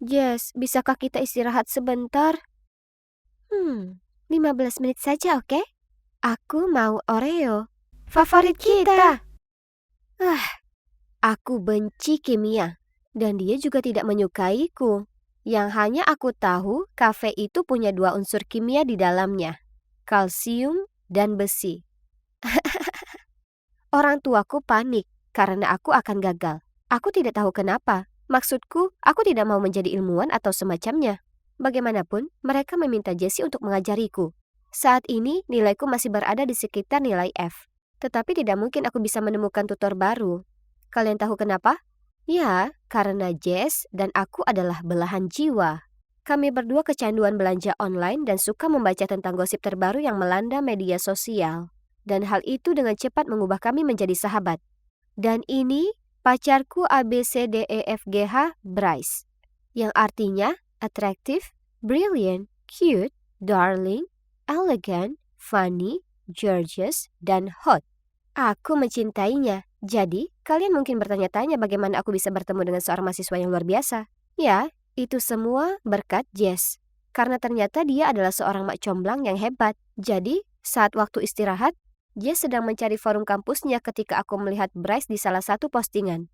Jess, bisakah kita istirahat sebentar? 15 menit saja, oke? Aku mau Oreo. Favorit kita! Aku benci kimia. Dan dia juga tidak menyukaiku. Yang hanya aku tahu, kafe itu punya 2 unsur kimia di dalamnya. Kalsium dan besi. Orang tuaku panik karena aku akan gagal. Aku tidak tahu kenapa. Maksudku, aku tidak mau menjadi ilmuwan atau semacamnya. Bagaimanapun, mereka meminta Jessie untuk mengajariku. Saat ini, nilaiku masih berada di sekitar nilai F. Tetapi tidak mungkin aku bisa menemukan tutor baru. Kalian tahu kenapa? Ya, karena Jess dan aku adalah belahan jiwa. Kami berdua kecanduan belanja online dan suka membaca tentang gosip terbaru yang melanda media sosial. Dan hal itu dengan cepat mengubah kami menjadi sahabat. Dan ini pacarku ABCDEFGH Bryce. Yang artinya attractive, brilliant, cute, darling, elegant, funny, gorgeous, dan hot. Aku mencintainya. Jadi, kalian mungkin bertanya-tanya bagaimana aku bisa bertemu dengan seorang mahasiswa yang luar biasa. Ya, itu semua berkat Jess. Karena ternyata dia adalah seorang mak comblang yang hebat. Jadi, saat waktu istirahat, Jess sedang mencari forum kampusnya ketika aku melihat Bryce di salah satu postingan.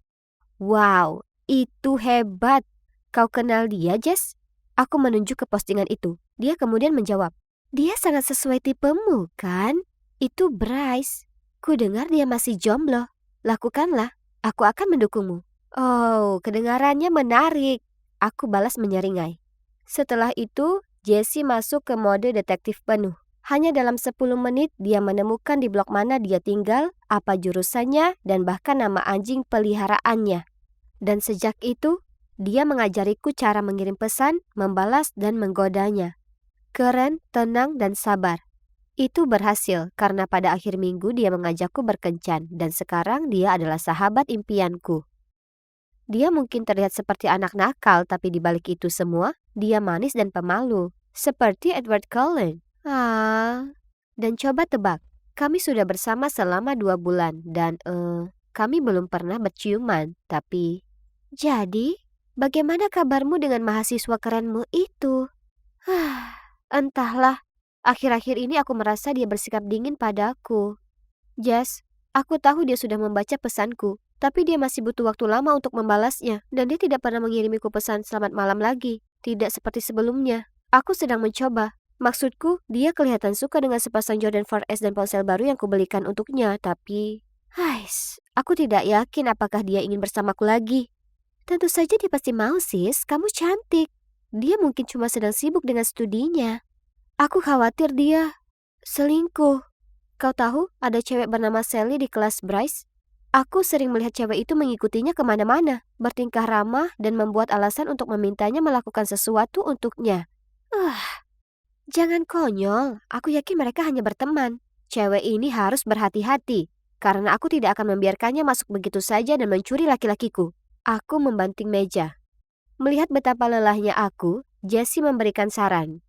Wow, itu hebat. Kau kenal dia, Jess? Aku menunjuk ke postingan itu. Dia kemudian menjawab, dia sangat sesuai tipemu, kan? Itu Bryce. Ku dengar dia masih jomblo. Lakukanlah, aku akan mendukungmu. Oh, kedengarannya menarik. Aku balas menyeringai. Setelah itu, Jessie masuk ke mode detektif penuh. Hanya dalam 10 menit dia menemukan di blok mana dia tinggal, apa jurusannya, dan bahkan nama anjing peliharaannya. Dan sejak itu, dia mengajariku cara mengirim pesan, membalas, dan menggodanya. Keren, tenang, dan sabar. Itu berhasil karena pada akhir minggu dia mengajakku berkencan dan sekarang dia adalah sahabat impianku. Dia mungkin terlihat seperti anak nakal tapi di balik itu semua, dia manis dan pemalu. Seperti Edward Cullen. Dan coba tebak, kami sudah bersama selama 2 bulan dan kami belum pernah berciuman. Tapi, jadi, bagaimana kabarmu dengan mahasiswa kerenmu itu? Entahlah. Akhir-akhir ini aku merasa dia bersikap dingin padaku. Jess, aku tahu dia sudah membaca pesanku, tapi dia masih butuh waktu lama untuk membalasnya, dan dia tidak pernah mengirimiku pesan selamat malam lagi, tidak seperti sebelumnya. Aku sedang mencoba. Maksudku, dia kelihatan suka dengan sepasang Jordan 4S dan ponsel baru yang kubelikan untuknya, tapi... aku tidak yakin apakah dia ingin bersamaku lagi. Tentu saja dia pasti mau, sis, kamu cantik. Dia mungkin cuma sedang sibuk dengan studinya. Aku khawatir dia selingkuh. Kau tahu ada cewek bernama Sally di kelas Bryce? Aku sering melihat cewek itu mengikutinya kemana-mana, bertingkah ramah dan membuat alasan untuk memintanya melakukan sesuatu untuknya. Jangan konyol, aku yakin mereka hanya berteman. Cewek ini harus berhati-hati, karena aku tidak akan membiarkannya masuk begitu saja dan mencuri laki-lakiku. Aku membanting meja. Melihat betapa lelahnya aku, Jessie memberikan saran.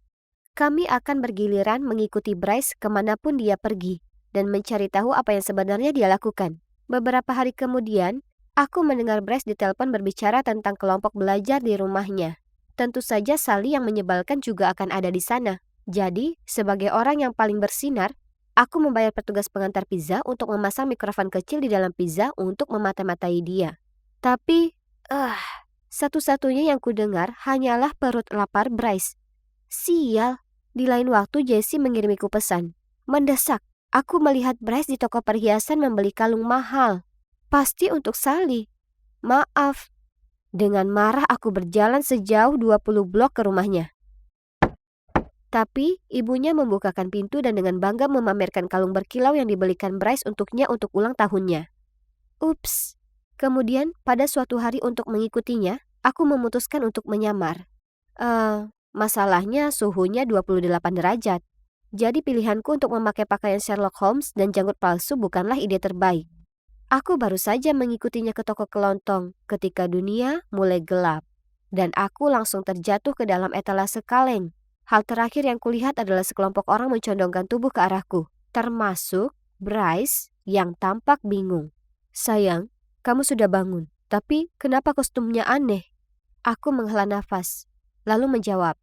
Kami akan bergiliran mengikuti Bryce kemanapun dia pergi dan mencari tahu apa yang sebenarnya dia lakukan. Beberapa hari kemudian, aku mendengar Bryce ditelepon berbicara tentang kelompok belajar di rumahnya. Tentu saja Sally yang menyebalkan juga akan ada di sana. Jadi, sebagai orang yang paling bersinar, aku membayar petugas pengantar pizza untuk memasang mikrofon kecil di dalam pizza untuk memata-matai dia. Tapi, satu-satunya yang kudengar hanyalah perut lapar Bryce. Sial. Di lain waktu Jessie mengirimiku pesan. Mendesak, aku melihat Bryce di toko perhiasan membeli kalung mahal. Pasti untuk Sally. Maaf. Dengan marah aku berjalan sejauh 20 blok ke rumahnya. Tapi ibunya membukakan pintu dan dengan bangga memamerkan kalung berkilau yang dibelikan Bryce untuknya untuk ulang tahunnya. Ups. Kemudian pada suatu hari untuk mengikutinya, aku memutuskan untuk menyamar. Masalahnya suhunya 28 derajat. Jadi pilihanku untuk memakai pakaian Sherlock Holmes dan janggut palsu bukanlah ide terbaik. Aku baru saja mengikutinya ke toko kelontong ketika dunia mulai gelap. Dan aku langsung terjatuh ke dalam etalase kaleng. Hal terakhir yang kulihat adalah sekelompok orang mencondongkan tubuh ke arahku. Termasuk Bryce yang tampak bingung. Sayang, kamu sudah bangun. Tapi kenapa kostumnya aneh? Aku menghela nafas, lalu menjawab,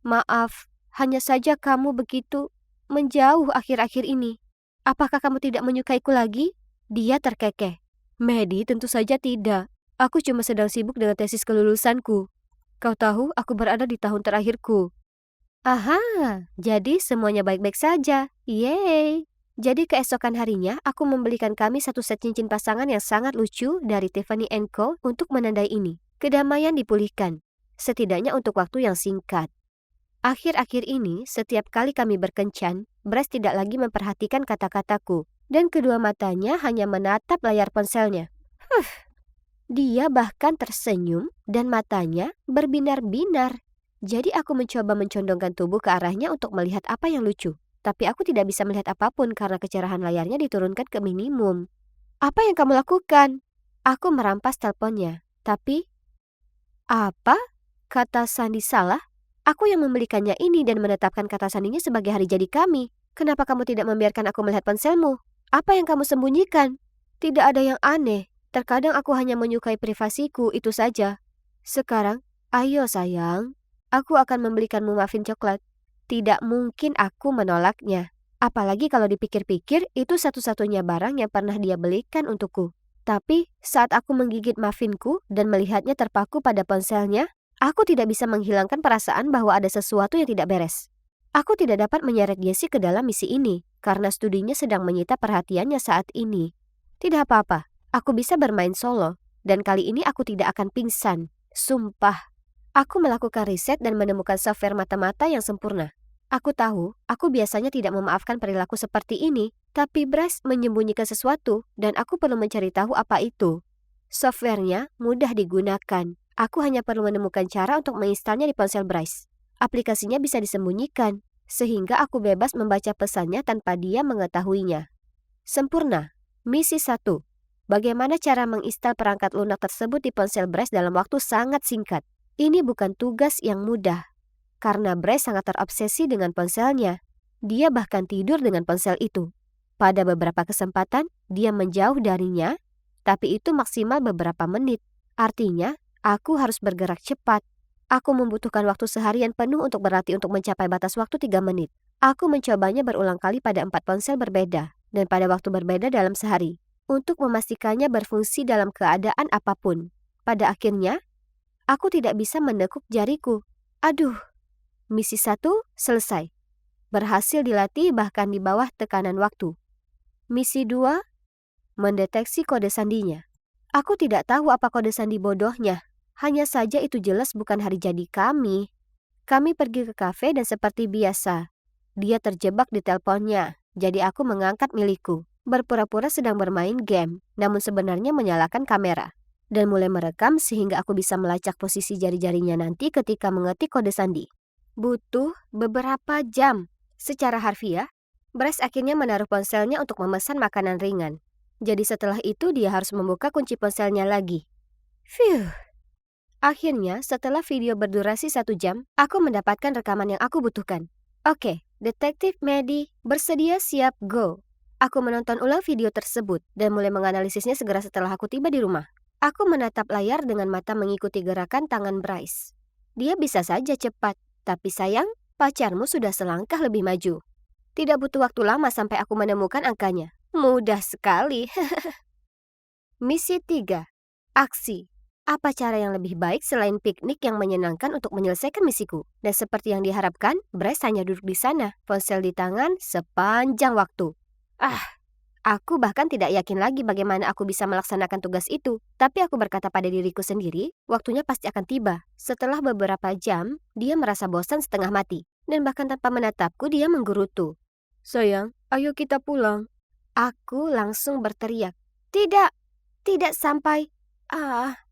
"Maaf, hanya saja kamu begitu menjauh akhir-akhir ini. Apakah kamu tidak menyukaiku lagi?" Dia terkekeh. "Medi, tentu saja tidak. Aku cuma sedang sibuk dengan tesis kelulusanku. Kau tahu, aku berada di tahun terakhirku." Aha, jadi semuanya baik-baik saja. Yeay. Jadi keesokan harinya, aku membelikan kami satu set cincin pasangan yang sangat lucu dari Tiffany & Co. untuk menandai ini. Kedamaian dipulihkan, setidaknya untuk waktu yang singkat. Akhir-akhir ini, setiap kali kami berkencan, Bryce tidak lagi memperhatikan kata-kataku, dan kedua matanya hanya menatap layar ponselnya. Dia bahkan tersenyum dan matanya berbinar-binar. Jadi aku mencoba mencondongkan tubuh ke arahnya untuk melihat apa yang lucu. Tapi aku tidak bisa melihat apapun karena kecerahan layarnya diturunkan ke minimum. "Apa yang kamu lakukan?" Aku merampas teleponnya. Tapi, "Apa?" Kata Sandy salah. "Aku yang membelikannya ini dan menetapkan kata sandinya sebagai hari jadi kami. Kenapa kamu tidak membiarkan aku melihat ponselmu? Apa yang kamu sembunyikan?" "Tidak ada yang aneh. Terkadang aku hanya menyukai privasiku, itu saja." "Sekarang, ayo sayang. Aku akan membelikanmu muffin coklat." Tidak mungkin aku menolaknya. Apalagi kalau dipikir-pikir, itu satu-satunya barang yang pernah dia belikan untukku. Tapi, saat aku menggigit muffinku dan melihatnya terpaku pada ponselnya, aku tidak bisa menghilangkan perasaan bahwa ada sesuatu yang tidak beres. Aku tidak dapat menyeret Jessie ke dalam misi ini, karena studinya sedang menyita perhatiannya saat ini. Tidak apa-apa, aku bisa bermain solo, dan kali ini aku tidak akan pingsan. Sumpah. Aku melakukan riset dan menemukan software mata-mata yang sempurna. Aku tahu, aku biasanya tidak memaafkan perilaku seperti ini, tapi Bryce menyembunyikan sesuatu dan aku perlu mencari tahu apa itu. Softwarenya mudah digunakan. Aku hanya perlu menemukan cara untuk menginstalnya di ponsel Bryce. Aplikasinya bisa disembunyikan, sehingga aku bebas membaca pesannya tanpa dia mengetahuinya. Sempurna. Misi 1. Bagaimana cara menginstal perangkat lunak tersebut di ponsel Bryce dalam waktu sangat singkat. Ini bukan tugas yang mudah, karena Bryce sangat terobsesi dengan ponselnya. Dia bahkan tidur dengan ponsel itu. Pada beberapa kesempatan, dia menjauh darinya, tapi itu maksimal beberapa menit. Artinya, aku harus bergerak cepat. Aku membutuhkan waktu seharian penuh untuk berlatih untuk mencapai batas waktu 3 menit. Aku mencobanya berulang kali pada 4 ponsel berbeda, dan pada waktu berbeda dalam sehari, untuk memastikannya berfungsi dalam keadaan apapun. Pada akhirnya, aku tidak bisa menekuk jariku. Aduh, misi 1 selesai. Berhasil dilatih bahkan di bawah tekanan waktu. Misi 2, mendeteksi kode sandinya. Aku tidak tahu apa kode sandi bodohnya. Hanya saja itu jelas bukan hari jadi kami. Kami pergi ke kafe dan seperti biasa, dia terjebak di teleponnya. Jadi aku mengangkat milikku, berpura-pura sedang bermain game, namun sebenarnya menyalakan kamera. Dan mulai merekam sehingga aku bisa melacak posisi jari-jarinya nanti ketika mengetik kode sandi. Butuh beberapa jam. Secara harfiah, Bryce akhirnya menaruh ponselnya untuk memesan makanan ringan. Jadi setelah itu dia harus membuka kunci ponselnya lagi. Phew. Akhirnya, setelah video berdurasi 1 jam, aku mendapatkan rekaman yang aku butuhkan. Oke, Detektif Medi, bersedia siap go. Aku menonton ulang video tersebut dan mulai menganalisisnya segera setelah aku tiba di rumah. Aku menatap layar dengan mata mengikuti gerakan tangan Bryce. Dia bisa saja cepat, tapi sayang, pacarmu sudah selangkah lebih maju. Tidak butuh waktu lama sampai aku menemukan angkanya. Mudah sekali. Misi 3. Aksi. Apa cara yang lebih baik selain piknik yang menyenangkan untuk menyelesaikan misiku? Dan seperti yang diharapkan, Bryce hanya duduk di sana, ponsel di tangan sepanjang waktu. Aku bahkan tidak yakin lagi bagaimana aku bisa melaksanakan tugas itu. Tapi aku berkata pada diriku sendiri, waktunya pasti akan tiba. Setelah beberapa jam, dia merasa bosan setengah mati. Dan bahkan tanpa menatapku, dia menggerutu. Sayang, ayo kita pulang. Aku langsung berteriak. Tidak, tidak sampai.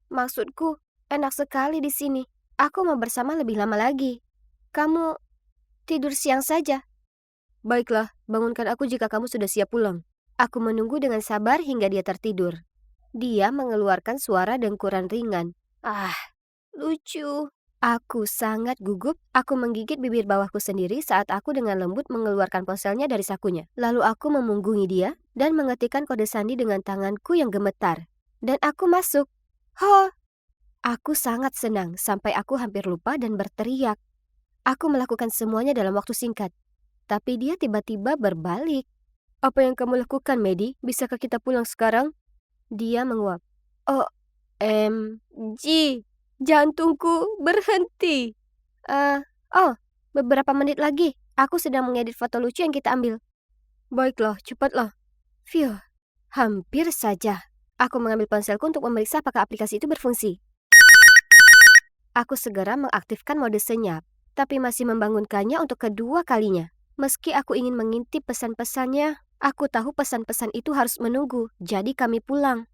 Maksudku, enak sekali di sini. Aku mau bersama lebih lama lagi. Kamu tidur siang saja. Baiklah, bangunkan aku jika kamu sudah siap pulang. Aku menunggu dengan sabar hingga dia tertidur. Dia mengeluarkan suara dengkuran ringan. Lucu. Aku sangat gugup. Aku menggigit bibir bawahku sendiri saat aku dengan lembut mengeluarkan ponselnya dari sakunya. Lalu aku memunggungi dia dan mengetikkan kode sandi dengan tanganku yang gemetar. Dan aku masuk. Ho! Aku sangat senang sampai aku hampir lupa dan berteriak. Aku melakukan semuanya dalam waktu singkat. Tapi dia tiba-tiba berbalik. Apa yang kamu lakukan, Medi? Bisakah kita pulang sekarang? Dia menguap. OMG, jantungku berhenti. Oh, beberapa menit lagi. Aku sedang mengedit foto lucu yang kita ambil. Baiklah, cepatlah. Phew, hampir saja. Aku mengambil ponselku untuk memeriksa apakah aplikasi itu berfungsi. Aku segera mengaktifkan mode senyap, tapi masih membangunkannya untuk kedua kalinya. Meski aku ingin mengintip pesan-pesannya, aku tahu pesan-pesan itu harus menunggu, jadi kami pulang.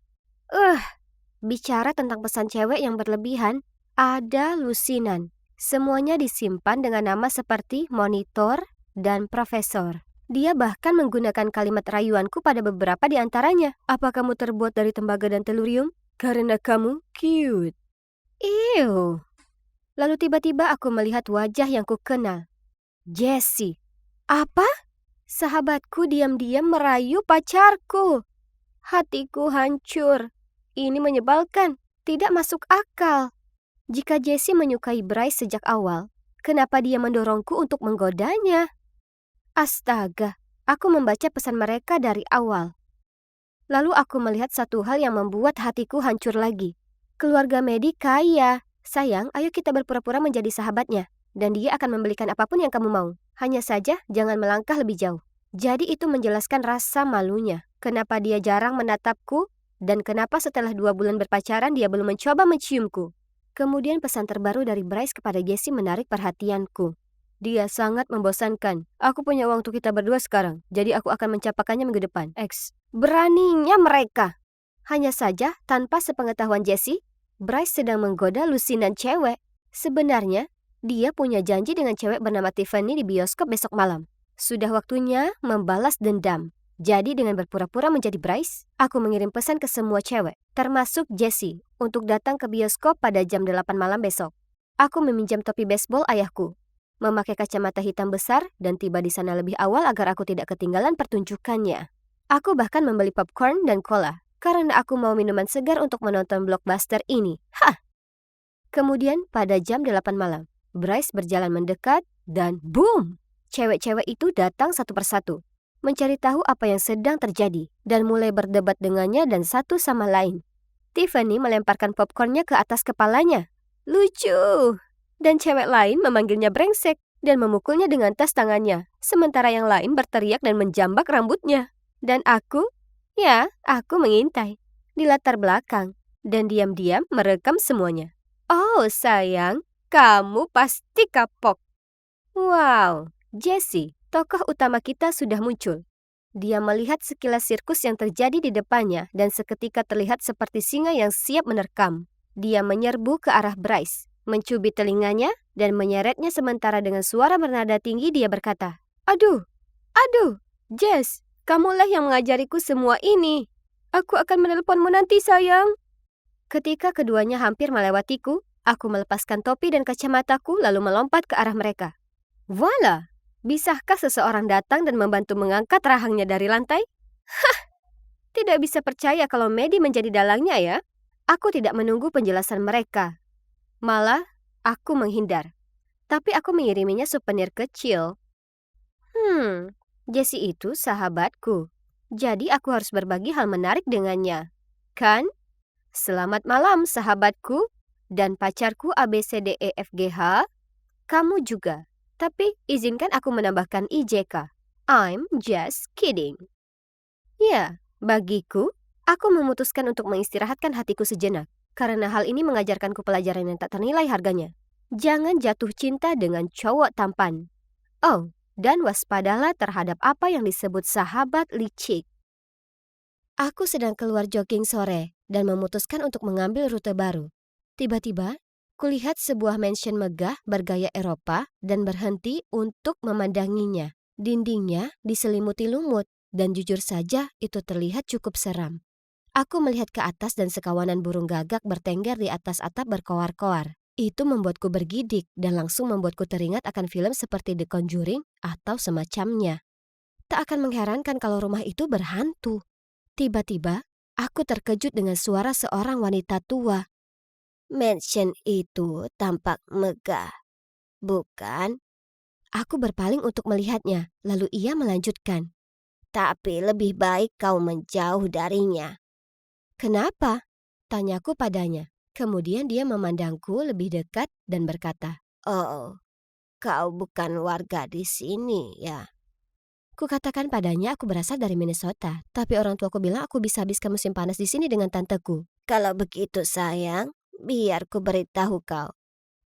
Bicara tentang pesan cewek yang berlebihan, ada lusinan. Semuanya disimpan dengan nama seperti monitor dan profesor. Dia bahkan menggunakan kalimat rayuanku pada beberapa di antaranya. Apa kamu terbuat dari tembaga dan telurium? Karena kamu cute. Ew. Lalu tiba-tiba aku melihat wajah yang kukenal. Jessie. Apa? Sahabatku diam-diam merayu pacarku. Hatiku hancur. Ini menyebalkan. Tidak masuk akal. Jika Jessie menyukai Bryce sejak awal, kenapa dia mendorongku untuk menggodanya? Astaga, aku membaca pesan mereka dari awal. Lalu aku melihat satu hal yang membuat hatiku hancur lagi. Keluarga Medi kaya. Sayang, ayo kita berpura-pura menjadi sahabatnya. Dan dia akan membelikan apapun yang kamu mau. Hanya saja, jangan melangkah lebih jauh. Jadi itu menjelaskan rasa malunya. Kenapa dia jarang menatapku, dan kenapa setelah 2 bulan berpacaran dia belum mencoba menciumku. Kemudian pesan terbaru dari Bryce kepada Jessie menarik perhatianku. Dia sangat membosankan. Aku punya uang untuk kita berdua sekarang, jadi aku akan mencapakannya minggu depan. X. Beraninya mereka. Hanya saja, tanpa sepengetahuan Jessie, Bryce sedang menggoda lusinan cewek. Sebenarnya, dia punya janji dengan cewek bernama Tiffany di bioskop besok malam. Sudah waktunya membalas dendam. Jadi dengan berpura-pura menjadi Bryce, aku mengirim pesan ke semua cewek, termasuk Jessie, untuk datang ke bioskop pada jam 8 malam besok. Aku meminjam topi baseball ayahku, memakai kacamata hitam besar, dan tiba di sana lebih awal agar aku tidak ketinggalan pertunjukannya. Aku bahkan membeli popcorn dan cola, karena aku mau minuman segar untuk menonton blockbuster ini. Kemudian pada jam 8 malam, Bryce berjalan mendekat dan boom! Cewek-cewek itu datang satu persatu, mencari tahu apa yang sedang terjadi, dan mulai berdebat dengannya dan satu sama lain. Tiffany melemparkan popcornnya ke atas kepalanya. Lucu! Dan cewek lain memanggilnya brengsek dan memukulnya dengan tas tangannya, sementara yang lain berteriak dan menjambak rambutnya. Dan aku mengintai di latar belakang dan diam-diam merekam semuanya. Oh sayang, kamu pasti kapok. Wow, Jessie, tokoh utama kita sudah muncul. Dia melihat sekilas sirkus yang terjadi di depannya dan seketika terlihat seperti singa yang siap menerkam. Dia menyerbu ke arah Bryce, mencubit telinganya dan menyeretnya sementara dengan suara bernada tinggi dia berkata, Aduh, Jess, kamulah yang mengajariku semua ini. Aku akan menelponmu nanti, sayang. Ketika keduanya hampir melewatiku, aku melepaskan topi dan kacamataku lalu melompat ke arah mereka. Voila! Bisakah seseorang datang dan membantu mengangkat rahangnya dari lantai? Tidak bisa percaya kalau Medi menjadi dalangnya ya. Aku tidak menunggu penjelasan mereka. Malah, aku menghindar. Tapi aku mengiriminya souvenir kecil. Jessie itu sahabatku. Jadi aku harus berbagi hal menarik dengannya. Kan? Selamat malam sahabatku dan pacarku ABCDEFGH. Kamu juga. Tapi izinkan aku menambahkan IJK. I'm just kidding. Ya, bagiku, aku memutuskan untuk mengistirahatkan hatiku sejenak. Karena hal ini mengajarkanku pelajaran yang tak ternilai harganya. Jangan jatuh cinta dengan cowok tampan. Oh, dan waspadalah terhadap apa yang disebut sahabat licik. Aku sedang keluar jogging sore dan memutuskan untuk mengambil rute baru. Tiba-tiba, kulihat sebuah mansion megah bergaya Eropa dan berhenti untuk memandanginya. Dindingnya diselimuti lumut dan jujur saja itu terlihat cukup seram. Aku melihat ke atas dan sekawanan burung gagak bertengger di atas atap berkoar-koar. Itu membuatku bergidik dan langsung membuatku teringat akan film seperti The Conjuring atau semacamnya. Tak akan mengherankan kalau rumah itu berhantu. Tiba-tiba, aku terkejut dengan suara seorang wanita tua. Mansion itu tampak megah, bukan? Aku berpaling untuk melihatnya, lalu ia melanjutkan. Tapi lebih baik kau menjauh darinya. Kenapa? Tanyaku padanya. Kemudian dia memandangku lebih dekat dan berkata, "Oh, kau bukan warga di sini ya?" Kukatakan padanya aku berasal dari Minnesota, tapi orang tuaku bilang aku bisa habiskan musim panas di sini dengan tanteku. Kalau begitu sayang, biar ku beritahu kau.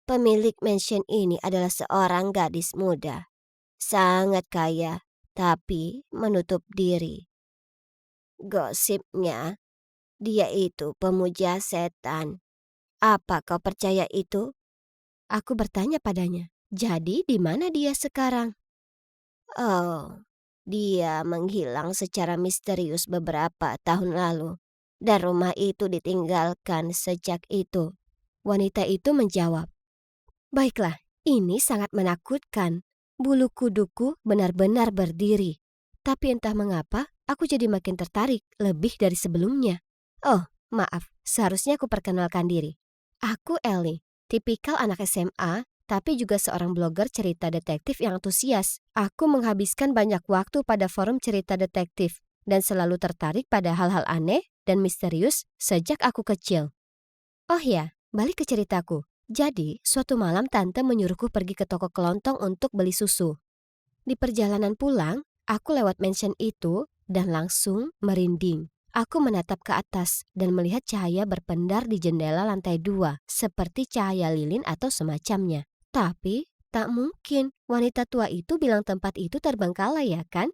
Pemilik mansion ini adalah seorang gadis muda. Sangat kaya, tapi menutup diri. Gosipnya, dia itu pemuja setan. Apa kau percaya itu? Aku bertanya padanya. Jadi di mana dia sekarang? Oh, dia menghilang secara misterius beberapa tahun lalu. Dan rumah itu ditinggalkan sejak itu. Wanita itu menjawab, "Baiklah, ini sangat menakutkan. Bulu kuduku benar-benar berdiri. Tapi entah mengapa, aku jadi makin tertarik lebih dari sebelumnya. Oh, maaf, seharusnya aku perkenalkan diri. Aku Ellie, tipikal anak SMA, tapi juga seorang blogger cerita detektif yang antusias. Aku menghabiskan banyak waktu pada forum cerita detektif dan selalu tertarik pada hal-hal aneh dan misterius sejak aku kecil. Oh ya, balik ke ceritaku. Jadi, suatu malam tante menyuruhku pergi ke toko kelontong untuk beli susu. Di perjalanan pulang, aku lewat mansion itu dan langsung merinding. Aku menatap ke atas dan melihat cahaya berpendar di jendela lantai 2, seperti cahaya lilin atau semacamnya. Tapi, tak mungkin wanita tua itu bilang tempat itu terbengkalai ya kan?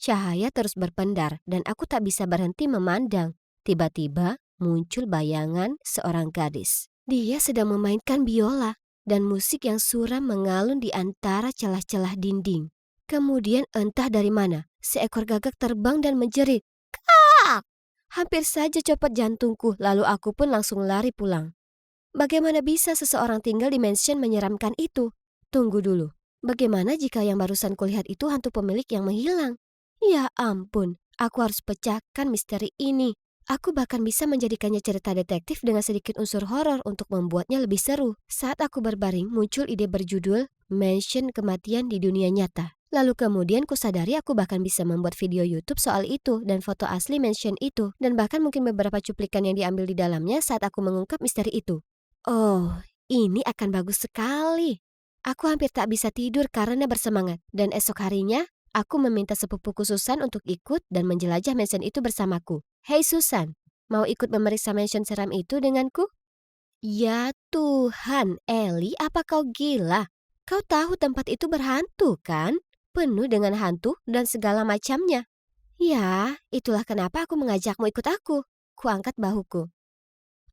Cahaya terus berpendar dan aku tak bisa berhenti memandang. Tiba-tiba muncul bayangan seorang gadis. Dia sedang memainkan biola dan musik yang suram mengalun di antara celah-celah dinding. Kemudian entah dari mana, seekor gagak terbang dan menjerit. Kak! Hampir saja copot jantungku, lalu aku pun langsung lari pulang. Bagaimana bisa seseorang tinggal di mansion menyeramkan itu? Tunggu dulu, bagaimana jika yang barusan kulihat itu hantu pemilik yang menghilang? Ya ampun, aku harus pecahkan misteri ini. Aku bahkan bisa menjadikannya cerita detektif dengan sedikit unsur horor untuk membuatnya lebih seru. Saat aku berbaring, muncul ide berjudul Mansion Kematian di Dunia Nyata. Lalu kemudian kusadari aku bahkan bisa membuat video YouTube soal itu dan foto asli mansion itu, dan bahkan mungkin beberapa cuplikan yang diambil di dalamnya saat aku mengungkap misteri itu. Oh, ini akan bagus sekali. Aku hampir tak bisa tidur karena bersemangat, dan esok harinya aku meminta sepupuku Susan untuk ikut dan menjelajah mansion itu bersamaku. Hei Susan, mau ikut memeriksa mansion seram itu denganku? Ya Tuhan, Ellie, apa kau gila? Kau tahu tempat itu berhantu kan? Penuh dengan hantu dan segala macamnya. Ya, itulah kenapa aku mengajakmu ikut aku. Kuangkat bahuku.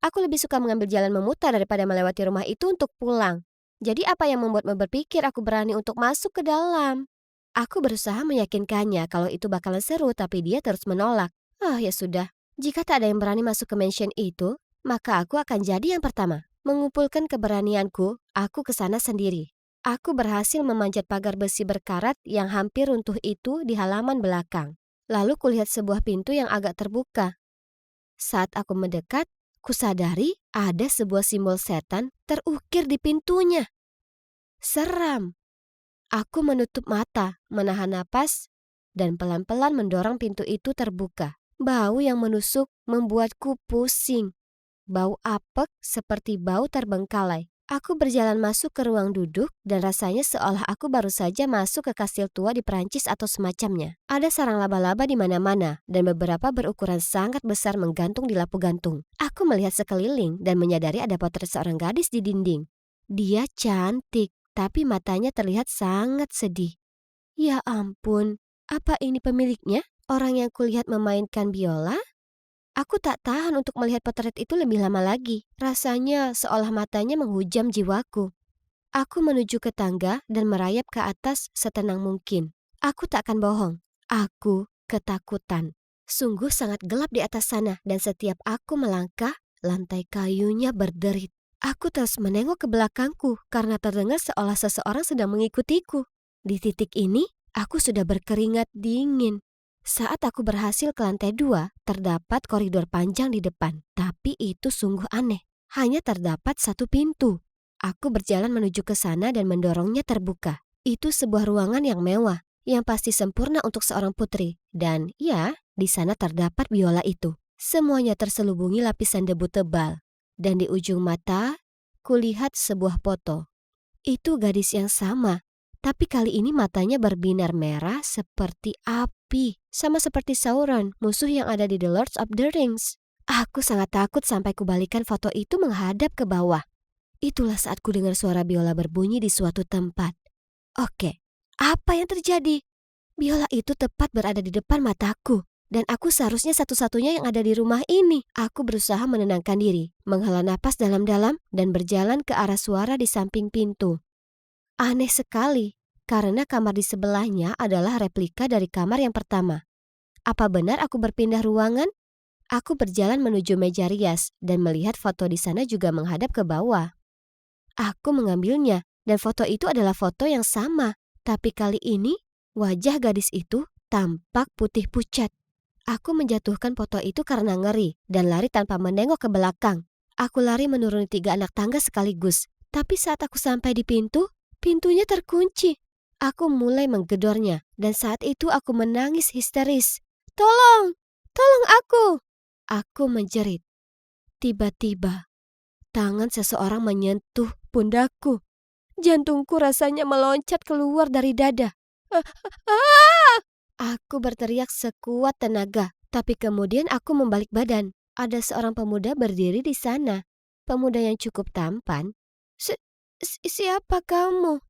Aku lebih suka mengambil jalan memutar daripada melewati rumah itu untuk pulang. Jadi apa yang membuatmu berpikir aku berani untuk masuk ke dalam? Aku berusaha meyakinkannya kalau itu bakalan seru, tapi dia terus menolak. Ah, ya sudah. Jika tak ada yang berani masuk ke mansion itu, maka aku akan jadi yang pertama. Mengumpulkan keberanianku, aku ke sana sendiri. Aku berhasil memanjat pagar besi berkarat yang hampir runtuh itu di halaman belakang. Lalu kulihat sebuah pintu yang agak terbuka. Saat aku mendekat, kusadari ada sebuah simbol setan terukir di pintunya. Seram. Aku menutup mata, menahan napas, dan pelan-pelan mendorong pintu itu terbuka. Bau yang menusuk membuatku pusing. Bau apek seperti bau terbengkalai. Aku berjalan masuk ke ruang duduk dan rasanya seolah aku baru saja masuk ke kastil tua di Perancis atau semacamnya. Ada sarang laba-laba di mana-mana dan beberapa berukuran sangat besar menggantung di lapu gantung. Aku melihat sekeliling dan menyadari ada potret seorang gadis di dinding. Dia cantik, tapi matanya terlihat sangat sedih. Ya ampun, apa ini pemiliknya? Orang yang kulihat memainkan biola? Aku tak tahan untuk melihat potret itu lebih lama lagi. Rasanya seolah matanya menghujam jiwaku. Aku menuju ke tangga dan merayap ke atas setenang mungkin. Aku tak akan bohong. Aku ketakutan. Sungguh sangat gelap di atas sana dan setiap aku melangkah, lantai kayunya berderit. Aku terus menengok ke belakangku karena terdengar seolah seseorang sedang mengikutiku. Di titik ini, aku sudah berkeringat dingin. Saat aku berhasil ke lantai 2, terdapat koridor panjang di depan. Tapi itu sungguh aneh. Hanya terdapat satu pintu. Aku berjalan menuju ke sana dan mendorongnya terbuka. Itu sebuah ruangan yang mewah, yang pasti sempurna untuk seorang putri. Dan ya, di sana terdapat biola itu. Semuanya terselubungi lapisan debu tebal. Dan di ujung mata, kulihat sebuah foto. Itu gadis yang sama, tapi kali ini matanya berbinar merah seperti api. Sama seperti Sauron, musuh yang ada di The Lord of the Rings. Aku sangat takut sampai kubalikan foto itu menghadap ke bawah. Itulah saat ku dengar suara biola berbunyi di suatu tempat. Oke, apa yang terjadi? Biola itu tepat berada di depan mataku. Dan aku seharusnya satu-satunya yang ada di rumah ini. Aku berusaha menenangkan diri, menghela napas dalam-dalam dan berjalan ke arah suara di samping pintu. Aneh sekali, karena kamar di sebelahnya adalah replika dari kamar yang pertama. Apa benar aku berpindah ruangan? Aku berjalan menuju meja rias dan melihat foto di sana juga menghadap ke bawah. Aku mengambilnya dan foto itu adalah foto yang sama. Tapi kali ini wajah gadis itu tampak putih pucat. Aku menjatuhkan foto itu karena ngeri dan lari tanpa menengok ke belakang. Aku lari menuruni 3 anak tangga sekaligus. Tapi saat aku sampai di pintu, pintunya terkunci. Aku mulai menggedornya dan saat itu aku menangis histeris. Tolong! Tolong aku! Aku menjerit. Tiba-tiba, tangan seseorang menyentuh pundakku. Jantungku rasanya meloncat keluar dari dada. Aku berteriak sekuat tenaga, tapi kemudian aku membalik badan. Ada seorang pemuda berdiri di sana. Pemuda yang cukup tampan. Siapa kamu?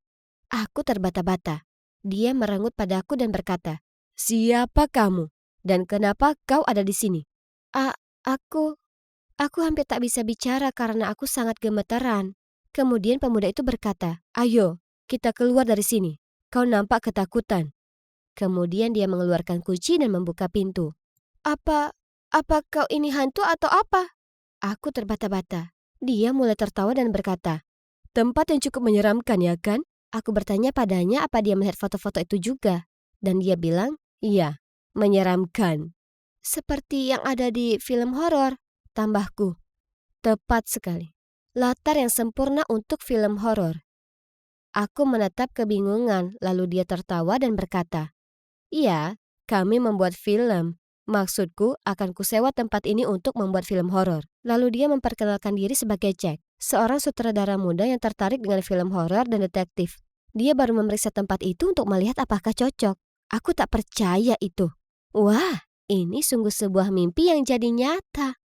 Aku terbata-bata. Dia merenggut padaku dan berkata, "Siapa kamu? Dan kenapa kau ada di sini?" Aku hampir tak bisa bicara karena aku sangat gemeteran. Kemudian pemuda itu berkata, "Ayo, kita keluar dari sini. Kau nampak ketakutan." Kemudian dia mengeluarkan kunci dan membuka pintu. Apa kau ini hantu atau apa? Aku terbata-bata. Dia mulai tertawa dan berkata, "Tempat yang cukup menyeramkan ya kan?" Aku bertanya padanya apa dia melihat foto-foto itu juga. Dan dia bilang, "Iya, menyeramkan. Seperti yang ada di film horor," tambahku. Tepat sekali. Latar yang sempurna untuk film horor. Aku menatap kebingungan, lalu dia tertawa dan berkata, "Iya, kami membuat film. Maksudku, akan kusewa tempat ini untuk membuat film horor." Lalu dia memperkenalkan diri sebagai Jack, seorang sutradara muda yang tertarik dengan film horor dan detektif. Dia baru memeriksa tempat itu untuk melihat apakah cocok. Aku tak percaya itu. Wah, ini sungguh sebuah mimpi yang jadi nyata.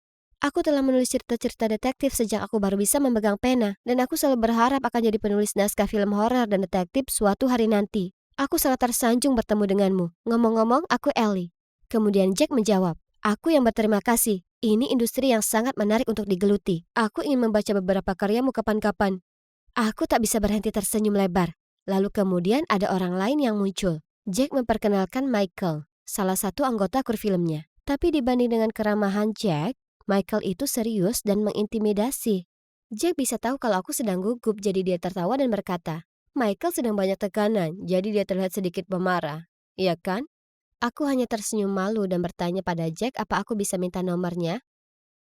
Aku telah menulis cerita-cerita detektif sejak aku baru bisa memegang pena, dan aku selalu berharap akan jadi penulis naskah film horor dan detektif suatu hari nanti. Aku sangat tersanjung bertemu denganmu. Ngomong-ngomong, aku Ellie. Kemudian Jack menjawab, "Aku yang berterima kasih. Ini industri yang sangat menarik untuk digeluti. Aku ingin membaca beberapa karyamu kapan-kapan." Aku tak bisa berhenti tersenyum lebar. Lalu kemudian ada orang lain yang muncul. Jack memperkenalkan Michael, salah satu anggota kru filmnya. Tapi dibanding dengan keramahan Jack, Michael itu serius dan mengintimidasi. Jack bisa tahu kalau aku sedang gugup, jadi dia tertawa dan berkata, "Michael sedang banyak tekanan, jadi dia terlihat sedikit pemarah. Iya kan?" Aku hanya tersenyum malu dan bertanya pada Jack apa aku bisa minta nomornya.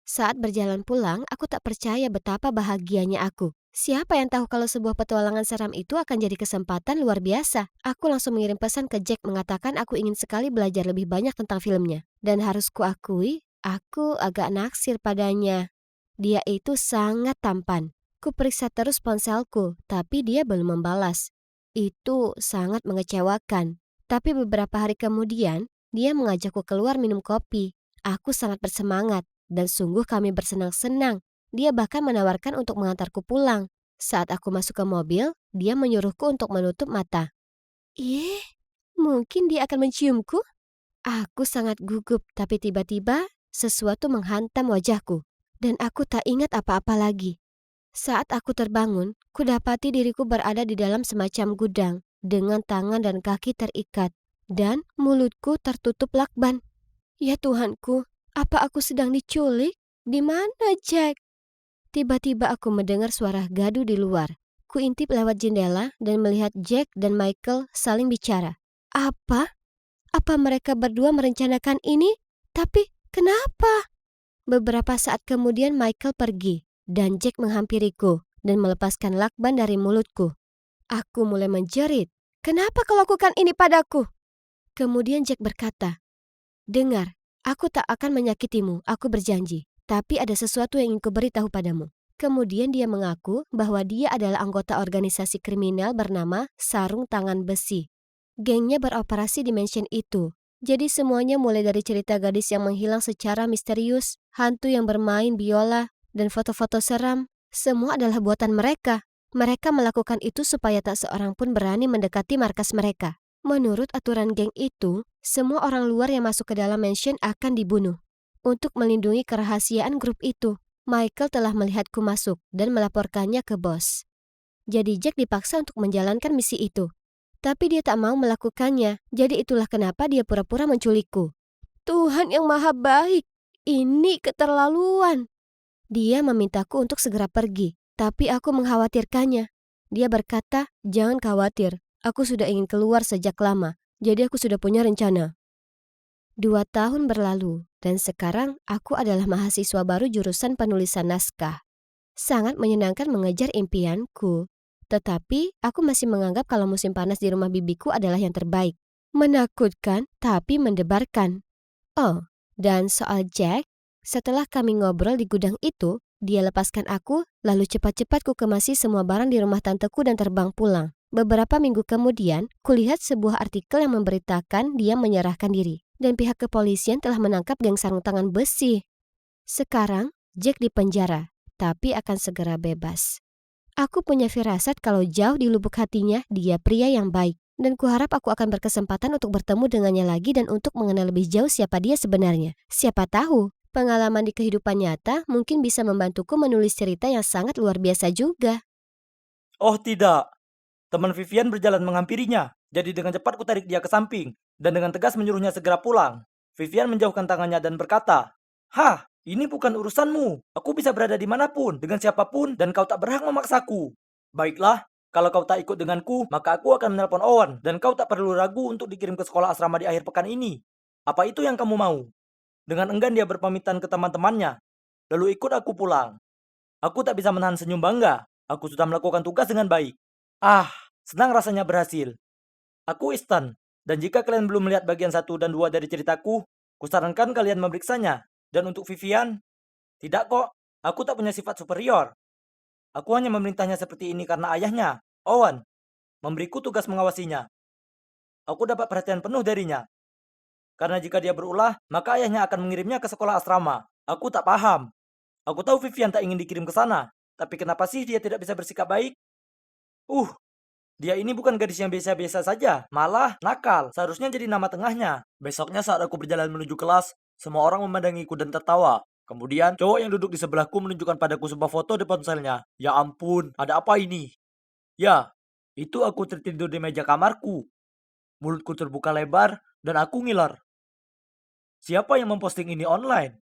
Saat berjalan pulang, aku tak percaya betapa bahagianya aku. Siapa yang tahu kalau sebuah petualangan seram itu akan jadi kesempatan luar biasa. Aku langsung mengirim pesan ke Jack mengatakan aku ingin sekali belajar lebih banyak tentang filmnya. Dan harus kuakui, aku agak naksir padanya. Dia itu sangat tampan. Kuperiksa terus ponselku, tapi dia belum membalas. Itu sangat mengecewakan. Tapi beberapa hari kemudian, dia mengajakku keluar minum kopi. Aku sangat bersemangat, dan sungguh kami bersenang-senang. Dia bahkan menawarkan untuk mengantarku pulang. Saat aku masuk ke mobil, dia menyuruhku untuk menutup mata. Mungkin dia akan menciumku? Aku sangat gugup, tapi tiba-tiba sesuatu menghantam wajahku. Dan aku tak ingat apa-apa lagi. Saat aku terbangun, kudapati diriku berada di dalam semacam gudang, dengan tangan dan kaki terikat, dan mulutku tertutup lakban. Ya Tuhanku, apa aku sedang diculik? Di mana Jack? Tiba-tiba aku mendengar suara gaduh di luar. Kuintip lewat jendela dan melihat Jack dan Michael saling bicara. Apa? Apa mereka berdua merencanakan ini? Tapi kenapa? Beberapa saat kemudian Michael pergi. dan Jack menghampiriku dan melepaskan lakban dari mulutku. Aku mulai menjerit. Kenapa kau lakukan ini padaku? Kemudian Jack berkata, dengar, aku tak akan menyakitimu, aku berjanji. Tapi ada sesuatu yang ingin kuberitahu padamu. Kemudian dia mengaku bahwa dia adalah anggota organisasi kriminal bernama Sarung Tangan Besi. Gengnya beroperasi di mansion itu. Jadi semuanya mulai dari cerita gadis yang menghilang secara misterius, hantu yang bermain biola, dan foto-foto seram. Semua adalah buatan mereka. Mereka melakukan itu supaya tak seorang pun berani mendekati markas mereka. Menurut aturan geng itu, semua orang luar yang masuk ke dalam mansion akan dibunuh. Untuk melindungi kerahasiaan grup itu, Michael telah melihatku masuk dan melaporkannya ke bos. Jadi Jack dipaksa untuk menjalankan misi itu. Tapi dia tak mau melakukannya, jadi itulah kenapa dia pura-pura menculikku. Tuhan yang maha baik, ini keterlaluan. Dia memintaku untuk segera pergi, tapi aku mengkhawatirkannya. Dia berkata, jangan khawatir, aku sudah ingin keluar sejak lama, jadi aku sudah punya rencana. 2 tahun berlalu, dan sekarang aku adalah mahasiswa baru jurusan penulisan naskah. Sangat menyenangkan mengejar impianku. Tetapi aku masih menganggap kalau musim panas di rumah bibiku adalah yang terbaik. Menakutkan, tapi mendebarkan. Oh, dan soal Jack, setelah kami ngobrol di gudang itu, dia lepaskan aku, lalu cepat-cepat ku kemasi semua barang di rumah tanteku dan terbang pulang. Beberapa minggu kemudian, kulihat sebuah artikel yang memberitakan dia menyerahkan diri. Dan pihak kepolisian telah menangkap geng sarung tangan besi. Sekarang, Jack di penjara, tapi akan segera bebas. Aku punya firasat kalau jauh di lubuk hatinya, dia pria yang baik. Dan kuharap aku akan berkesempatan untuk bertemu dengannya lagi dan untuk mengenal lebih jauh siapa dia sebenarnya. Siapa tahu, pengalaman di kehidupan nyata mungkin bisa membantuku menulis cerita yang sangat luar biasa juga. Oh tidak, teman Vivian berjalan menghampirinya. Jadi dengan cepat ku tarik dia ke samping dan dengan tegas menyuruhnya segera pulang. Vivian menjauhkan tangannya dan berkata, "Hah, ini bukan urusanmu. Aku bisa berada dimanapun, dengan siapapun, dan kau tak berhak memaksaku. Baiklah, kalau kau tak ikut denganku, maka aku akan menelpon Owen, dan kau tak perlu ragu untuk dikirim ke sekolah asrama di akhir pekan ini. Apa itu yang kamu mau?" Dengan enggan dia berpamitan ke teman-temannya, lalu ikut aku pulang. Aku tak bisa menahan senyum bangga. Aku sudah melakukan tugas dengan baik. Ah, senang rasanya berhasil. Aku Istan, dan jika kalian belum melihat bagian 1 dan 2 dari ceritaku, kusarankan kalian memeriksanya. Dan untuk Vivian, tidak kok, aku tak punya sifat superior. Aku hanya memerintahnya seperti ini karena ayahnya, Owen, memberiku tugas mengawasinya. Aku dapat perhatian penuh darinya. Karena jika dia berulah, maka ayahnya akan mengirimnya ke sekolah asrama. Aku tak paham. Aku tahu Vivian tak ingin dikirim ke sana. Tapi kenapa sih dia tidak bisa bersikap baik? Uh, Dia ini bukan gadis yang biasa-biasa saja, malah nakal. Seharusnya jadi nama tengahnya. Besoknya saat aku berjalan menuju kelas, semua orang memandangiku dan tertawa. Kemudian, cowok yang duduk di sebelahku menunjukkan padaku sebuah foto di ponselnya. Ya ampun, ada apa ini? Ya, itu aku tertidur di meja kamarku. Mulutku terbuka lebar, dan aku ngiler. Siapa yang memposting ini online?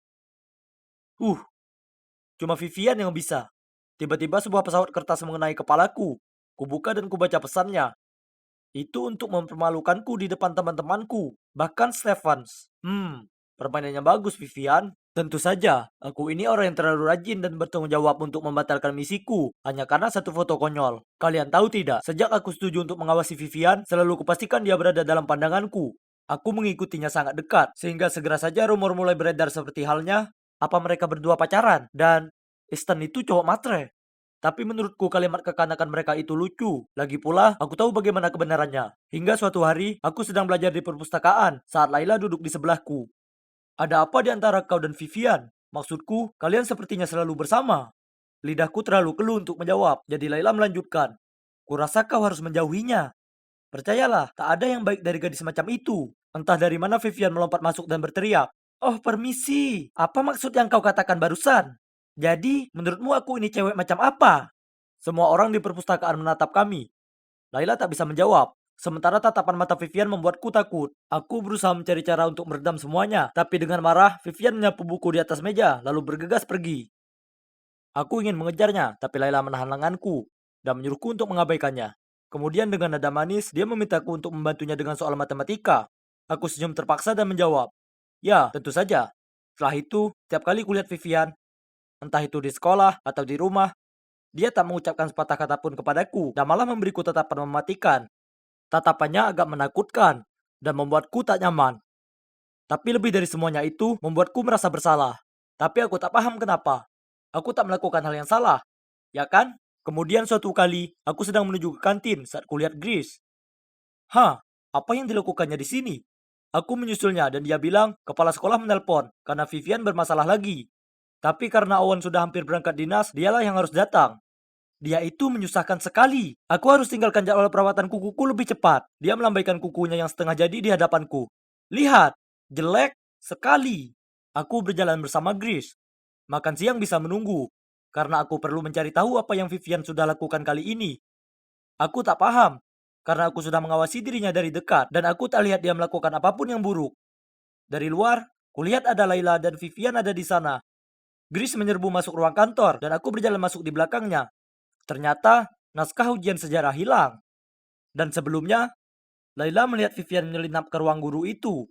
Uh, Cuma Vivian yang bisa. Tiba-tiba sebuah pesawat kertas mengenai kepalaku. Kubuka dan kubaca pesannya. Itu untuk mempermalukanku di depan teman-temanku, bahkan Stephens. Permainannya bagus, Vivian. Tentu saja, aku ini orang yang terlalu rajin dan bertanggung jawab untuk membatalkan misiku, hanya karena satu foto konyol. Kalian tahu tidak, sejak aku setuju untuk mengawasi Vivian, selalu kupastikan dia berada dalam pandanganku. Aku mengikutinya sangat dekat, sehingga segera saja rumor mulai beredar seperti halnya, apa mereka berdua pacaran, dan Stan itu cowok matre. Tapi menurutku kalimat kekanakan mereka itu lucu. Lagi pula, aku tahu bagaimana kebenarannya. Hingga suatu hari, aku sedang belajar di perpustakaan saat Laila duduk di sebelahku. Ada apa di antara kau dan Vivian? Maksudku, kalian sepertinya selalu bersama. Lidahku terlalu keluh untuk menjawab, jadi Laila melanjutkan. Kurasa kau harus menjauhinya. Percayalah, tak ada yang baik dari gadis macam itu. Entah dari mana Vivian melompat masuk dan berteriak. Oh, permisi. Apa maksud yang kau katakan barusan? Jadi, menurutmu aku ini cewek macam apa? Semua orang di perpustakaan menatap kami. Laila tak bisa menjawab. Sementara tatapan mata Vivian membuatku takut. Aku berusaha mencari cara untuk meredam semuanya. Tapi dengan marah, Vivian menyapu buku di atas meja, lalu bergegas pergi. Aku ingin mengejarnya, tapi Laila menahan lenganku dan menyuruhku untuk mengabaikannya. Kemudian dengan nada manis, dia memintaku untuk membantunya dengan soal matematika. Aku senyum terpaksa dan menjawab, "Ya, tentu saja." Setelah itu, setiap kali kulihat Vivian, entah itu di sekolah atau di rumah. Dia tak mengucapkan sepatah kata pun kepadaku dan malah memberiku tatapan mematikan. Tatapannya agak menakutkan dan membuatku tak nyaman. Tapi lebih dari semuanya itu membuatku merasa bersalah. Tapi aku tak paham kenapa. Aku tak melakukan hal yang salah, ya kan? Kemudian suatu kali, aku sedang menuju ke kantin saat kulihat Grace. Hah, apa yang dilakukannya di sini? Aku menyusulnya dan dia bilang kepala sekolah menelpon karena Vivian bermasalah lagi. Tapi karena Owen sudah hampir berangkat dinas, dialah yang harus datang. Dia itu menyusahkan sekali. Aku harus tinggalkan jadwal perawatan kukuku lebih cepat. Dia melambaikan kukunya yang setengah jadi di hadapanku. Lihat, jelek sekali. Aku berjalan bersama Grace. Makan siang bisa menunggu, karena aku perlu mencari tahu apa yang Vivian sudah lakukan kali ini. Aku tak paham, karena aku sudah mengawasi dirinya dari dekat, dan aku tak lihat dia melakukan apapun yang buruk. Dari luar, kulihat ada Laila dan Vivian ada di sana. Grace menyerbu masuk ruang kantor, dan aku berjalan masuk di belakangnya. Ternyata, naskah ujian sejarah hilang. Dan sebelumnya, Laila melihat Vivian menyelinap ke ruang guru itu.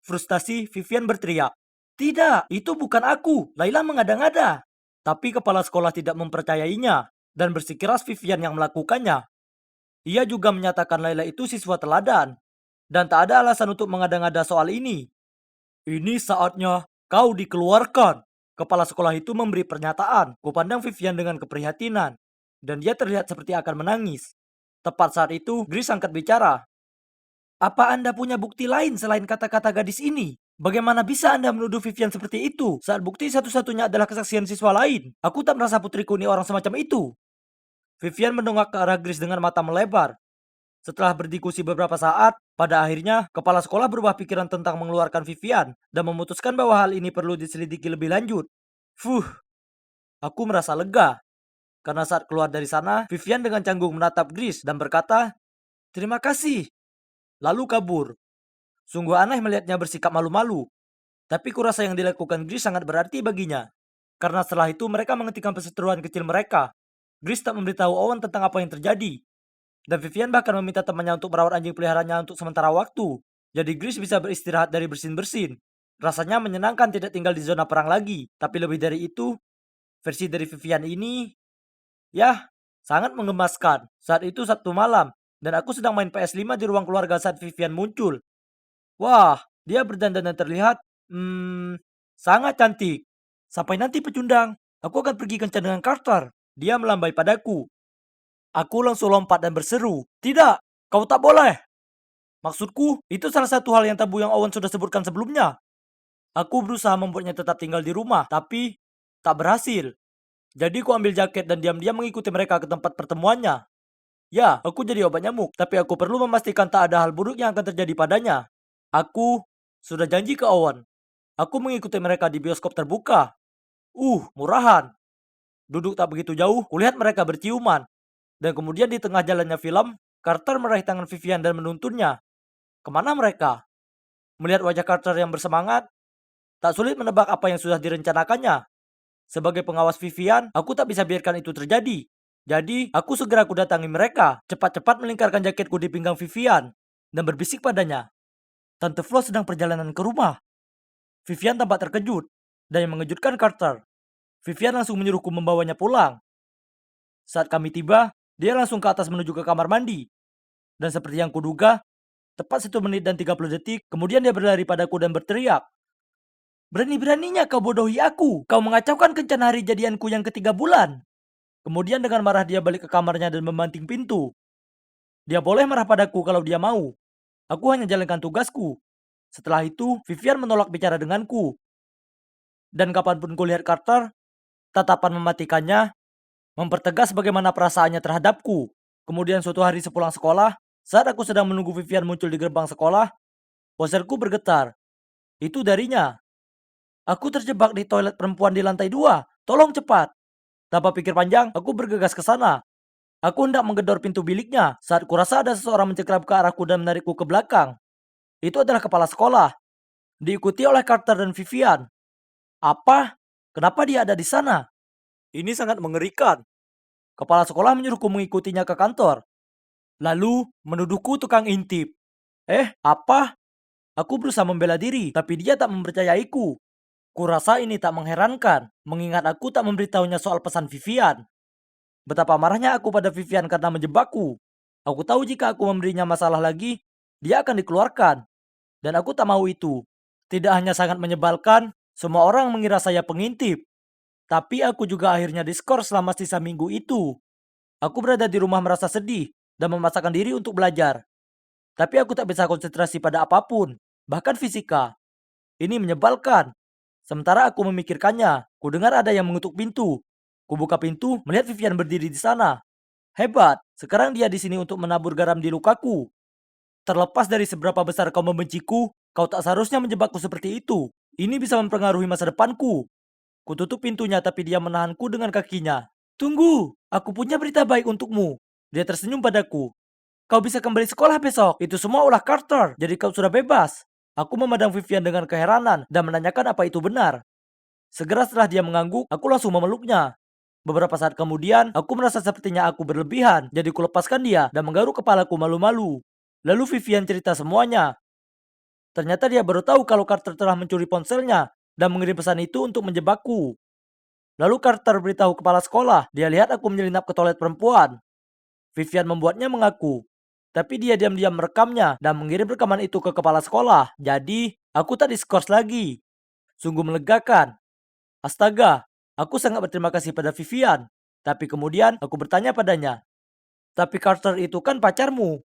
Frustasi, Vivian berteriak, "Tidak, itu bukan aku. Laila mengada-ngada." Tapi kepala sekolah tidak mempercayainya, dan bersikeras Vivian yang melakukannya. Ia juga menyatakan Laila itu siswa teladan, dan tak ada alasan untuk mengada-ngada soal ini. Ini saatnya kau dikeluarkan. Kepala sekolah itu memberi pernyataan. Kupandang Vivian dengan keprihatinan, dan dia terlihat seperti akan menangis. Tepat saat itu, Grace angkat bicara. Apa Anda punya bukti lain selain kata-kata gadis ini? Bagaimana bisa Anda menuduh Vivian seperti itu saat bukti satu-satunya adalah kesaksian siswa lain? Aku tak merasa putriku ini orang semacam itu. Vivian mendongak ke arah Grace dengan mata melebar. Setelah berdiskusi beberapa saat, pada akhirnya kepala sekolah berubah pikiran tentang mengeluarkan Vivian dan memutuskan bahwa hal ini perlu diselidiki lebih lanjut. Fuh, aku merasa lega. Karena saat keluar dari sana, Vivian dengan canggung menatap Grace dan berkata, "Terima kasih." Lalu kabur. Sungguh aneh melihatnya bersikap malu-malu. Tapi kurasa yang dilakukan Grace sangat berarti baginya. Karena setelah itu mereka menghentikan perseteruan kecil mereka. Grace tak memberitahu Owen tentang apa yang terjadi. Dan Vivian bahkan meminta temannya untuk merawat anjing peliharanya untuk sementara waktu. Jadi Grace bisa beristirahat dari bersin-bersin. Rasanya menyenangkan tidak tinggal di zona perang lagi. Tapi lebih dari itu, versi dari Vivian ini, ya, sangat menggemaskan. Saat itu Sabtu malam, dan aku sedang main PS5 di ruang keluarga saat Vivian muncul. Wah, dia berdandan dan terlihat, sangat cantik. Sampai nanti pecundang, aku akan pergi kencan dengan Carter. Dia melambai padaku. Aku langsung lompat dan berseru, "Tidak, kau tak boleh." Maksudku, itu salah satu hal yang tabu yang Owen sudah sebutkan sebelumnya. Aku berusaha membuatnya tetap tinggal di rumah, tapi tak berhasil. Jadi ku ambil jaket dan diam-diam mengikuti mereka ke tempat pertemuannya. Ya, aku jadi obat nyamuk, tapi aku perlu memastikan tak ada hal buruk yang akan terjadi padanya. Aku sudah janji ke Owen. Aku mengikuti mereka di bioskop terbuka. Murahan. Duduk tak begitu jauh, kulihat mereka berciuman. Dan kemudian di tengah jalannya film, Carter meraih tangan Vivian dan menuntunnya. Kemana mereka? Melihat wajah Carter yang bersemangat, tak sulit menebak apa yang sudah direncanakannya. Sebagai pengawas Vivian, aku tak bisa biarkan itu terjadi. Jadi, aku segera datangi mereka, cepat-cepat melingkarkan jaketku di pinggang Vivian, dan berbisik padanya. Tante Flo sedang perjalanan ke rumah. Vivian tampak terkejut, dan yang mengejutkan Carter. Vivian langsung menyuruhku membawanya pulang. Saat kami tiba, dia langsung ke atas menuju ke kamar mandi. Dan seperti yang kuduga, tepat 1 menit dan 30 detik, kemudian dia berlari padaku dan berteriak. "Berani-beraninya kau bodohi aku. Kau mengacaukan kencan hari jadianku yang ketiga bulan." Kemudian dengan marah dia balik ke kamarnya dan membanting pintu. Dia boleh marah padaku kalau dia mau. Aku hanya jalankan tugasku. Setelah itu, Vivian menolak bicara denganku. Dan kapanpun kulihat Carter, tatapan mematikannya mempertegas bagaimana perasaannya terhadapku. Kemudian suatu hari sepulang sekolah, saat aku sedang menunggu Vivian muncul di gerbang sekolah, ponselku bergetar. Itu darinya. "Aku terjebak di toilet perempuan di lantai 2. Tolong cepat." Tanpa pikir panjang, aku bergegas ke sana. Aku hendak menggedor pintu biliknya saat kurasa ada seseorang mencekram ke arahku dan menarikku ke belakang. Itu adalah kepala sekolah, diikuti oleh Carter dan Vivian. Apa? Kenapa dia ada di sana? Ini sangat mengerikan. Kepala sekolah menyuruhku mengikutinya ke kantor. Lalu menuduhku tukang intip. Apa? Aku berusaha membela diri, tapi dia tak mempercayaiku. Kurasa ini tak mengherankan, mengingat aku tak memberitahunya soal pesan Vivian. Betapa marahnya aku pada Vivian karena menjebakku. Aku tahu jika aku memberinya masalah lagi, dia akan dikeluarkan. Dan aku tak mau itu. Tidak hanya sangat menyebalkan, semua orang mengira saya pengintip. Tapi aku juga akhirnya diskor selama sisa minggu itu. Aku berada di rumah merasa sedih dan memaksakan diri untuk belajar. Tapi aku tak bisa konsentrasi pada apapun, bahkan fisika. Ini menyebalkan. Sementara aku memikirkannya, ku dengar ada yang mengetuk pintu. Ku buka pintu, melihat Vivian berdiri di sana. Hebat, sekarang dia di sini untuk menabur garam di lukaku. Terlepas dari seberapa besar kau membenciku, kau tak seharusnya menjebakku seperti itu. Ini bisa mempengaruhi masa depanku. Ku tutup pintunya tapi dia menahanku dengan kakinya. Tunggu, aku punya berita baik untukmu. Dia tersenyum padaku. Kau bisa kembali sekolah besok. Itu semua ulah Carter, jadi kau sudah bebas. Aku memandang Vivian dengan keheranan dan menanyakan apa itu benar. Segera setelah dia mengangguk, aku langsung memeluknya. Beberapa saat kemudian, aku merasa sepertinya aku berlebihan, jadi kulepaskan dia dan menggaruk kepalaku malu-malu. Lalu Vivian cerita semuanya. Ternyata dia baru tahu kalau Carter telah mencuri ponselnya dan mengirim pesan itu untuk menjebakku. Lalu Carter beritahu kepala sekolah, dia lihat aku menyelinap ke toilet perempuan. Vivian membuatnya mengaku. Tapi dia diam-diam merekamnya dan mengirim rekaman itu ke kepala sekolah. Jadi, aku tak diskors lagi. Sungguh melegakan. Astaga, aku sangat berterima kasih pada Vivian. Tapi kemudian aku bertanya padanya, tapi Carter itu kan pacarmu.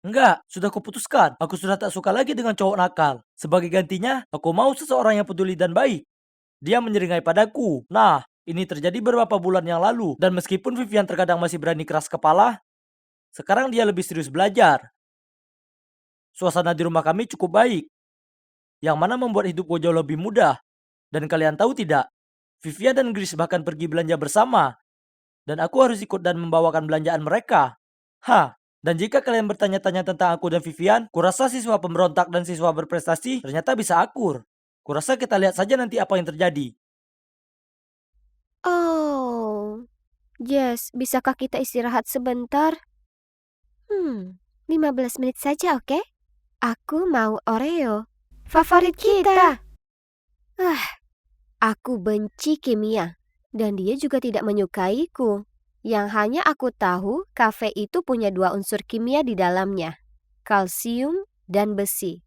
Enggak, sudah kuputuskan. Aku sudah tak suka lagi dengan cowok nakal. Sebagai gantinya, aku mau seseorang yang peduli dan baik. Dia menyeringai padaku. Nah, ini terjadi beberapa bulan yang lalu. Dan meskipun Vivian terkadang masih berani keras kepala, sekarang dia lebih serius belajar. Suasana di rumah kami cukup baik, yang mana membuat hidupku jauh lebih mudah. Dan kalian tahu tidak, Vivian dan Grace bahkan pergi belanja bersama. Dan aku harus ikut dan membawakan belanjaan mereka. Hah, dan jika kalian bertanya-tanya tentang aku dan Vivian, kurasa siswa pemberontak dan siswa berprestasi ternyata bisa akur. Kurasa kita lihat saja nanti apa yang terjadi. Oh, Jess, bisakah kita istirahat sebentar? 15 menit saja, oke? Aku mau Oreo. Favorit kita. Aku benci kimia. Dan dia juga tidak menyukaiku. Yang hanya aku tahu, kafe itu punya 2 unsur kimia di dalamnya. Kalsium dan besi.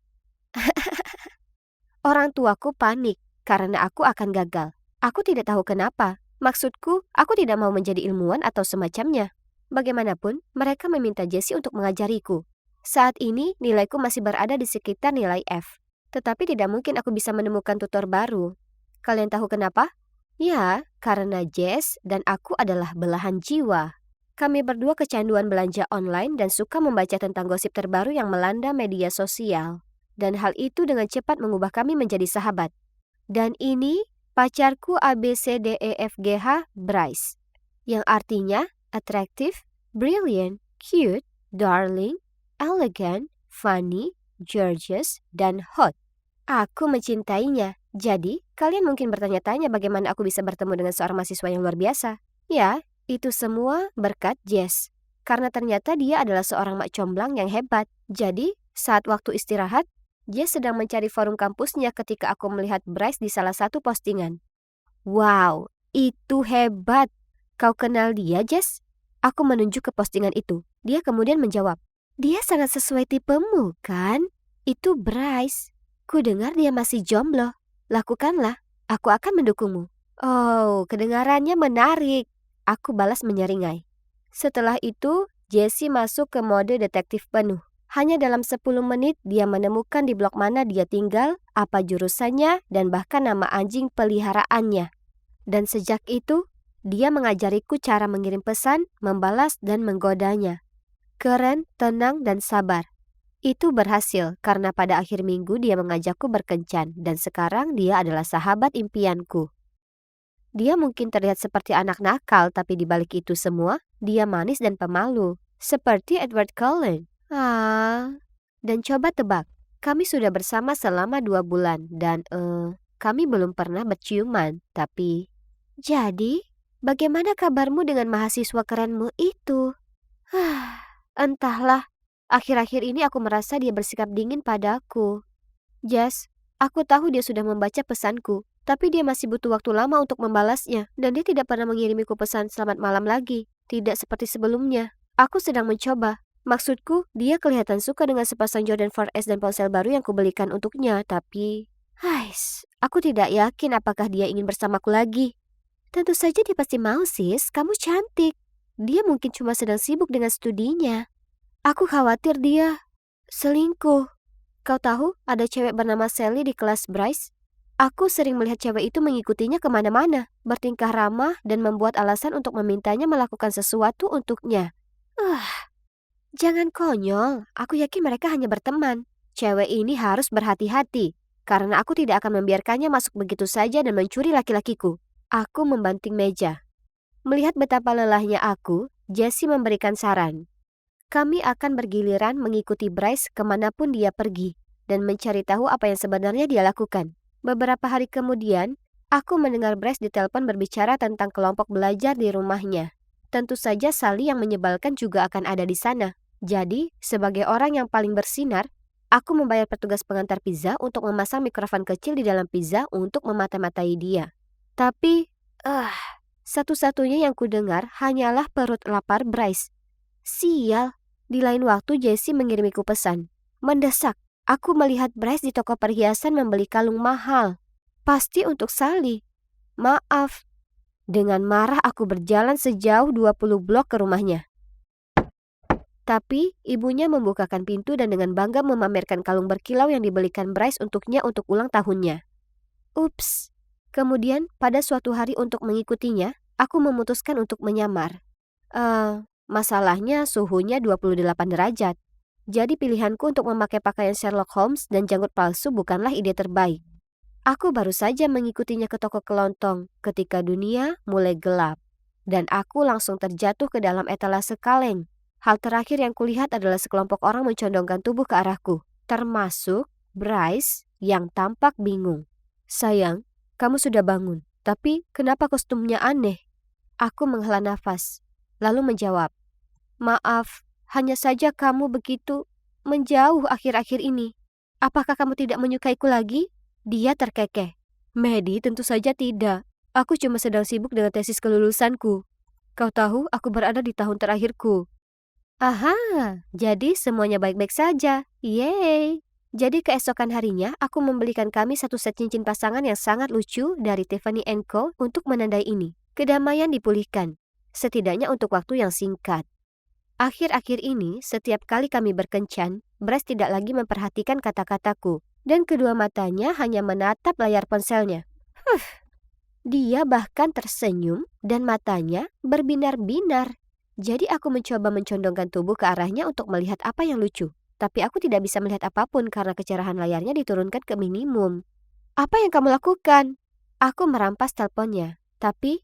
Orang tuaku panik karena aku akan gagal. Aku tidak tahu kenapa. Maksudku, aku tidak mau menjadi ilmuwan atau semacamnya. Bagaimanapun, mereka meminta Jessie untuk mengajariku. Saat ini, nilaiku masih berada di sekitar nilai F. Tetapi tidak mungkin aku bisa menemukan tutor baru. Kalian tahu kenapa? Ya, karena Jess dan aku adalah belahan jiwa. Kami berdua kecanduan belanja online dan suka membaca tentang gosip terbaru yang melanda media sosial. Dan hal itu dengan cepat mengubah kami menjadi sahabat. Dan ini pacarku ABCDEFGH Bryce. Yang artinya attractive, brilliant, cute, darling, elegant, funny, gorgeous, dan hot. Aku mencintainya. Jadi, kalian mungkin bertanya-tanya bagaimana aku bisa bertemu dengan seorang mahasiswa yang luar biasa. Ya, itu semua berkat Jess. Karena ternyata dia adalah seorang mak comblang yang hebat. Jadi, saat waktu istirahat, Jess sedang mencari forum kampusnya ketika aku melihat Bryce di salah satu postingan. Wow, itu hebat. Kau kenal dia, Jess? Aku menunjuk ke postingan itu. Dia kemudian menjawab, dia sangat sesuai tipemu, kan? Itu Bryce. Ku dengar dia masih jomblo. Lakukanlah, aku akan mendukungmu. Oh, kedengarannya menarik. Aku balas menyeringai. Setelah itu, Jessie masuk ke mode detektif penuh. Hanya dalam 10 menit dia menemukan di blog mana dia tinggal, apa jurusannya, dan bahkan nama anjing peliharaannya. Dan sejak itu, dia mengajariku cara mengirim pesan, membalas, dan menggodanya. Keren, tenang, dan sabar. Itu berhasil karena pada akhir minggu dia mengajakku berkencan dan sekarang dia adalah sahabat impianku. Dia mungkin terlihat seperti anak nakal tapi di balik itu semua, dia manis dan pemalu. Seperti Edward Cullen. Dan coba tebak, kami sudah bersama selama 2 bulan dan kami belum pernah berciuman. Tapi, jadi, bagaimana kabarmu dengan mahasiswa kerenmu itu? Entahlah. Akhir-akhir ini aku merasa dia bersikap dingin padaku. Jess, Aku tahu dia sudah membaca pesanku, tapi dia masih butuh waktu lama untuk membalasnya, dan dia tidak pernah mengirimiku pesan selamat malam lagi. Tidak seperti sebelumnya. Aku sedang mencoba. Maksudku, dia kelihatan suka dengan sepasang Jordan 4S dan ponsel baru yang kubelikan untuknya, tapi... aku tidak yakin apakah dia ingin bersamaku lagi. Tentu saja dia pasti mau, sis. Kamu cantik. Dia mungkin cuma sedang sibuk dengan studinya. Aku khawatir dia selingkuh. Kau tahu, ada cewek bernama Sally di kelas Bryce. Aku sering melihat cewek itu mengikutinya kemana-mana, bertingkah ramah dan membuat alasan untuk memintanya melakukan sesuatu untuknya. Jangan konyol, aku yakin mereka hanya berteman. Cewek ini harus berhati-hati, karena aku tidak akan membiarkannya masuk begitu saja dan mencuri laki-lakiku. Aku membanting meja. Melihat betapa lelahnya aku, Jessie memberikan saran. Kami akan bergiliran mengikuti Bryce kemanapun dia pergi, dan mencari tahu apa yang sebenarnya dia lakukan. Beberapa hari kemudian, aku mendengar Bryce ditelepon berbicara tentang kelompok belajar di rumahnya. Tentu saja Sally yang menyebalkan juga akan ada di sana. Jadi, sebagai orang yang paling bersinar, aku membayar petugas pengantar pizza untuk memasang mikrofon kecil di dalam pizza untuk memata-matai dia. Tapi, satu-satunya yang kudengar hanyalah perut lapar Bryce. Sial, di lain waktu Jessie mengirimiku pesan. Mendesak, aku melihat Bryce di toko perhiasan membeli kalung mahal. Pasti untuk Sally. Maaf. Dengan marah aku berjalan sejauh 20 blok ke rumahnya. Tapi ibunya membukakan pintu dan dengan bangga memamerkan kalung berkilau yang dibelikan Bryce untuknya untuk ulang tahunnya. Ups. Kemudian pada suatu hari untuk mengikutinya, aku memutuskan untuk menyamar. Masalahnya suhunya 28 derajat. Jadi pilihanku untuk memakai pakaian Sherlock Holmes dan janggut palsu bukanlah ide terbaik. Aku baru saja mengikutinya ke toko kelontong ketika dunia mulai gelap. Dan aku langsung terjatuh ke dalam etalase kaleng. Hal terakhir yang kulihat adalah sekelompok orang mencondongkan tubuh ke arahku, termasuk Bryce yang tampak bingung. Sayang, kamu sudah bangun, tapi kenapa kostumnya aneh? Aku menghela nafas, lalu menjawab, maaf, hanya saja kamu begitu menjauh akhir-akhir ini. Apakah kamu tidak menyukaiku lagi? Dia terkekeh. Maddie, tentu saja tidak. Aku cuma sedang sibuk dengan tesis kelulusanku. Kau tahu, aku berada di tahun terakhirku. Aha, jadi semuanya baik-baik saja. Yeay. Jadi keesokan harinya, aku membelikan kami satu set cincin pasangan yang sangat lucu dari Tiffany & Co. untuk menandai ini. Kedamaian dipulihkan, setidaknya untuk waktu yang singkat. Akhir-akhir ini, setiap kali kami berkencan, Bryce tidak lagi memperhatikan kata-kataku, dan kedua matanya hanya menatap layar ponselnya. Dia bahkan tersenyum dan matanya berbinar-binar. Jadi aku mencoba mencondongkan tubuh ke arahnya untuk melihat apa yang lucu. Tapi aku tidak bisa melihat apapun karena kecerahan layarnya diturunkan ke minimum. Apa yang kamu lakukan? Aku merampas teleponnya. Tapi,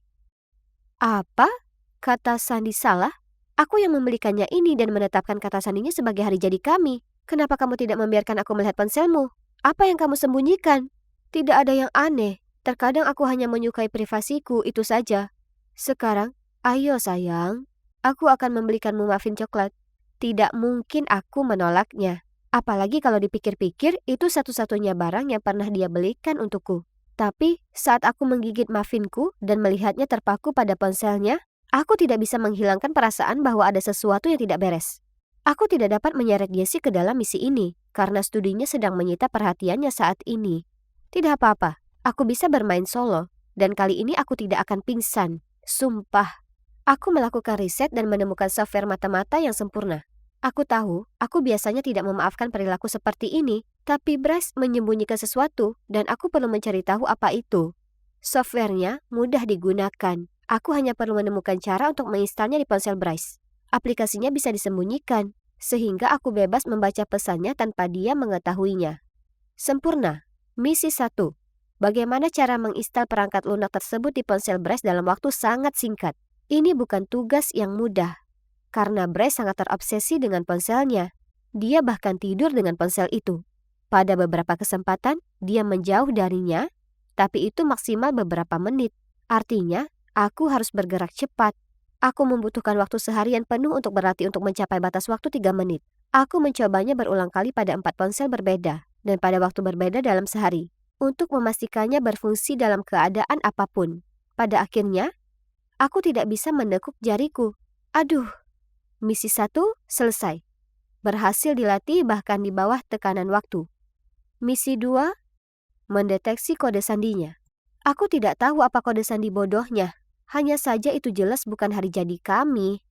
apa? Kata Sandy salah? Aku yang membelikannya ini dan menetapkan kata sandinya sebagai hari jadi kami. Kenapa kamu tidak membiarkan aku melihat ponselmu? Apa yang kamu sembunyikan? Tidak ada yang aneh. Terkadang aku hanya menyukai privasiku, itu saja. Sekarang, ayo sayang. Aku akan membelikanmu muffin coklat. Tidak mungkin aku menolaknya. Apalagi kalau dipikir-pikir, itu satu-satunya barang yang pernah dia belikan untukku. Tapi, saat aku menggigit muffinku dan melihatnya terpaku pada ponselnya, aku tidak bisa menghilangkan perasaan bahwa ada sesuatu yang tidak beres. Aku tidak dapat menyeret Jessie ke dalam misi ini, karena studinya sedang menyita perhatiannya saat ini. Tidak apa-apa, aku bisa bermain solo, dan kali ini aku tidak akan pingsan. Sumpah. Aku melakukan riset dan menemukan software mata-mata yang sempurna. Aku tahu, aku biasanya tidak memaafkan perilaku seperti ini, tapi Bryce menyembunyikan sesuatu dan aku perlu mencari tahu apa itu. Softwarenya mudah digunakan. Aku hanya perlu menemukan cara untuk menginstalnya di ponsel Bryce. Aplikasinya bisa disembunyikan, sehingga aku bebas membaca pesannya tanpa dia mengetahuinya. Sempurna. Misi 1. Bagaimana cara menginstal perangkat lunak tersebut di ponsel Bryce dalam waktu sangat singkat. Ini bukan tugas yang mudah, karena Bryce sangat terobsesi dengan ponselnya. Dia bahkan tidur dengan ponsel itu. Pada beberapa kesempatan, dia menjauh darinya, tapi itu maksimal beberapa menit. Artinya, aku harus bergerak cepat. Aku membutuhkan waktu seharian penuh untuk berlatih untuk mencapai batas waktu 3 menit. Aku mencobanya berulang kali pada 4 ponsel berbeda. dan pada waktu berbeda dalam sehari, untuk memastikannya berfungsi dalam keadaan apapun. Pada akhirnya, aku tidak bisa menekuk jariku. Aduh, misi 1 selesai. Berhasil dilatih bahkan di bawah tekanan waktu. Misi 2, mendeteksi kode sandinya. Aku tidak tahu apa kode sandi bodohnya. Hanya saja itu jelas bukan hari jadi kami.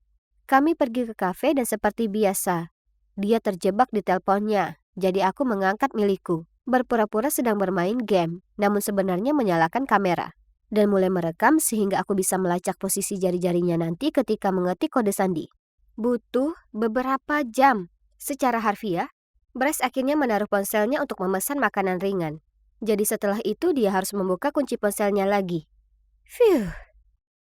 Kami pergi ke kafe dan seperti biasa, dia terjebak di teleponnya. Jadi aku mengangkat milikku, berpura-pura sedang bermain game, namun sebenarnya menyalakan kamera. Dan mulai merekam sehingga aku bisa melacak posisi jari-jarinya nanti ketika mengetik kode sandi. Butuh beberapa jam. Secara harfiah, Bryce akhirnya menaruh ponselnya untuk memesan makanan ringan. Jadi setelah itu dia harus membuka kunci ponselnya lagi. Phew.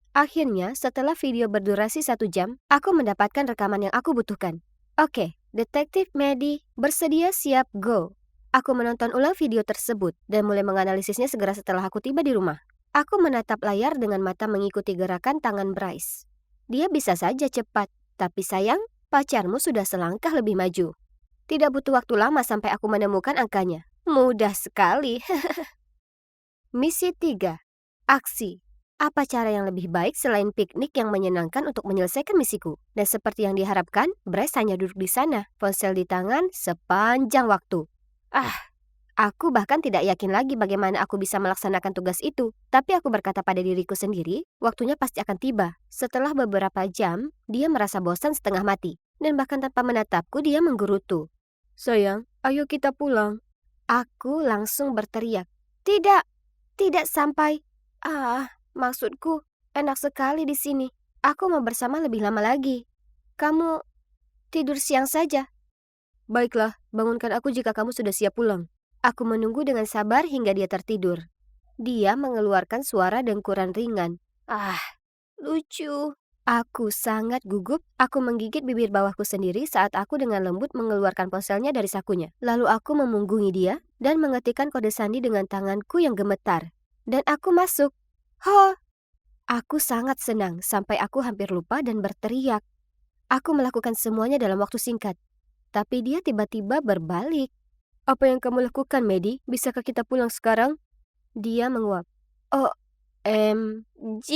Akhirnya, setelah video berdurasi 1 jam, aku mendapatkan rekaman yang aku butuhkan. Oke, Detektif Medi, bersedia siap go. Aku menonton ulang video tersebut dan mulai menganalisisnya segera setelah aku tiba di rumah. Aku menatap layar dengan mata mengikuti gerakan tangan Bryce. Dia bisa saja cepat, tapi sayang, pacarmu sudah selangkah lebih maju. Tidak butuh waktu lama sampai aku menemukan angkanya. Mudah sekali. Misi 3. Aksi. Apa cara yang lebih baik selain piknik yang menyenangkan untuk menyelesaikan misiku? Dan seperti yang diharapkan, Bryce hanya duduk di sana, ponsel di tangan sepanjang waktu. Aku bahkan tidak yakin lagi bagaimana aku bisa melaksanakan tugas itu. Tapi aku berkata pada diriku sendiri, waktunya pasti akan tiba. Setelah beberapa jam, dia merasa bosan setengah mati. Dan bahkan tanpa menatapku, dia menggerutu. Sayang, ayo kita pulang. Aku langsung berteriak. Tidak, tidak sampai. Maksudku, enak sekali di sini. Aku mau bersama lebih lama lagi. Kamu tidur siang saja. Baiklah, bangunkan aku jika kamu sudah siap pulang. Aku menunggu dengan sabar hingga dia tertidur. Dia mengeluarkan suara dengkuran ringan. Lucu. Aku sangat gugup. Aku menggigit bibir bawahku sendiri saat aku dengan lembut mengeluarkan ponselnya dari sakunya. Lalu aku memunggungi dia dan mengetikkan kode sandi dengan tanganku yang gemetar. Dan aku masuk. Aku sangat senang sampai aku hampir lupa dan berteriak. Aku melakukan semuanya dalam waktu singkat. Tapi dia tiba-tiba berbalik. Apa yang kamu lakukan, Medi? Bisakah kita pulang sekarang? Dia menguap. OMG,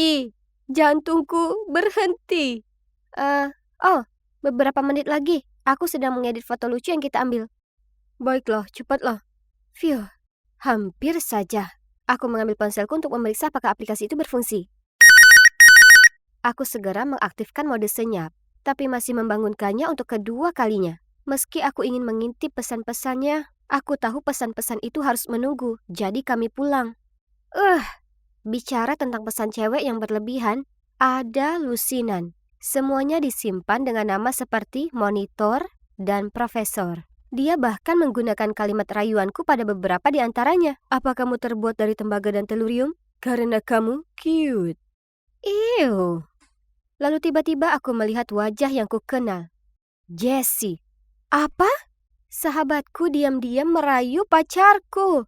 jantungku berhenti. Beberapa menit lagi. Aku sedang mengedit foto lucu yang kita ambil. Baiklah, cepatlah. Phew, hampir saja. Aku mengambil ponselku untuk memeriksa apakah aplikasi itu berfungsi. Aku segera mengaktifkan mode senyap, tapi masih membangunkannya untuk kedua kalinya. Meski aku ingin mengintip pesan-pesannya, aku tahu pesan-pesan itu harus menunggu, jadi kami pulang. Bicara tentang pesan cewek yang berlebihan, ada lusinan. Semuanya disimpan dengan nama seperti monitor dan profesor. Dia bahkan menggunakan kalimat rayuanku pada beberapa di antaranya. Apa kamu terbuat dari tembaga dan telurium? Karena kamu cute. Ew. Lalu tiba-tiba aku melihat wajah yang kukenal. Jessie. Apa? Sahabatku diam-diam merayu pacarku.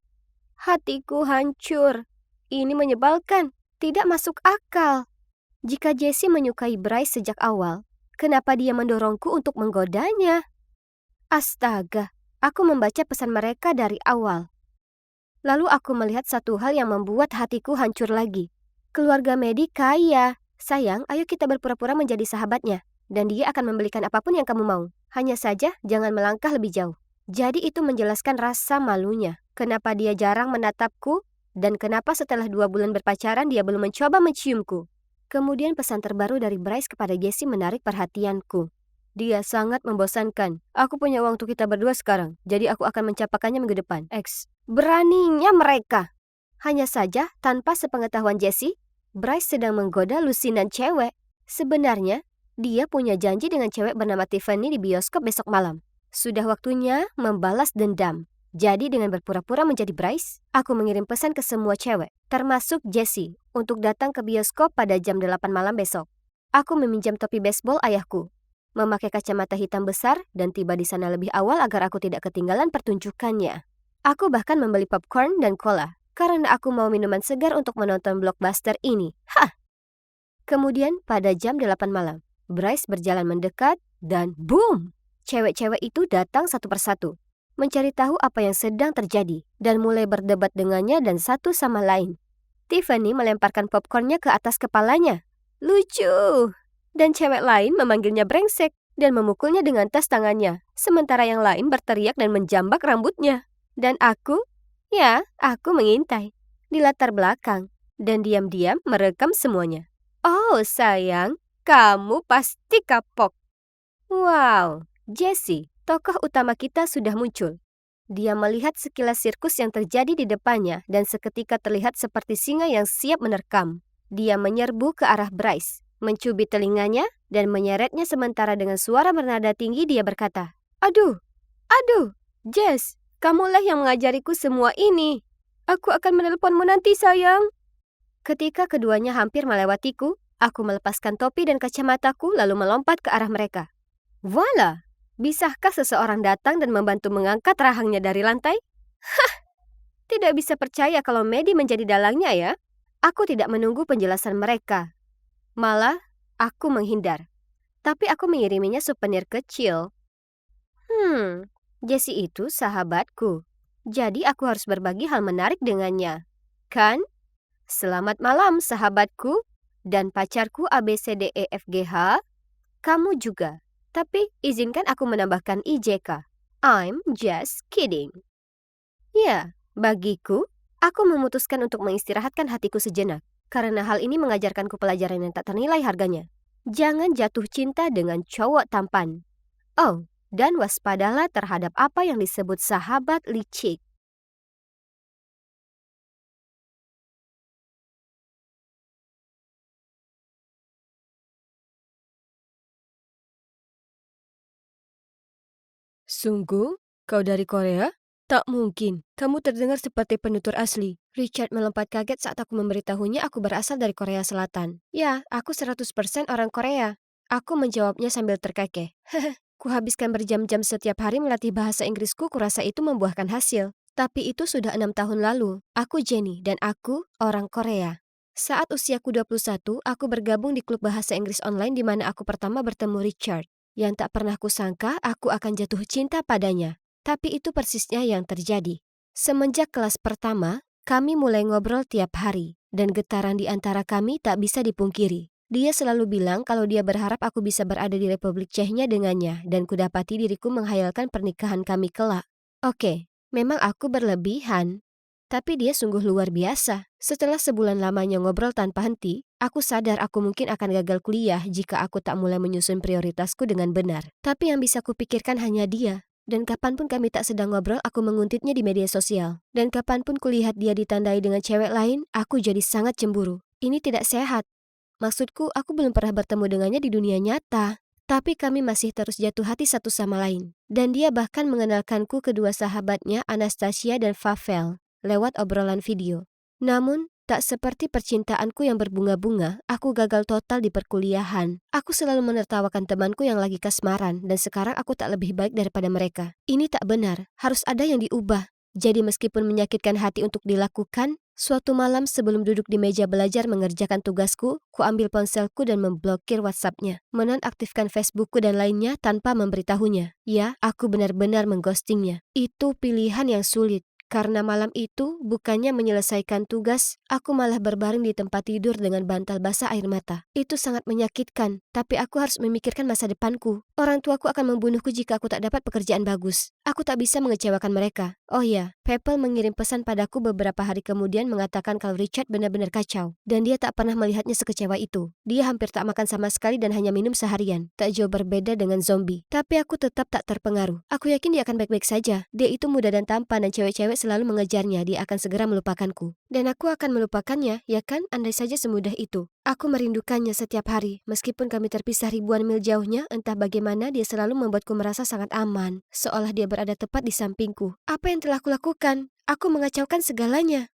Hatiku hancur. Ini menyebalkan. Tidak masuk akal. Jika Jessie menyukai Bryce sejak awal, kenapa dia mendorongku untuk menggodanya? Astaga, aku membaca pesan mereka dari awal. Lalu aku melihat satu hal yang membuat hatiku hancur lagi. Keluarga Medi kaya. Sayang, ayo kita berpura-pura menjadi sahabatnya. Dan dia akan membelikan apapun yang kamu mau. Hanya saja, jangan melangkah lebih jauh. Jadi itu menjelaskan rasa malunya. Kenapa dia jarang menatapku, dan kenapa setelah 2 bulan berpacaran dia belum mencoba menciumku. Kemudian pesan terbaru dari Bryce kepada Jessie menarik perhatianku. Dia sangat membosankan. Aku punya uang untuk kita berdua sekarang, jadi aku akan mencapakannya minggu depan. X. Beraninya mereka. Hanya saja, tanpa sepengetahuan Jessie, Bryce sedang menggoda lusinan cewek. Sebenarnya, dia punya janji dengan cewek bernama Tiffany di bioskop besok malam. Sudah waktunya membalas dendam. Jadi dengan berpura-pura menjadi Bryce, aku mengirim pesan ke semua cewek, termasuk Jessie, untuk datang ke bioskop pada jam 8 malam besok. Aku meminjam topi baseball ayahku, memakai kacamata hitam besar, dan tiba di sana lebih awal agar aku tidak ketinggalan pertunjukannya. Aku bahkan membeli popcorn dan cola, karena aku mau minuman segar untuk menonton blockbuster ini. Kemudian pada jam 8 malam, Bryce berjalan mendekat, dan boom! Cewek-cewek itu datang satu persatu. mencari tahu apa yang sedang terjadi, dan mulai berdebat dengannya dan satu sama lain. Tiffany melemparkan popcornnya ke atas kepalanya. Lucu! Dan cewek lain memanggilnya brengsek dan memukulnya dengan tas tangannya, sementara yang lain berteriak dan menjambak rambutnya. Dan aku mengintai di latar belakang dan diam-diam merekam semuanya. Oh sayang, kamu pasti kapok. Wow, Jessie, tokoh utama kita sudah muncul. Dia melihat sekilas sirkus yang terjadi di depannya dan seketika terlihat seperti singa yang siap menerkam. Dia menyerbu ke arah Bryce, mencubit telinganya dan menyeretnya sementara dengan suara bernada tinggi dia berkata, Aduh, Jess, kamulah yang mengajariku semua ini. Aku akan menelponmu nanti, sayang. Ketika keduanya hampir melewatiku, aku melepaskan topi dan kacamataku lalu melompat ke arah mereka. Voila! Bisakah seseorang datang dan membantu mengangkat rahangnya dari lantai? Hah! Tidak bisa percaya kalau Maddie menjadi dalangnya ya. Aku tidak menunggu penjelasan mereka. Malah, aku menghindar. Tapi aku mengiriminya souvenir kecil. Jessie itu sahabatku. Jadi aku harus berbagi hal menarik dengannya. Kan? Selamat malam sahabatku dan pacarku ABCDEFGH. Kamu juga. Tapi izinkan aku menambahkan IJK. I'm just kidding. Ya, bagiku, aku memutuskan untuk mengistirahatkan hatiku sejenak. Karena hal ini mengajarkanku pelajaran yang tak ternilai harganya. Jangan jatuh cinta dengan cowok tampan. Oh, dan waspadalah terhadap apa yang disebut sahabat licik. Sungguh? Kau dari Korea? Tak mungkin. Kamu terdengar seperti penutur asli. Richard melompat kaget saat aku memberitahunya aku berasal dari Korea Selatan. Ya, aku 100% orang Korea. Aku menjawabnya sambil terkekeh. Kuhabiskan berjam-jam setiap hari melatih bahasa Inggrisku, kurasa itu membuahkan hasil. Tapi itu sudah 6 tahun lalu. Aku Jenny dan aku orang Korea. Saat usiaku 21, aku bergabung di klub bahasa Inggris online di mana aku pertama bertemu Richard. Yang tak pernah kusangka aku akan jatuh cinta padanya. Tapi itu persisnya yang terjadi. Semenjak kelas pertama, kami mulai ngobrol tiap hari. Dan getaran di antara kami tak bisa dipungkiri. Dia selalu bilang kalau dia berharap aku bisa berada di Republik Cehnya dengannya. Dan kudapati diriku menghayalkan pernikahan kami kelak. Oke, memang aku berlebihan. Tapi dia sungguh luar biasa. Setelah sebulan lamanya ngobrol tanpa henti, aku sadar aku mungkin akan gagal kuliah jika aku tak mulai menyusun prioritasku dengan benar. Tapi yang bisa kupikirkan hanya dia. Dan kapanpun kami tak sedang ngobrol, aku menguntitnya di media sosial. Dan kapanpun kulihat dia ditandai dengan cewek lain, aku jadi sangat cemburu. Ini tidak sehat. Maksudku, aku belum pernah bertemu dengannya di dunia nyata. Tapi kami masih terus jatuh hati satu sama lain. Dan dia bahkan mengenalkanku kedua sahabatnya, Anastasia dan Pavel, lewat obrolan video. Namun, tak seperti percintaanku yang berbunga-bunga, aku gagal total di perkuliahan. Aku selalu menertawakan temanku yang lagi kasmaran, dan sekarang aku tak lebih baik daripada mereka. Ini tak benar, harus ada yang diubah. Jadi meskipun menyakitkan hati untuk dilakukan, suatu malam sebelum duduk di meja belajar mengerjakan tugasku, ku ambil ponselku dan memblokir WhatsApp-nya, menonaktifkan Facebook-ku dan lainnya tanpa memberitahunya. Ya, aku benar-benar mengghostingnya. Itu pilihan yang sulit. Karena malam itu, bukannya menyelesaikan tugas, aku malah berbaring di tempat tidur dengan bantal basah air mata. Itu sangat menyakitkan, tapi aku harus memikirkan masa depanku. Orang tuaku akan membunuhku jika aku tak dapat pekerjaan bagus. Aku tak bisa mengecewakan mereka. Oh ya, Peppel mengirim pesan padaku beberapa hari kemudian mengatakan kalau Richard benar-benar kacau. Dan dia tak pernah melihatnya sekecewa itu. Dia hampir tak makan sama sekali dan hanya minum seharian. Tak jauh berbeda dengan zombie. Tapi aku tetap tak terpengaruh. Aku yakin dia akan baik-baik saja. Dia itu muda dan tampan dan cewek-cewek selalu mengejarnya, dia akan segera melupakanku. Dan aku akan melupakannya, ya kan? Andai saja semudah itu. Aku merindukannya setiap hari, meskipun kami terpisah ribuan mil jauhnya, entah bagaimana dia selalu membuatku merasa sangat aman, seolah dia berada tepat di sampingku. Apa yang telah kulakukan? Aku mengacaukan segalanya.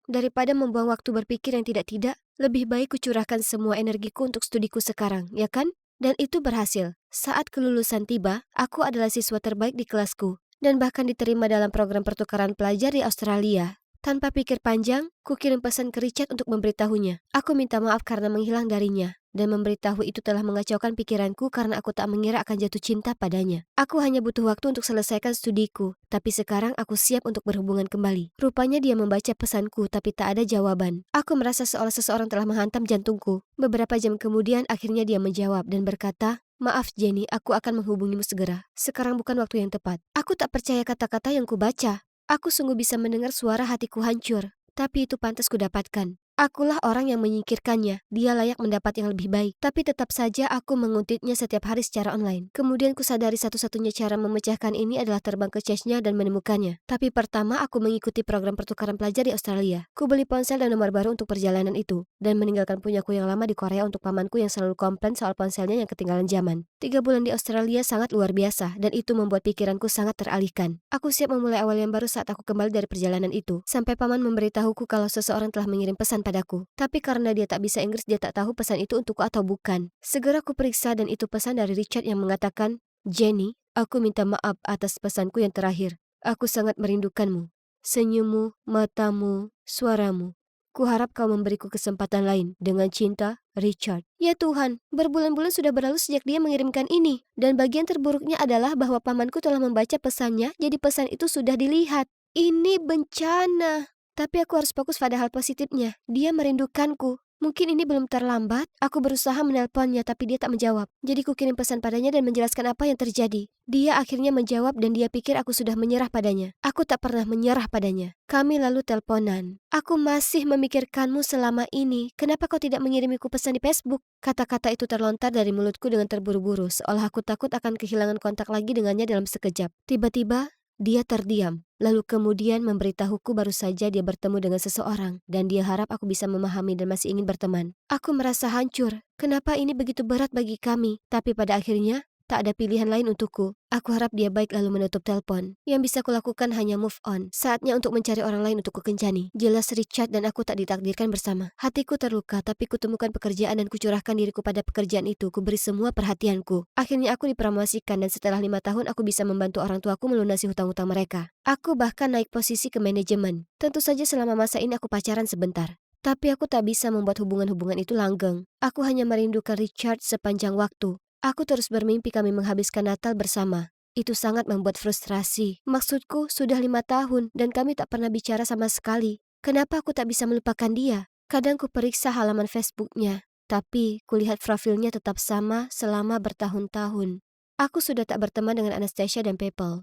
Daripada membuang waktu berpikir yang tidak-tidak, lebih baik kucurahkan semua energiku untuk studiku sekarang, ya kan? Dan itu berhasil. Saat kelulusan tiba, aku adalah siswa terbaik di kelasku. Dan bahkan diterima dalam program pertukaran pelajar di Australia. Tanpa pikir panjang, kukirim pesan ke Richard untuk memberitahunya. Aku minta maaf karena menghilang darinya. Dan memberitahu itu telah mengacaukan pikiranku karena aku tak mengira akan jatuh cinta padanya. Aku hanya butuh waktu untuk selesaikan studiku, tapi sekarang aku siap untuk berhubungan kembali. Rupanya dia membaca pesanku tapi tak ada jawaban. Aku merasa seolah seseorang telah menghantam jantungku. Beberapa jam kemudian akhirnya dia menjawab dan berkata, "Maaf Jenny, aku akan menghubungimu segera. Sekarang bukan waktu yang tepat." Aku tak percaya kata-kata yang kubaca. Aku sungguh bisa mendengar suara hatiku hancur. Tapi itu pantas kudapatkan. Akulah orang yang menyingkirkannya. Dia layak mendapat yang lebih baik. Tapi tetap saja aku menguntitnya setiap hari secara online. Kemudian kusadari satu-satunya cara memecahkan ini adalah terbang ke Chechnya dan menemukannya. Tapi pertama aku mengikuti program pertukaran pelajar di Australia. Ku beli ponsel dan nomor baru untuk perjalanan itu. Dan meninggalkan punyaku yang lama di Korea untuk pamanku yang selalu komplain soal ponselnya yang ketinggalan zaman. 3 bulan di Australia sangat luar biasa. Dan itu membuat pikiranku sangat teralihkan. Aku siap memulai awal yang baru saat aku kembali dari perjalanan itu. Sampai paman memberitahuku kalau seseorang telah mengirim pesan padaku. Tapi karena dia tak bisa Inggris, dia tak tahu pesan itu untukku atau bukan. Segera ku periksa dan itu pesan dari Richard yang mengatakan, "Jenny, aku minta maaf atas pesanku yang terakhir. Aku sangat merindukanmu. Senyummu, matamu, suaramu. Kuharap kau memberiku kesempatan lain. Dengan cinta, Richard." Ya Tuhan, berbulan-bulan sudah berlalu sejak dia mengirimkan ini. Dan bagian terburuknya adalah bahwa pamanku telah membaca pesannya, jadi pesan itu sudah dilihat. Ini bencana. Tapi aku harus fokus pada hal positifnya. Dia merindukanku. Mungkin ini belum terlambat. Aku berusaha menelponnya tapi dia tak menjawab. Jadi ku kirim pesan padanya dan menjelaskan apa yang terjadi. Dia akhirnya menjawab dan dia pikir aku sudah menyerah padanya. Aku tak pernah menyerah padanya. Kami lalu teleponan. "Aku masih memikirkanmu selama ini. Kenapa kau tidak mengirimiku pesan di Facebook?" Kata-kata itu terlontar dari mulutku dengan terburu-buru, seolah aku takut akan kehilangan kontak lagi dengannya dalam sekejap. Tiba-tiba, dia terdiam, lalu kemudian memberitahuku baru saja dia bertemu dengan seseorang dan dia harap aku bisa memahami dan masih ingin berteman. Aku merasa hancur. Kenapa ini begitu berat bagi kami? Tapi pada akhirnya, tak ada pilihan lain untukku. Aku harap dia baik lalu menutup telepon. Yang bisa kulakukan hanya move on. Saatnya untuk mencari orang lain untuk kukencani. Jelas Richard dan aku tak ditakdirkan bersama. Hatiku terluka tapi kutemukan pekerjaan dan kucurahkan diriku pada pekerjaan itu. Kuberi semua perhatianku. Akhirnya aku dipromosikan dan setelah 5 tahun aku bisa membantu orang tuaku melunasi hutang-hutang mereka. Aku bahkan naik posisi ke manajemen. Tentu saja selama masa ini aku pacaran sebentar. Tapi aku tak bisa membuat hubungan-hubungan itu langgeng. Aku hanya merindukan Richard sepanjang waktu. Aku terus bermimpi kami menghabiskan Natal bersama. Itu sangat membuat frustrasi. Maksudku, sudah 5 tahun dan kami tak pernah bicara sama sekali. Kenapa aku tak bisa melupakan dia? Kadang ku periksa halaman Facebooknya, tapi kulihat profilnya tetap sama selama bertahun-tahun. Aku sudah tak berteman dengan Anastasia dan People.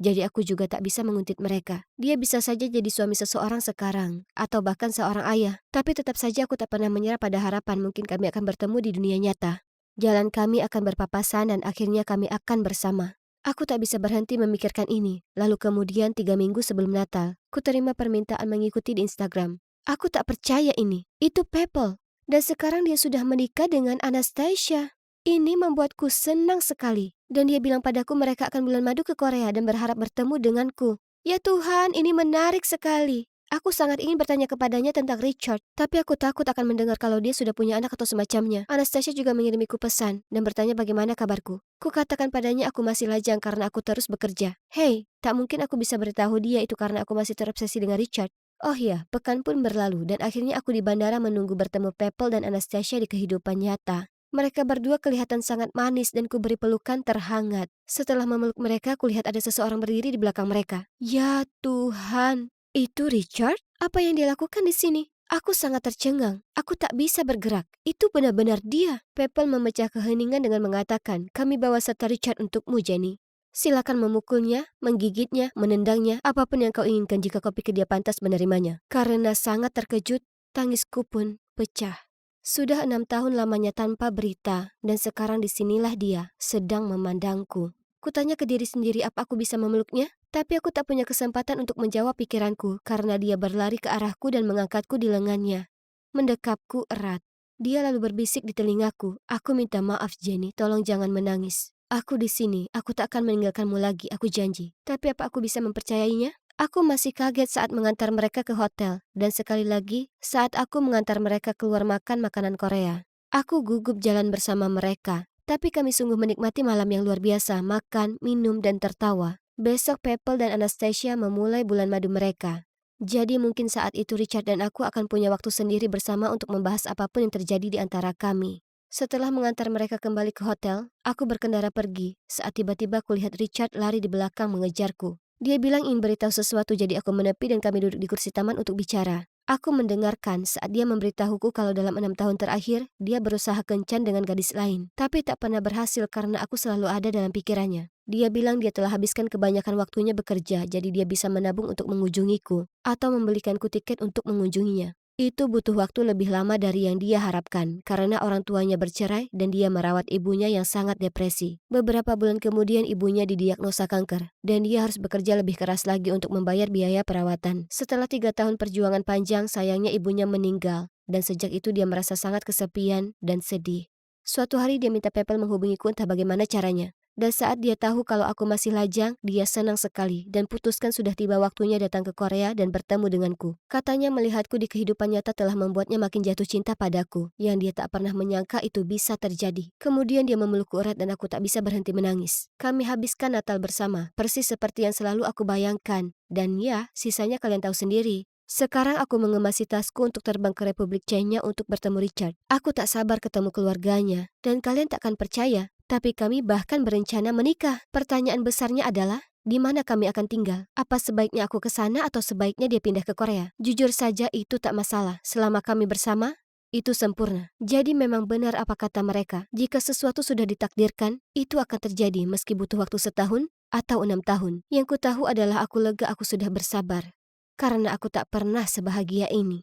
Jadi aku juga tak bisa menguntit mereka. Dia bisa saja jadi suami seseorang sekarang, atau bahkan seorang ayah. Tapi tetap saja aku tak pernah menyerah pada harapan mungkin kami akan bertemu di dunia nyata. Jalan kami akan berpapasan dan akhirnya kami akan bersama. Aku tak bisa berhenti memikirkan ini. Lalu kemudian 3 minggu sebelum Natal, ku terima permintaan mengikuti di Instagram. Aku tak percaya ini. Itu People. Dan sekarang dia sudah menikah dengan Anastasia. Ini membuatku senang sekali. Dan dia bilang padaku mereka akan bulan madu ke Korea dan berharap bertemu denganku. Ya Tuhan, ini menarik sekali. Aku sangat ingin bertanya kepadanya tentang Richard, tapi aku takut akan mendengar kalau dia sudah punya anak atau semacamnya. Anastasia juga mengirimiku pesan dan bertanya bagaimana kabarku. Ku katakan padanya aku masih lajang karena aku terus bekerja. Hei, tak mungkin aku bisa beritahu dia itu karena aku masih terobsesi dengan Richard. Oh iya, pekan pun berlalu dan akhirnya aku di bandara menunggu bertemu People dan Anastasia di kehidupan nyata. Mereka berdua kelihatan sangat manis dan ku beri pelukan terhangat. Setelah memeluk mereka, kulihat ada seseorang berdiri di belakang mereka. Ya Tuhan! Itu Richard? Apa yang dia lakukan di sini? Aku sangat tercengang. Aku tak bisa bergerak. Itu benar-benar dia. People memecah keheningan dengan mengatakan, "Kami bawa serta Richard untukmu, Jenny. Silakan memukulnya, menggigitnya, menendangnya, apapun yang kau inginkan jika kau pikir dia pantas menerimanya." Karena sangat terkejut, tangisku pun pecah. Sudah 6 tahun lamanya tanpa berita, dan sekarang disinilah dia, sedang memandangku. Kutanya ke diri sendiri apa aku bisa memeluknya, tapi aku tak punya kesempatan untuk menjawab pikiranku karena dia berlari ke arahku dan mengangkatku di lengannya. Mendekapku erat. Dia lalu berbisik di telingaku, "Aku minta maaf Jenny, tolong jangan menangis. Aku di sini, aku tak akan meninggalkanmu lagi, aku janji." Tapi apa aku bisa mempercayainya? Aku masih kaget saat mengantar mereka ke hotel, dan sekali lagi saat aku mengantar mereka keluar makan makanan Korea. Aku gugup jalan bersama mereka. Tapi kami sungguh menikmati malam yang luar biasa, makan, minum, dan tertawa. Besok People dan Anastasia memulai bulan madu mereka. Jadi mungkin saat itu Richard dan aku akan punya waktu sendiri bersama untuk membahas apapun yang terjadi di antara kami. Setelah mengantar mereka kembali ke hotel, aku berkendara pergi saat tiba-tiba kulihat Richard lari di belakang mengejarku. Dia bilang ingin beritahu sesuatu, jadi aku menepi dan kami duduk di kursi taman untuk bicara. Aku mendengarkan saat dia memberitahuku kalau dalam 6 tahun terakhir, dia berusaha kencan dengan gadis lain. Tapi tak pernah berhasil karena aku selalu ada dalam pikirannya. Dia bilang dia telah habiskan kebanyakan waktunya bekerja, jadi dia bisa menabung untuk mengunjungiku atau membelikanku tiket untuk mengunjunginya. Itu butuh waktu lebih lama dari yang dia harapkan karena orang tuanya bercerai dan dia merawat ibunya yang sangat depresi. Beberapa bulan kemudian ibunya didiagnosa kanker dan dia harus bekerja lebih keras lagi untuk membayar biaya perawatan. Setelah 3 tahun perjuangan panjang, sayangnya ibunya meninggal dan sejak itu dia merasa sangat kesepian dan sedih. Suatu hari dia minta Pepel menghubungiku, entah bagaimana caranya. Dan saat dia tahu kalau aku masih lajang, dia senang sekali dan putuskan sudah tiba waktunya datang ke Korea dan bertemu denganku. Katanya melihatku di kehidupan nyata telah membuatnya makin jatuh cinta padaku, yang dia tak pernah menyangka itu bisa terjadi. Kemudian dia memelukku erat dan aku tak bisa berhenti menangis. Kami habiskan Natal bersama, persis seperti yang selalu aku bayangkan. Dan ya, sisanya kalian tahu sendiri. Sekarang aku mengemasi tasku untuk terbang ke Republik China untuk bertemu Richard. Aku tak sabar ketemu keluarganya, dan kalian takkan percaya. Tapi kami bahkan berencana menikah. Pertanyaan besarnya adalah, di mana kami akan tinggal? Apa sebaiknya aku ke sana atau sebaiknya dia pindah ke Korea? Jujur saja itu tak masalah. Selama kami bersama, itu sempurna. Jadi memang benar apa kata mereka. Jika sesuatu sudah ditakdirkan, itu akan terjadi meski butuh waktu setahun atau 6 tahun. Yang ku tahu adalah aku lega aku sudah bersabar. Karena aku tak pernah sebahagia ini.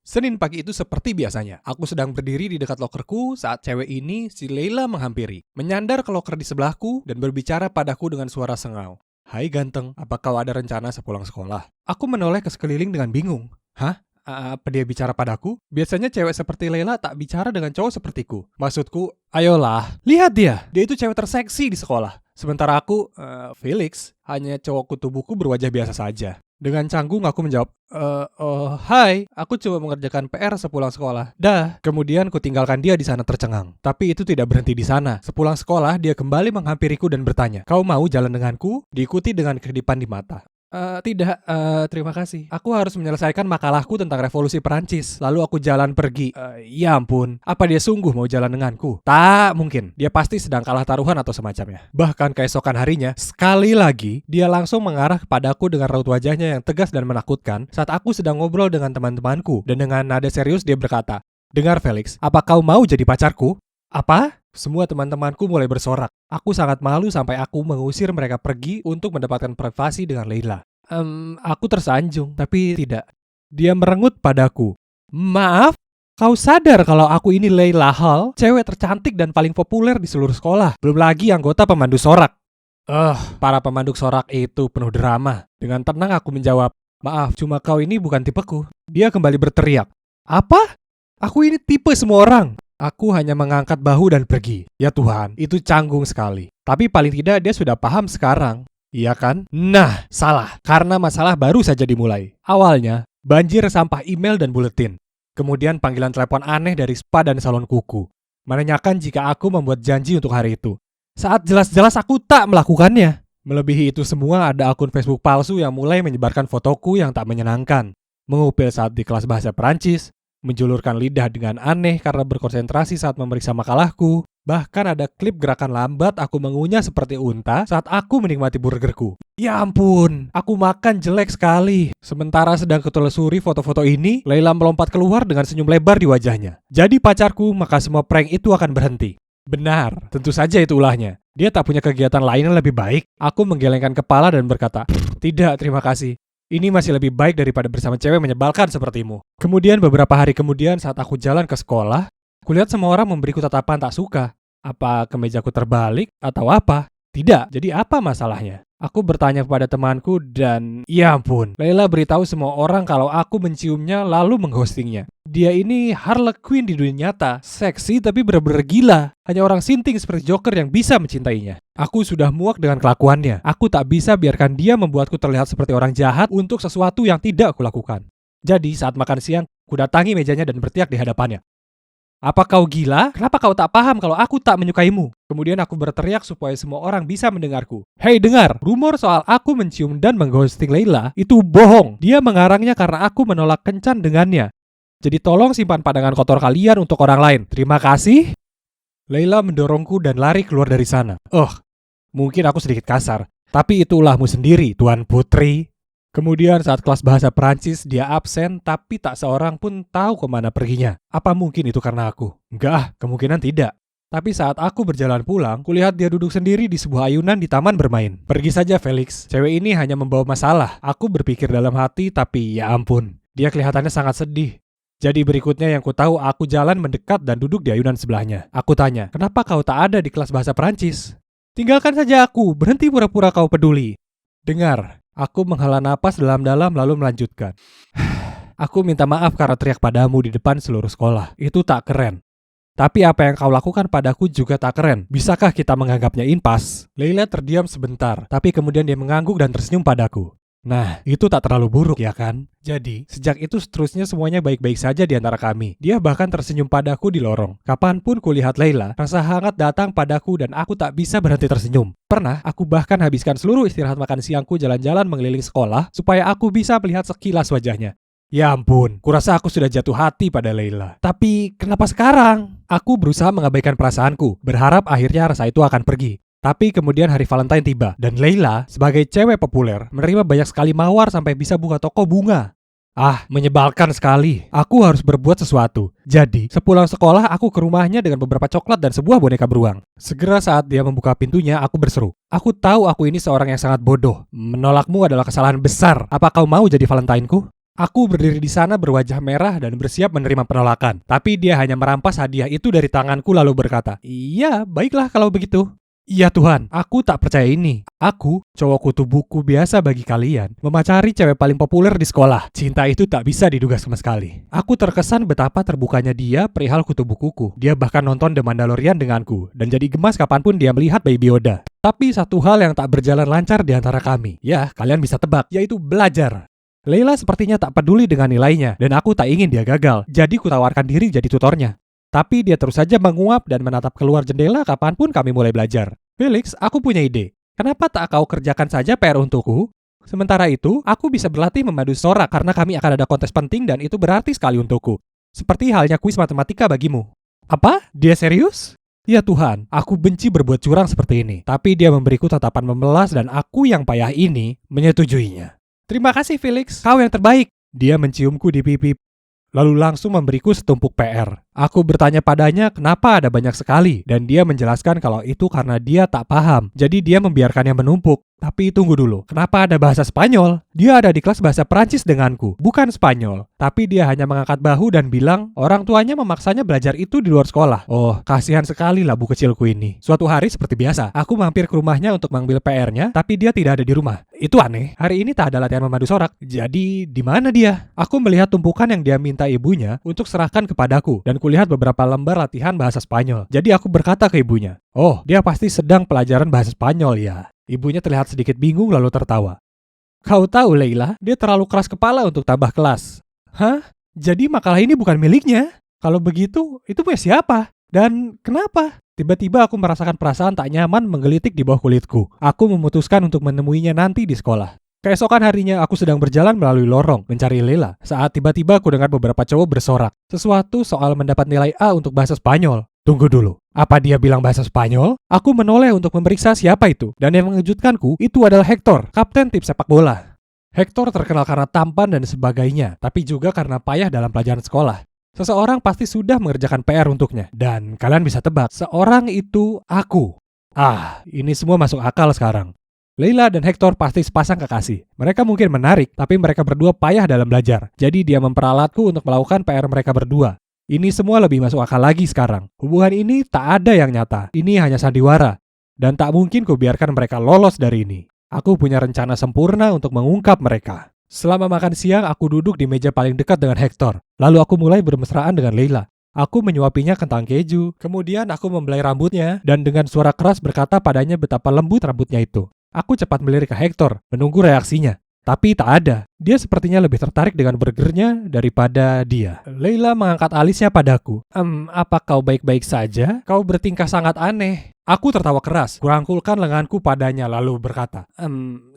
Senin pagi itu seperti biasanya. Aku sedang berdiri di dekat lokerku saat cewek ini, si Leila, menghampiri. Menyandar ke loker di sebelahku dan berbicara padaku dengan suara sengau. "Hai ganteng, apa kau ada rencana sepulang sekolah?" Aku menoleh ke sekeliling dengan bingung. Hah? Apa dia bicara padaku? Biasanya cewek seperti Leila tak bicara dengan cowok sepertiku. Maksudku, ayolah, lihat dia. Dia itu cewek terseksi di sekolah. Sementara aku, Felix, hanya cowok kutu buku berwajah biasa saja. Dengan canggung aku menjawab, hai, aku coba mengerjakan PR sepulang sekolah. Dah. Kemudian ku tinggalkan dia di sana tercengang. Tapi itu tidak berhenti di sana. Sepulang sekolah, dia kembali menghampiriku dan bertanya, "Kau mau jalan denganku?" Diikuti dengan kedipan di mata. Tidak, terima kasih. Aku harus menyelesaikan makalahku tentang revolusi Perancis. Lalu aku jalan pergi. Ya ampun, apa dia sungguh mau jalan denganku? Tak mungkin. Dia pasti sedang kalah taruhan atau semacamnya. Bahkan keesokan harinya, sekali lagi, dia langsung mengarah kepadaku dengan raut wajahnya yang tegas dan menakutkan saat aku sedang ngobrol dengan teman-temanku. Dan dengan nada serius dia berkata, "Dengar Felix, apa kau mau jadi pacarku?" Apa? Semua teman-temanku mulai bersorak. Aku sangat malu sampai aku mengusir mereka pergi untuk mendapatkan privasi dengan Leila. Aku tersanjung, tapi tidak. Dia merengut padaku. "Maaf, kau sadar kalau aku ini Leila Hall, cewek tercantik dan paling populer di seluruh sekolah. Belum lagi anggota pemandu sorak." Para pemandu sorak itu penuh drama. Dengan tenang aku menjawab, "Maaf, cuma kau ini bukan tipeku." Dia kembali berteriak. "Apa? Aku ini tipe semua orang." Aku hanya mengangkat bahu dan pergi. Ya Tuhan, itu canggung sekali. Tapi paling tidak dia sudah paham sekarang. Iya kan? Nah, salah. Karena masalah baru saja dimulai. Awalnya, banjir sampah email dan buletin. Kemudian panggilan telepon aneh dari spa dan salon kuku. Menanyakan jika aku membuat janji untuk hari itu. Saat jelas-jelas aku tak melakukannya. Melebihi itu semua, ada akun Facebook palsu yang mulai menyebarkan fotoku yang tak menyenangkan. Mengupil saat di kelas bahasa Perancis. Menjulurkan lidah dengan aneh karena berkonsentrasi saat memeriksa makalahku. Bahkan ada klip gerakan lambat aku mengunyah seperti unta saat aku menikmati burgerku. Ya ampun, aku makan jelek sekali. Sementara sedang kutelusuri foto-foto ini, Leila melompat keluar dengan senyum lebar di wajahnya. Jadi pacarku, maka semua prank itu akan berhenti. Benar, tentu saja itu ulahnya. Dia tak punya kegiatan lain yang lebih baik. Aku menggelengkan kepala dan berkata, "Tidak, terima kasih. Ini masih lebih baik daripada bersama cewek menyebalkan sepertimu." Kemudian beberapa hari kemudian saat aku jalan ke sekolah, kulihat semua orang memberiku tatapan tak suka. Apa kemejaku terbalik atau apa? Tidak, jadi apa masalahnya? Aku bertanya kepada temanku dan ya ampun, Leila beritahu semua orang kalau aku menciumnya lalu mengghostingnya. Dia ini Harlequin di dunia nyata, seksi tapi benar-benar gila. Hanya orang sinting seperti Joker yang bisa mencintainya. Aku sudah muak dengan kelakuannya. Aku tak bisa biarkan dia membuatku terlihat seperti orang jahat untuk sesuatu yang tidak aku lakukan. Jadi saat makan siang, ku datangi mejanya dan berteriak di hadapannya, Apa kau gila? Kenapa kau tak paham kalau aku tak menyukaimu? Kemudian aku berteriak supaya semua orang bisa mendengarku. Hei dengar, rumor soal aku mencium dan mengghosting Leila itu bohong. Dia mengarangnya karena aku menolak kencan dengannya. Jadi tolong simpan pandangan kotor kalian untuk orang lain. Terima kasih. Leila mendorongku dan lari keluar dari sana. Mungkin aku sedikit kasar, tapi itu ulahmu sendiri, Tuan Putri. Kemudian saat kelas bahasa Perancis dia absen tapi tak seorang pun tahu kemana perginya. Apa mungkin itu karena aku? Enggak, kemungkinan tidak. Tapi saat aku berjalan pulang, kulihat dia duduk sendiri di sebuah ayunan di taman bermain. Pergi saja Felix, cewek ini hanya membawa masalah. Aku berpikir dalam hati tapi ya ampun, dia kelihatannya sangat sedih. Jadi berikutnya yang ku tahu aku jalan mendekat dan duduk di ayunan sebelahnya. Aku tanya, kenapa kau tak ada di kelas bahasa Perancis? Tinggalkan saja aku, berhenti pura-pura kau peduli. Dengar. Aku menghela napas dalam-dalam lalu melanjutkan. Aku minta maaf karena teriak padamu di depan seluruh sekolah. Itu tak keren. Tapi apa yang kau lakukan padaku juga tak keren. Bisakah kita menganggapnya impas? Leila terdiam sebentar, tapi kemudian dia mengangguk dan tersenyum padaku. Nah, itu tak terlalu buruk ya kan? Jadi, sejak itu seterusnya semuanya baik-baik saja di antara kami. Dia bahkan tersenyum padaku di lorong. Kapanpun kulihat Leila, rasa hangat datang padaku dan aku tak bisa berhenti tersenyum. Pernah, aku bahkan habiskan seluruh istirahat makan siangku jalan-jalan mengelilingi sekolah supaya aku bisa melihat sekilas wajahnya. Ya ampun, kurasa aku sudah jatuh hati pada Leila. Tapi kenapa sekarang? Aku berusaha mengabaikan perasaanku, berharap akhirnya rasa itu akan pergi. Tapi kemudian hari Valentine tiba, dan Leila, sebagai cewek populer, menerima banyak sekali mawar sampai bisa buka toko bunga. Menyebalkan sekali. Aku harus berbuat sesuatu. Jadi, sepulang sekolah aku ke rumahnya dengan beberapa coklat dan sebuah boneka beruang. Segera saat dia membuka pintunya, aku berseru. Aku tahu aku ini seorang yang sangat bodoh. Menolakmu adalah kesalahan besar. Apa kau mau jadi Valentine-ku? Aku berdiri di sana berwajah merah dan bersiap menerima penolakan. Tapi dia hanya merampas hadiah itu dari tanganku lalu berkata, "Iya, baiklah kalau begitu." Iya Tuhan, aku tak percaya ini. Aku, cowok kutu buku biasa bagi kalian, memacari cewek paling populer di sekolah. Cinta itu tak bisa diduga sama sekali. Aku terkesan betapa terbukanya dia perihal kutu bukuku. Dia bahkan nonton The Mandalorian denganku, dan jadi gemas kapanpun dia melihat Baby Yoda. Tapi satu hal yang tak berjalan lancar di antara kami. Ya, kalian bisa tebak, yaitu belajar. Leila sepertinya tak peduli dengan nilainya, dan aku tak ingin dia gagal. Jadi kutawarkan diri jadi tutornya. Tapi dia terus saja menguap dan menatap keluar jendela kapanpun kami mulai belajar. Felix, aku punya ide. Kenapa tak kau kerjakan saja PR untukku? Sementara itu, aku bisa berlatih memadu sorak karena kami akan ada kontes penting dan itu berarti sekali untukku. Seperti halnya kuis matematika bagimu. Apa? Dia serius? Ya Tuhan, aku benci berbuat curang seperti ini. Tapi dia memberiku tatapan memelas dan aku yang payah ini menyetujuinya. Terima kasih Felix, kau yang terbaik. Dia menciumku di pipi. Lalu langsung memberiku setumpuk PR. Aku bertanya padanya kenapa ada banyak sekali, dan dia menjelaskan kalau itu karena dia tak paham, jadi dia membiarkannya menumpuk. Tapi tunggu dulu, kenapa ada bahasa Spanyol? Dia ada di kelas bahasa Perancis denganku, bukan Spanyol. Tapi dia hanya mengangkat bahu dan bilang orang tuanya memaksanya belajar itu di luar sekolah. Oh, kasihan sekali labu kecilku ini. Suatu hari seperti biasa, aku mampir ke rumahnya untuk mengambil PR-nya, tapi dia tidak ada di rumah. Itu aneh, hari ini tak ada latihan memadu sorak. Jadi, di mana dia? Aku melihat tumpukan yang dia minta ibunya untuk serahkan kepadaku, dan kulihat beberapa lembar latihan bahasa Spanyol. Jadi aku berkata ke ibunya, "Oh, dia pasti sedang pelajaran bahasa Spanyol ya." Ibunya terlihat sedikit bingung lalu tertawa. "Kau tahu Leila, dia terlalu keras kepala untuk tambah kelas." Hah? Jadi makalah ini bukan miliknya? Kalau begitu, itu punya siapa? Dan kenapa? Tiba-tiba aku merasakan perasaan tak nyaman menggelitik di bawah kulitku. Aku memutuskan untuk menemuinya nanti di sekolah. Keesokan harinya aku sedang berjalan melalui lorong mencari Leila saat tiba-tiba aku dengar beberapa cowok bersorak. Sesuatu soal mendapat nilai A untuk bahasa Spanyol. Tunggu dulu, apa dia bilang bahasa Spanyol? Aku menoleh untuk memeriksa siapa itu. Dan yang mengejutkanku, itu adalah Hector, kapten tim sepak bola. Hector terkenal karena tampan dan sebagainya, tapi juga karena payah dalam pelajaran sekolah. Seseorang pasti sudah mengerjakan PR untuknya. Dan kalian bisa tebak, seorang itu aku. Ini semua masuk akal sekarang. Leila dan Hector pasti sepasang kekasih. Mereka mungkin menarik, tapi mereka berdua payah dalam belajar. Jadi dia memperalatku untuk melakukan PR mereka berdua. Ini semua lebih masuk akal lagi sekarang. Hubungan ini tak ada yang nyata. Ini hanya sandiwara. Dan tak mungkin kubiarkan mereka lolos dari ini. Aku punya rencana sempurna untuk mengungkap mereka. Selama makan siang, aku duduk di meja paling dekat dengan Hector. Lalu aku mulai bermesraan dengan Leila. Aku menyuapinya kentang keju. Kemudian aku membelai rambutnya dan dengan suara keras berkata padanya betapa lembut rambutnya itu. Aku cepat melirik ke Hector, menunggu reaksinya. Tapi tak ada. Dia sepertinya lebih tertarik dengan burgernya daripada dia. Leila mengangkat alisnya padaku. Apa kau baik-baik saja? Kau bertingkah sangat aneh. Aku tertawa keras, kurangkulkan lenganku padanya lalu berkata,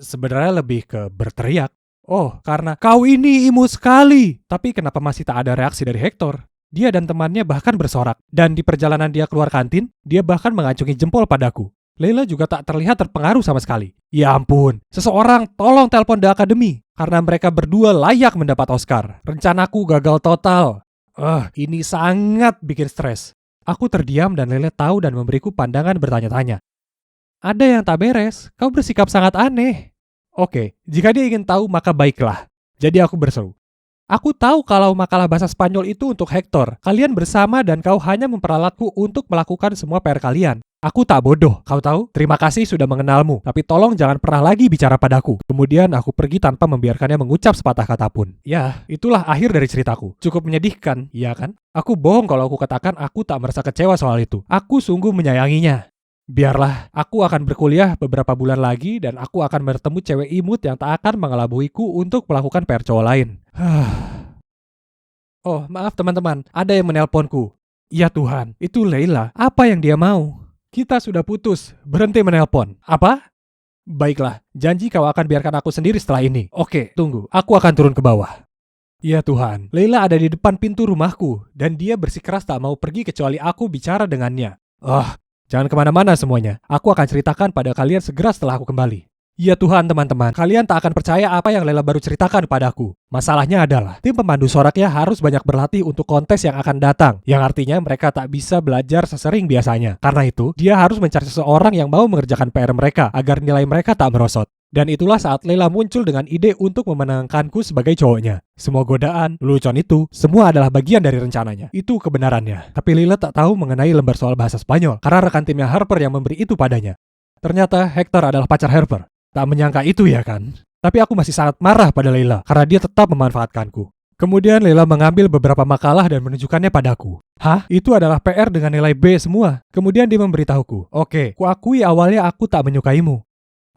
sebenarnya lebih ke berteriak. Oh, karena kau ini imut sekali. Tapi kenapa masih tak ada reaksi dari Hector? Dia dan temannya bahkan bersorak. Dan di perjalanan dia keluar kantin, dia bahkan mengacungi jempol padaku. Leila juga tak terlihat terpengaruh sama sekali. Ya ampun, seseorang tolong telepon The Academy. Karena mereka berdua layak mendapat Oscar. Rencanaku gagal total. Ini sangat bikin stres. Aku terdiam dan Leila tahu dan memberiku pandangan bertanya-tanya. Ada yang tak beres, kau bersikap sangat aneh. Oke, jika dia ingin tahu maka baiklah. Jadi aku berseru. Aku tahu kalau makalah bahasa Spanyol itu untuk Hector. Kalian bersama dan kau hanya memperalatku untuk melakukan semua PR kalian. Aku tak bodoh, kau tahu? Terima kasih sudah mengenalmu, tapi tolong jangan pernah lagi bicara padaku. Kemudian aku pergi tanpa membiarkannya mengucap sepatah kata pun. Ya, itulah akhir dari ceritaku. Cukup menyedihkan, iya kan? Aku bohong kalau aku katakan aku tak merasa kecewa soal itu. Aku sungguh menyayanginya. Biarlah, aku akan berkuliah beberapa bulan lagi dan aku akan bertemu cewek imut yang tak akan mengelabuiku untuk melakukan PR cowok lain. Oh, maaf teman-teman, ada yang menelponku. Ya Tuhan, itu Leila. Apa yang dia mau? Kita sudah putus, berhenti menelpon. Apa? Baiklah, janji kau akan biarkan aku sendiri setelah ini. Oke, tunggu, aku akan turun ke bawah. Ya Tuhan, Leila ada di depan pintu rumahku dan dia bersikeras tak mau pergi kecuali aku bicara dengannya. Jangan kemana-mana semuanya. Aku akan ceritakan pada kalian segera setelah aku kembali. Ya Tuhan teman-teman, kalian tak akan percaya apa yang Leila baru ceritakan padaku. Masalahnya adalah, tim pemandu soraknya harus banyak berlatih untuk kontes yang akan datang. Yang artinya mereka tak bisa belajar sesering biasanya. Karena itu, dia harus mencari seseorang yang mau mengerjakan PR mereka agar nilai mereka tak merosot. Dan itulah saat Leila muncul dengan ide untuk memenangkanku sebagai cowoknya. Semua godaan, lelucon itu, semua adalah bagian dari rencananya. Itu kebenarannya. Tapi Leila tak tahu mengenai lembar soal bahasa Spanyol, karena rekan timnya Harper yang memberi itu padanya. Ternyata Hector adalah pacar Harper. Tak menyangka itu ya kan? Tapi aku masih sangat marah pada Leila, karena dia tetap memanfaatkanku. Kemudian Leila mengambil beberapa makalah dan menunjukkannya padaku. Hah? Itu adalah PR dengan nilai B semua. Kemudian dia memberitahuku, oke, kuakui awalnya aku tak menyukaimu.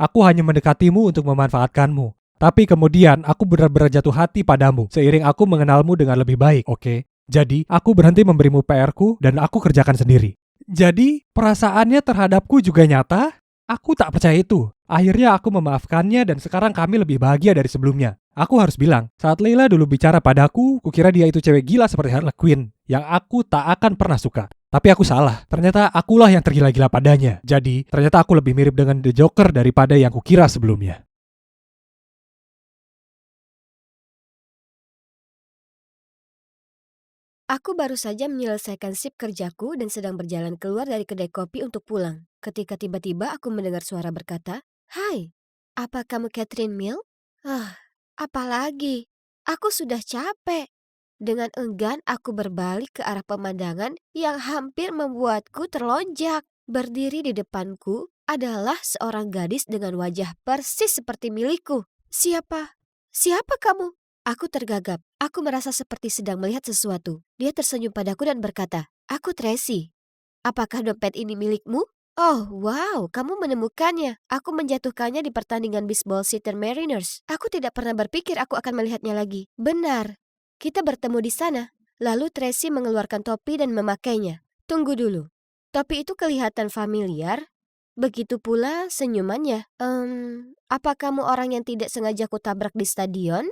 Aku hanya mendekatimu untuk memanfaatkanmu. Tapi kemudian aku benar-benar jatuh hati padamu seiring aku mengenalmu dengan lebih baik, oke? Jadi, aku berhenti memberimu PR-ku dan aku kerjakan sendiri. Jadi, perasaannya terhadapku juga nyata? Aku tak percaya itu. Akhirnya aku memaafkannya dan sekarang kami lebih bahagia dari sebelumnya. Aku harus bilang, saat Leila dulu bicara padaku, kukira dia itu cewek gila seperti Harley Quinn, yang aku tak akan pernah suka. Tapi aku salah, ternyata akulah yang tergila-gila padanya. Jadi, ternyata aku lebih mirip dengan The Joker daripada yang kukira sebelumnya. Aku baru saja menyelesaikan sip kerjaku dan sedang berjalan keluar dari kedai kopi untuk pulang. Ketika tiba-tiba aku mendengar suara berkata, "Hai, apa kamu Catherine Mill?" Apalagi? Aku sudah capek. Dengan enggan aku berbalik ke arah pemandangan yang hampir membuatku terlonjak. Berdiri di depanku adalah seorang gadis dengan wajah persis seperti milikku. Siapa? Siapa kamu? Aku tergagap. Aku merasa seperti sedang melihat sesuatu. Dia tersenyum padaku dan berkata, "Aku Tracy. Apakah dompet ini milikmu?" "Oh, wow, kamu menemukannya. Aku menjatuhkannya di pertandingan bisbol Seattle Mariners. Aku tidak pernah berpikir aku akan melihatnya lagi." "Benar. Kita bertemu di sana." Lalu Tracy mengeluarkan topi dan memakainya. "Tunggu dulu. Topi itu kelihatan familiar. Begitu pula senyumannya. Apa kamu orang yang tidak sengaja kutabrak di stadion?"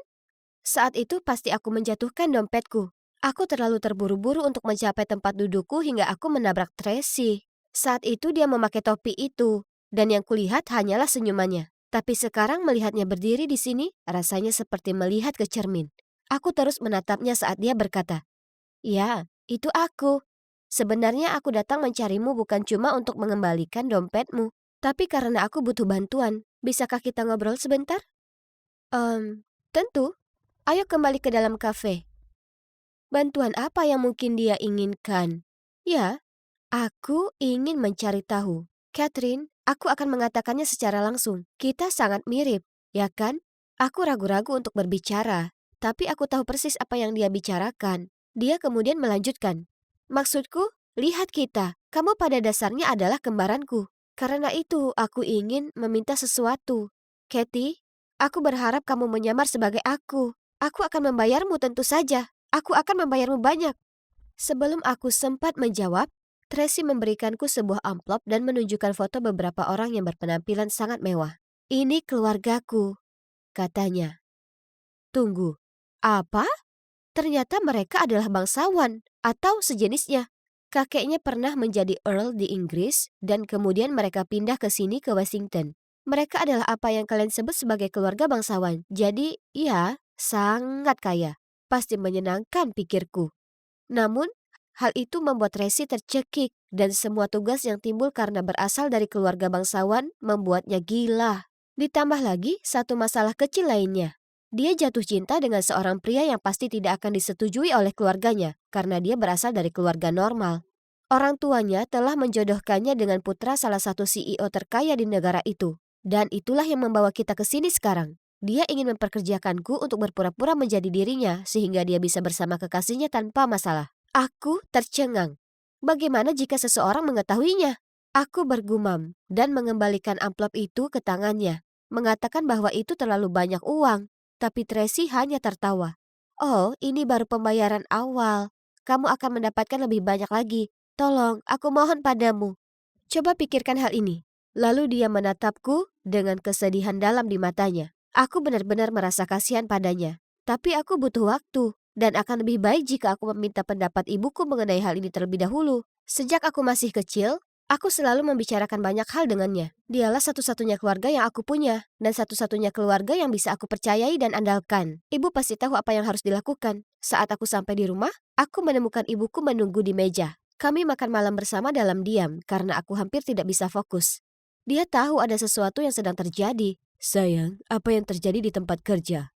Saat itu pasti aku menjatuhkan dompetku. Aku terlalu terburu-buru untuk mencapai tempat dudukku hingga aku menabrak Tracy. Saat itu dia memakai topi itu, dan yang kulihat hanyalah senyumannya. Tapi sekarang melihatnya berdiri di sini, rasanya seperti melihat ke cermin. Aku terus menatapnya saat dia berkata, "Ya, itu aku. Sebenarnya aku datang mencarimu bukan cuma untuk mengembalikan dompetmu, tapi karena aku butuh bantuan. Bisakah kita ngobrol sebentar?" Tentu. Ayo kembali ke dalam kafe." Bantuan apa yang mungkin dia inginkan? Ya, aku ingin mencari tahu. Catherine, aku akan mengatakannya secara langsung. Kita sangat mirip, ya kan? Aku ragu-ragu untuk berbicara, tapi aku tahu persis apa yang dia bicarakan. Dia kemudian melanjutkan, "Maksudku, lihat kita. Kamu pada dasarnya adalah kembaranku. Karena itu aku ingin meminta sesuatu. Kathy, Aku berharap kamu menyamar sebagai aku. Aku akan membayarmu tentu saja. Aku akan membayarmu banyak. Sebelum aku sempat menjawab, Tracy memberikanku sebuah amplop dan menunjukkan foto beberapa orang yang berpenampilan sangat mewah. Ini keluargaku, katanya. Tunggu, apa? Ternyata mereka adalah bangsawan atau sejenisnya. Kakeknya pernah menjadi Earl di Inggris dan kemudian mereka pindah ke sini ke Washington. Mereka adalah apa yang kalian sebut sebagai keluarga bangsawan. Jadi, ya, sangat kaya. Pasti menyenangkan pikirku. Namun, hal itu membuat Tracy tercekik dan semua tugas yang timbul karena berasal dari keluarga bangsawan membuatnya gila. Ditambah lagi satu masalah kecil lainnya. Dia jatuh cinta dengan seorang pria yang pasti tidak akan disetujui oleh keluarganya karena dia berasal dari keluarga normal. Orang tuanya telah menjodohkannya dengan putra salah satu CEO terkaya di negara itu. Dan itulah yang membawa kita ke sini sekarang. Dia ingin memperkerjakanku untuk berpura-pura menjadi dirinya sehingga dia bisa bersama kekasihnya tanpa masalah. Aku tercengang. Bagaimana jika seseorang mengetahuinya? Aku bergumam dan mengembalikan amplop itu ke tangannya, mengatakan bahwa itu terlalu banyak uang. Tapi Tracy hanya tertawa. Oh, ini baru pembayaran awal. Kamu akan mendapatkan lebih banyak lagi. Tolong, aku mohon padamu. Coba pikirkan hal ini. Lalu dia menatapku dengan kesedihan dalam di matanya. Aku benar-benar merasa kasihan padanya. Tapi aku butuh waktu. Dan akan lebih baik jika aku meminta pendapat ibuku mengenai hal ini terlebih dahulu. Sejak aku masih kecil, aku selalu membicarakan banyak hal dengannya. Dialah satu-satunya keluarga yang aku punya, dan satu-satunya keluarga yang bisa aku percayai dan andalkan. Ibu pasti tahu apa yang harus dilakukan. Saat aku sampai di rumah, aku menemukan ibuku menunggu di meja. Kami makan malam bersama dalam diam, karena aku hampir tidak bisa fokus. Dia tahu ada sesuatu yang sedang terjadi. Sayang, apa yang terjadi di tempat kerja?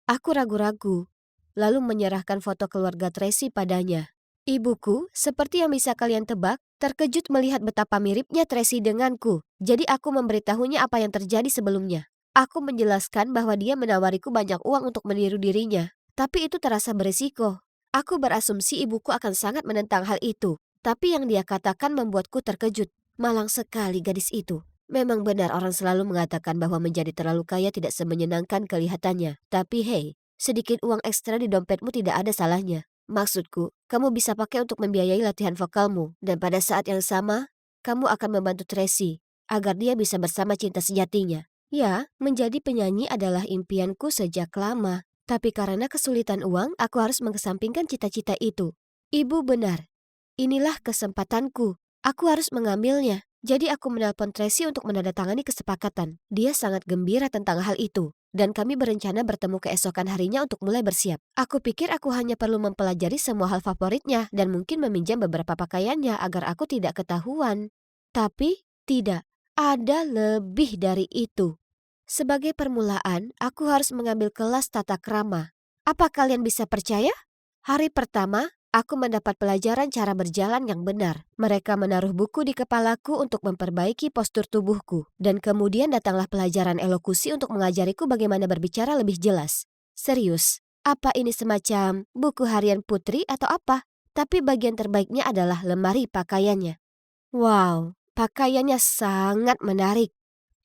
Aku ragu-ragu, lalu menyerahkan foto keluarga Tracy padanya. Ibuku, seperti yang bisa kalian tebak, terkejut melihat betapa miripnya Tracy denganku. Jadi aku memberitahunya apa yang terjadi sebelumnya. Aku menjelaskan bahwa dia menawariku banyak uang untuk meniru dirinya. Tapi itu terasa berisiko. Aku berasumsi ibuku akan sangat menentang hal itu. Tapi yang dia katakan membuatku terkejut. Malang sekali gadis itu. Memang benar orang selalu mengatakan bahwa menjadi terlalu kaya tidak semenyenangkan kelihatannya. Tapi hey, sedikit uang ekstra di dompetmu tidak ada salahnya. Maksudku, kamu bisa pakai untuk membiayai latihan vokalmu. Dan pada saat yang sama, kamu akan membantu Tracy agar dia bisa bersama cinta sejatinya. Ya, menjadi penyanyi adalah impianku sejak lama. Tapi karena kesulitan uang, aku harus mengesampingkan cita-cita itu. Ibu benar. Inilah kesempatanku. Aku harus mengambilnya. Jadi aku menelpon Tracy untuk menandatangani kesepakatan. Dia sangat gembira tentang hal itu. Dan kami berencana bertemu keesokan harinya untuk mulai bersiap. Aku pikir aku hanya perlu mempelajari semua hal favoritnya dan mungkin meminjam beberapa pakaiannya agar aku tidak ketahuan. Tapi tidak, ada lebih dari itu. Sebagai permulaan, aku harus mengambil kelas tata krama. Apa kalian bisa percaya? Hari pertama, aku mendapat pelajaran cara berjalan yang benar. Mereka menaruh buku di kepalaku untuk memperbaiki postur tubuhku. Dan kemudian datanglah pelajaran elokusi untuk mengajariku bagaimana berbicara lebih jelas. Serius, apa ini semacam buku harian putri atau apa? Tapi bagian terbaiknya adalah lemari pakaiannya. Wow, pakaiannya sangat menarik.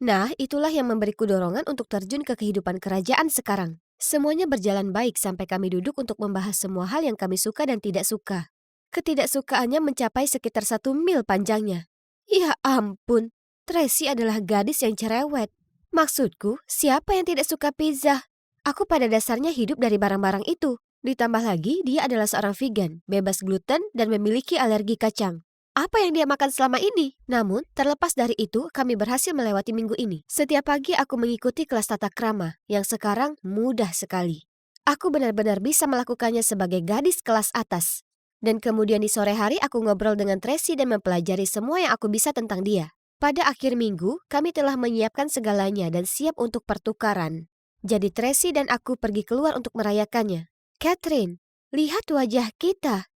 Nah, itulah yang memberiku dorongan untuk terjun ke kehidupan kerajaan sekarang. Semuanya berjalan baik sampai kami duduk untuk membahas semua hal yang kami suka dan tidak suka. Ketidaksukaannya mencapai sekitar 1 mil panjangnya. Ya ampun, Tracy adalah gadis yang cerewet. Maksudku, siapa yang tidak suka pizza? Aku pada dasarnya hidup dari barang-barang itu. Ditambah lagi, dia adalah seorang vegan, bebas gluten, dan memiliki alergi kacang. Apa yang dia makan selama ini? Namun, terlepas dari itu, kami berhasil melewati minggu ini. Setiap pagi aku mengikuti kelas tata krama, yang sekarang mudah sekali. Aku benar-benar bisa melakukannya sebagai gadis kelas atas. Dan kemudian di sore hari aku ngobrol dengan Tracy dan mempelajari semua yang aku bisa tentang dia. Pada akhir minggu, kami telah menyiapkan segalanya dan siap untuk pertukaran. Jadi Tracy dan aku pergi keluar untuk merayakannya. Catherine, lihat wajah kita,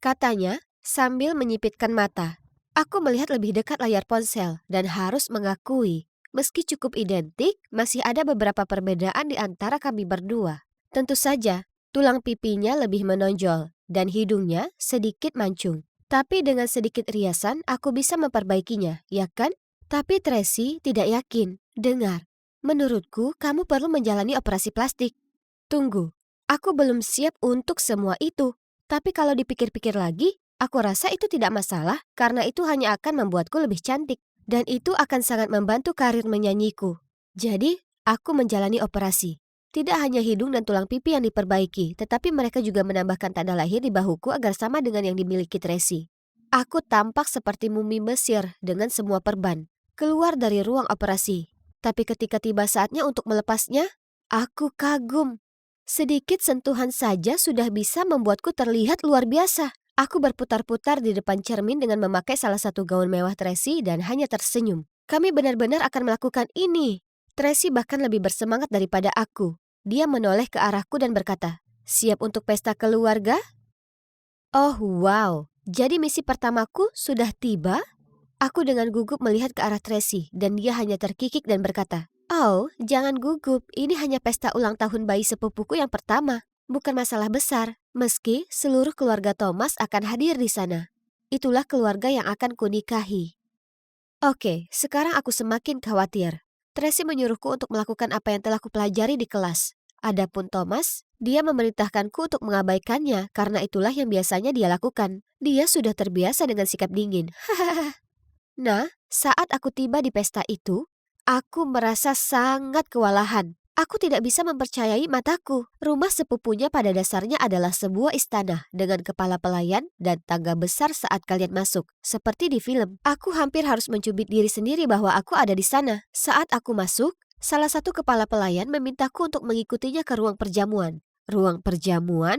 katanya sambil menyipitkan mata. Aku melihat lebih dekat layar ponsel dan harus mengakui, meski cukup identik, masih ada beberapa perbedaan di antara kami berdua. Tentu saja, tulang pipinya lebih menonjol dan hidungnya sedikit mancung. Tapi dengan sedikit riasan, aku bisa memperbaikinya, ya kan? Tapi Tracy tidak yakin. Dengar, Menurutku, kamu perlu menjalani operasi plastik. Tunggu, aku belum siap untuk semua itu. Tapi kalau dipikir-pikir lagi, aku rasa itu tidak masalah karena itu hanya akan membuatku lebih cantik. Dan itu akan sangat membantu karir menyanyiku. Jadi, aku menjalani operasi. Tidak hanya hidung dan tulang pipi yang diperbaiki, tetapi mereka juga menambahkan tanda lahir di bahuku agar sama dengan yang dimiliki Tracy. Aku tampak seperti mumi Mesir dengan semua perban. Keluar dari ruang operasi. Tapi ketika tiba saatnya untuk melepasnya, aku kagum. Sedikit sentuhan saja sudah bisa membuatku terlihat luar biasa. Aku berputar-putar di depan cermin dengan memakai salah satu gaun mewah Tracy dan hanya tersenyum. Kami benar-benar akan melakukan ini. Tracy bahkan lebih bersemangat daripada aku. Dia menoleh ke arahku dan berkata, "Siap untuk pesta keluarga?" Oh wow, jadi misi pertamaku sudah tiba? Aku dengan gugup melihat ke arah Tracy dan dia hanya terkikik dan berkata, "Oh, jangan gugup, ini hanya pesta ulang tahun bayi sepupuku yang pertama. Bukan masalah besar, meski seluruh keluarga Thomas akan hadir di sana. Itulah keluarga yang akan kunikahi." Oke, sekarang aku semakin khawatir. Tracy menyuruhku untuk melakukan apa yang telah kupelajari di kelas. Adapun Thomas, dia memerintahkanku untuk mengabaikannya karena itulah yang biasanya dia lakukan. Dia sudah terbiasa dengan sikap dingin. Nah, saat aku tiba di pesta itu, aku merasa sangat kewalahan. Aku tidak bisa mempercayai mataku. Rumah sepupunya pada dasarnya adalah sebuah istana dengan kepala pelayan dan tangga besar saat kalian masuk. Seperti di film, aku hampir harus mencubit diri sendiri bahwa aku ada di sana. Saat aku masuk, salah satu kepala pelayan memintaku untuk mengikutinya ke ruang perjamuan. Ruang perjamuan?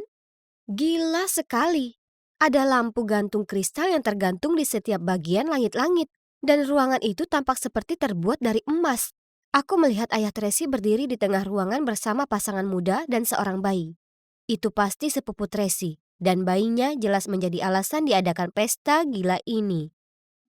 Gila sekali. Ada lampu gantung kristal yang tergantung di setiap bagian langit-langit. Dan ruangan itu tampak seperti terbuat dari emas. Aku melihat ayah Tracy berdiri di tengah ruangan bersama pasangan muda dan seorang bayi. Itu pasti sepupu Tracy. Dan bayinya jelas menjadi alasan diadakan pesta gila ini.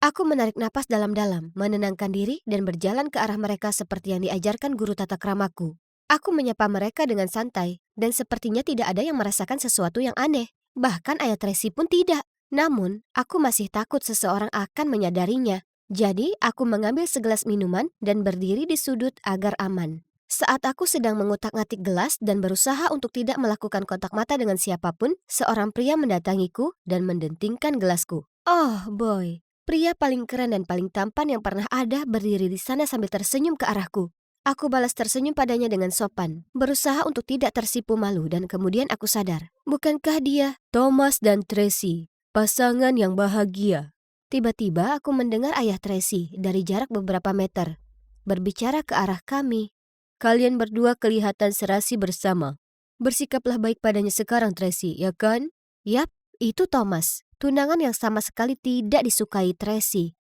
Aku menarik napas dalam-dalam, menenangkan diri dan berjalan ke arah mereka seperti yang diajarkan guru tata kramaku. Aku menyapa mereka dengan santai, dan sepertinya tidak ada yang merasakan sesuatu yang aneh. Bahkan ayah Tracy pun tidak. Namun, aku masih takut seseorang akan menyadarinya. Jadi, aku mengambil segelas minuman dan berdiri di sudut agar aman. Saat aku sedang mengutak-ngatik gelas dan berusaha untuk tidak melakukan kontak mata dengan siapapun, seorang pria mendatangiku dan mendentingkan gelasku. Oh boy, pria paling keren dan paling tampan yang pernah ada berdiri di sana sambil tersenyum ke arahku. Aku balas tersenyum padanya dengan sopan, berusaha untuk tidak tersipu malu dan kemudian aku sadar. Bukankah dia Thomas dan Tracy, pasangan yang bahagia? Tiba-tiba aku mendengar ayah Tracy dari jarak beberapa meter, berbicara ke arah kami. "Kalian berdua kelihatan serasi bersama. Bersikaplah baik padanya sekarang Tracy, ya kan?" Yap, itu Thomas, tunangan yang sama sekali tidak disukai Tracy.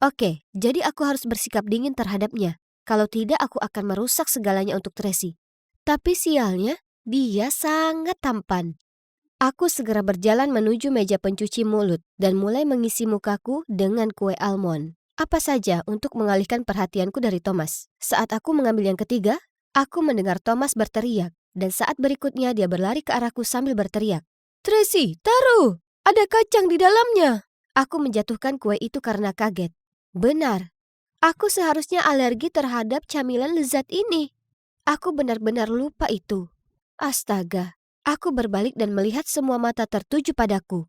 Oke, jadi aku harus bersikap dingin terhadapnya. Kalau tidak, aku akan merusak segalanya untuk Tracy. Tapi sialnya, dia sangat tampan. Aku segera berjalan menuju meja pencuci mulut dan mulai mengisi mukaku dengan kue almond. Apa saja untuk mengalihkan perhatianku dari Thomas. Saat aku mengambil yang ketiga, aku mendengar Thomas berteriak. Dan saat berikutnya dia berlari ke arahku sambil berteriak, "Tracy, taruh! Ada kacang di dalamnya!" Aku menjatuhkan kue itu karena kaget. Benar. Aku seharusnya alergi terhadap camilan lezat ini. Aku benar-benar lupa itu. Astaga, aku berbalik dan melihat semua mata tertuju padaku.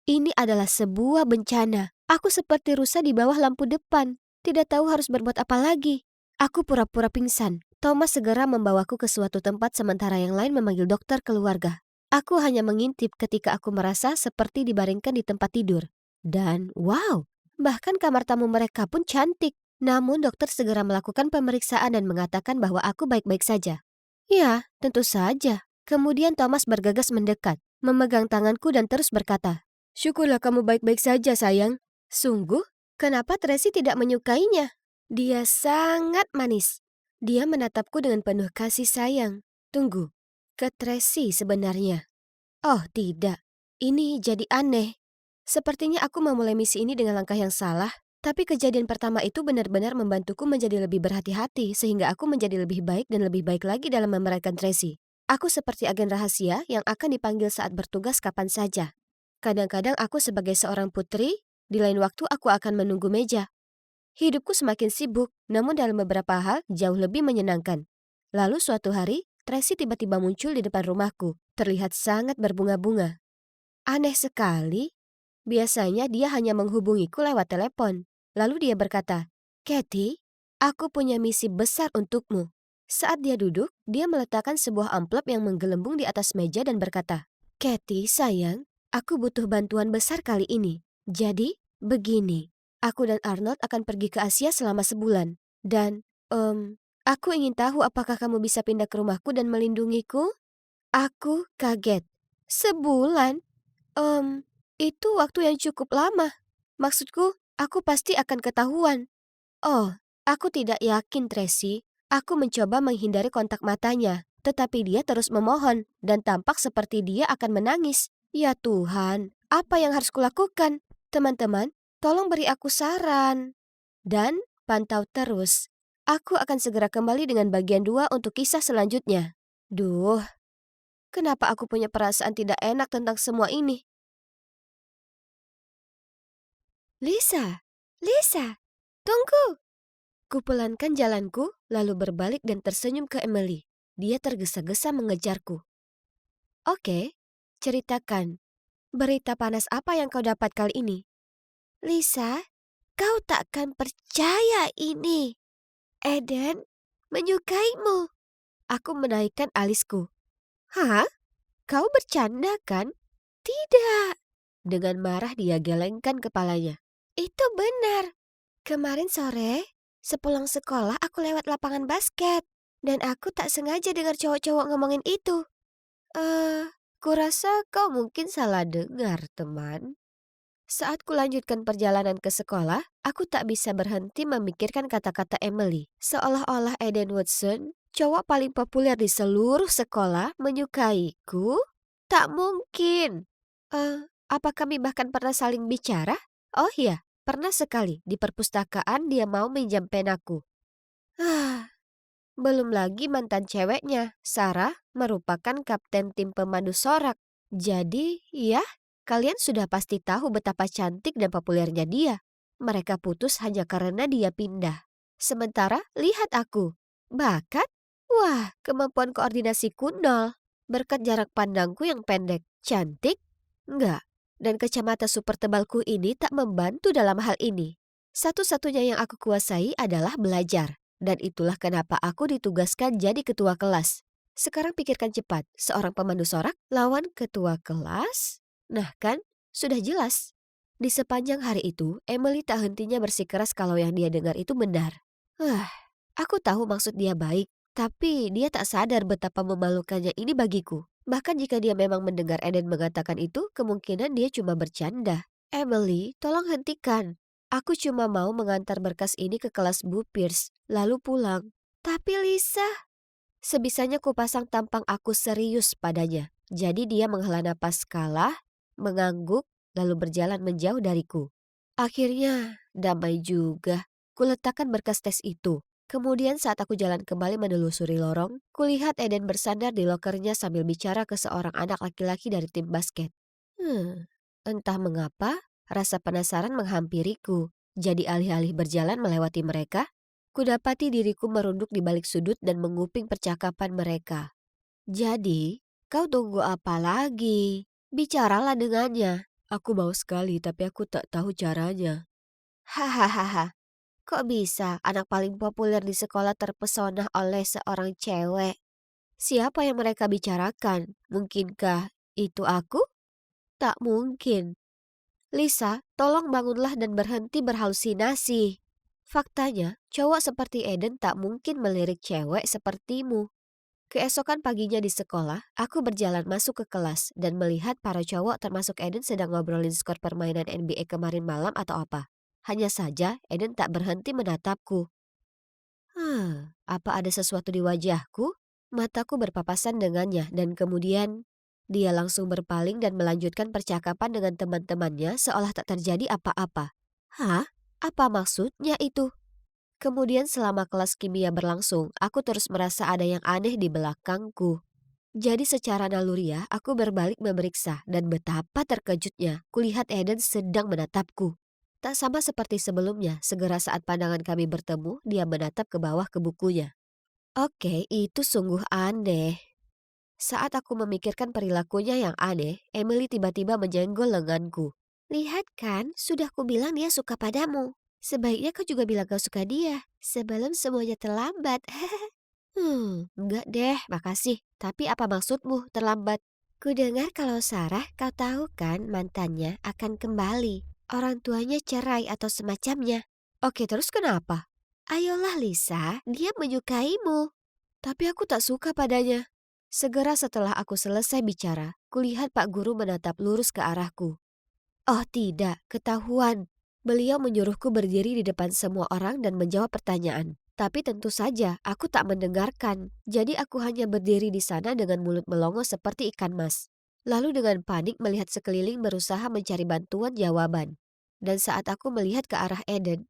Ini adalah sebuah bencana. Aku seperti rusa di bawah lampu depan. Tidak tahu harus berbuat apa lagi. Aku pura-pura pingsan. Thomas segera membawaku ke suatu tempat sementara yang lain memanggil dokter keluarga. Aku hanya mengintip ketika aku merasa seperti dibaringkan di tempat tidur. Dan wow, bahkan kamar tamu mereka pun cantik. Namun dokter segera melakukan pemeriksaan dan mengatakan bahwa aku baik-baik saja. Ya, tentu saja. Kemudian Thomas bergegas mendekat, memegang tanganku dan terus berkata, "Syukurlah kamu baik-baik saja sayang." Sungguh, kenapa Tracy tidak menyukainya? Dia sangat manis. Dia menatapku dengan penuh kasih sayang. Tunggu, ke Tracy sebenarnya? Oh tidak, ini jadi aneh. Sepertinya aku memulai misi ini dengan langkah yang salah. Tapi kejadian pertama itu benar-benar membantuku menjadi lebih berhati-hati sehingga aku menjadi lebih baik dan lebih baik lagi dalam memerankan Tracy. Aku seperti agen rahasia yang akan dipanggil saat bertugas kapan saja. Kadang-kadang aku sebagai seorang putri, di lain waktu aku akan menunggu meja. Hidupku semakin sibuk, namun dalam beberapa hal jauh lebih menyenangkan. Lalu suatu hari, Tracy tiba-tiba muncul di depan rumahku, terlihat sangat berbunga-bunga. Aneh sekali, biasanya dia hanya menghubungiku lewat telepon. Lalu dia berkata, "Kathy, aku punya misi besar untukmu." Saat dia duduk, dia meletakkan sebuah amplop yang menggelembung di atas meja dan berkata, "Kathy, sayang, aku butuh bantuan besar kali ini. Jadi, begini. Aku dan Arnold akan pergi ke Asia selama sebulan. Dan, aku ingin tahu apakah kamu bisa pindah ke rumahku dan melindungiku?" Aku kaget. "Sebulan? Itu waktu yang cukup lama. Maksudku, aku pasti akan ketahuan." "Oh, aku tidak yakin, Tracy. Aku mencoba menghindari kontak matanya, tetapi dia terus memohon dan tampak seperti dia akan menangis. Ya Tuhan, apa yang harus kulakukan? Teman-teman, tolong beri aku saran." Dan pantau terus. Aku akan segera kembali dengan bagian 2 untuk kisah selanjutnya. Duh, kenapa aku punya perasaan tidak enak tentang semua ini? Lisa, Lisa, tunggu. Kupelankan jalanku, lalu berbalik dan tersenyum ke Emily. Dia tergesa-gesa mengejarku. "Oke, ceritakan. Berita panas apa yang kau dapat kali ini?" "Lisa, kau takkan percaya ini. Eden menyukaimu." Aku menaikkan alisku. "Hah? Kau bercanda kan?" "Tidak." Dengan marah dia gelengkan kepalanya. "Itu benar. Kemarin sore, sepulang sekolah aku lewat lapangan basket. Dan aku tak sengaja dengar cowok-cowok ngomongin itu." Kurasa kau mungkin salah dengar, teman." Saat kulanjutkan perjalanan ke sekolah, aku tak bisa berhenti memikirkan kata-kata Emily. Seolah-olah Eden Woodson, cowok paling populer di seluruh sekolah, menyukaiku. Tak mungkin. Apa kami bahkan pernah saling bicara? Oh iya, pernah sekali di perpustakaan dia mau minjam penaku. Belum lagi mantan ceweknya, Sarah, merupakan kapten tim pemandu sorak. Jadi, ya, kalian sudah pasti tahu betapa cantik dan populernya dia. Mereka putus hanya karena dia pindah. Sementara, lihat aku. Bakat? Wah, kemampuan koordinasiku nol. Berkat jarak pandangku yang pendek. Cantik? Enggak. Dan kacamata super tebalku ini tak membantu dalam hal ini. Satu-satunya yang aku kuasai adalah belajar. Dan itulah kenapa aku ditugaskan jadi ketua kelas. Sekarang pikirkan cepat, seorang pemandu sorak lawan ketua kelas? Nah kan, sudah jelas. Di sepanjang hari itu, Emily tak hentinya bersikeras kalau yang dia dengar itu benar. Aku tahu maksud dia baik, tapi dia tak sadar betapa memalukannya ini bagiku. Bahkan jika dia memang mendengar Eden mengatakan itu, kemungkinan dia cuma bercanda. "Emily, tolong hentikan. Aku cuma mau mengantar berkas ini ke kelas Bu Pierce, lalu pulang." "Tapi Lisa..." Sebisanya kupasang tampang aku serius padanya. Jadi dia menghela napas kalah, mengangguk, lalu berjalan menjauh dariku. Akhirnya, damai juga. Kuletakkan berkas tes itu. Kemudian saat aku jalan kembali menelusuri lorong, kulihat Eden bersandar di lokernya sambil bicara ke seorang anak laki-laki dari tim basket. Entah mengapa, rasa penasaran menghampiriku. Jadi alih-alih berjalan melewati mereka, kudapati diriku merunduk di balik sudut dan menguping percakapan mereka. "Jadi, kau tunggu apa lagi? Bicaralah dengannya." "Aku mau sekali tapi aku tak tahu caranya." "Hahaha, kok bisa anak paling populer di sekolah terpesona oleh seorang cewek? Siapa yang mereka bicarakan? Mungkinkah itu aku?" "Tak mungkin. Lisa, tolong bangunlah dan berhenti berhalusinasi. Faktanya, cowok seperti Eden tak mungkin melirik cewek sepertimu." Keesokan paginya di sekolah, aku berjalan masuk ke kelas dan melihat para cowok termasuk Eden sedang ngobrolin skor permainan NBA kemarin malam atau apa. Hanya saja Eden tak berhenti menatapku. Apa ada sesuatu di wajahku? Mataku berpapasan dengannya dan kemudian dia langsung berpaling dan melanjutkan percakapan dengan teman-temannya seolah tak terjadi apa-apa. Hah? Apa maksudnya itu? Kemudian selama kelas kimia berlangsung, aku terus merasa ada yang aneh di belakangku. Jadi secara naluriah, aku berbalik memeriksa dan betapa terkejutnya kulihat Eden sedang menatapku. Tak sama seperti sebelumnya, segera saat pandangan kami bertemu, dia menatap ke bawah ke bukunya. Oke, itu sungguh aneh. Saat aku memikirkan perilakunya yang aneh, Emily tiba-tiba menyenggol lenganku. Lihat kan, sudah kubilang dia suka padamu. Sebaiknya kau juga bilang kau suka dia, sebelum semuanya terlambat. Enggak deh, makasih. Tapi apa maksudmu terlambat? Kudengar kalau Sarah, kau tahu kan mantannya akan kembali. Orang tuanya cerai atau semacamnya. Oke, terus kenapa? Ayolah Lisa, dia menyukaimu. Tapi aku tak suka padanya. Segera setelah aku selesai bicara, kulihat Pak Guru menatap lurus ke arahku. Oh tidak, ketahuan. Beliau menyuruhku berdiri di depan semua orang dan menjawab pertanyaan. Tapi tentu saja aku tak mendengarkan. Jadi aku hanya berdiri di sana dengan mulut melongo seperti ikan mas. Lalu dengan panik melihat sekeliling berusaha mencari bantuan jawaban. Dan saat aku melihat ke arah Eden,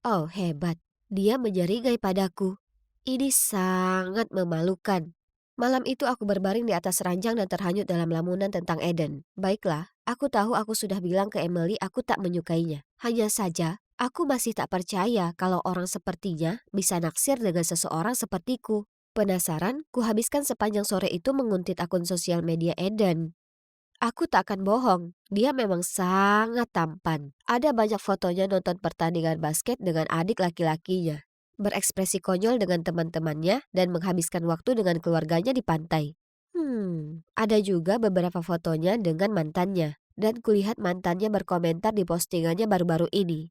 oh hebat, dia menyeringai padaku. Ini sangat memalukan. Malam itu aku berbaring di atas ranjang dan terhanyut dalam lamunan tentang Eden. Baiklah, aku tahu aku sudah bilang ke Emily aku tak menyukainya. Hanya saja, aku masih tak percaya kalau orang sepertinya bisa naksir dengan seseorang sepertiku. Penasaran, kuhabiskan sepanjang sore itu menguntit akun sosial media Eden. Aku tak akan bohong, dia memang sangat tampan. Ada banyak fotonya nonton pertandingan basket dengan adik laki-lakinya, berekspresi konyol dengan teman-temannya, dan menghabiskan waktu dengan keluarganya di pantai. Ada juga beberapa fotonya dengan mantannya, dan kulihat mantannya berkomentar di postingannya baru-baru ini.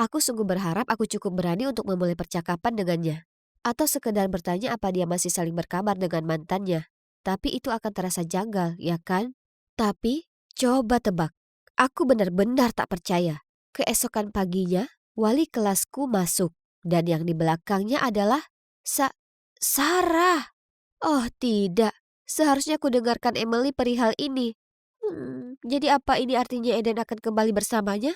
Aku sungguh berharap aku cukup berani untuk memulai percakapan dengannya. Atau sekedar bertanya apa dia masih saling berkabar dengan mantannya. Tapi itu akan terasa janggal, ya kan? Tapi, coba tebak, aku benar-benar tak percaya. Keesokan paginya, wali kelasku masuk, dan yang di belakangnya adalah Sarah. Oh tidak, seharusnya ku dengarkan Emily perihal ini. Jadi apa ini artinya Eden akan kembali bersamanya?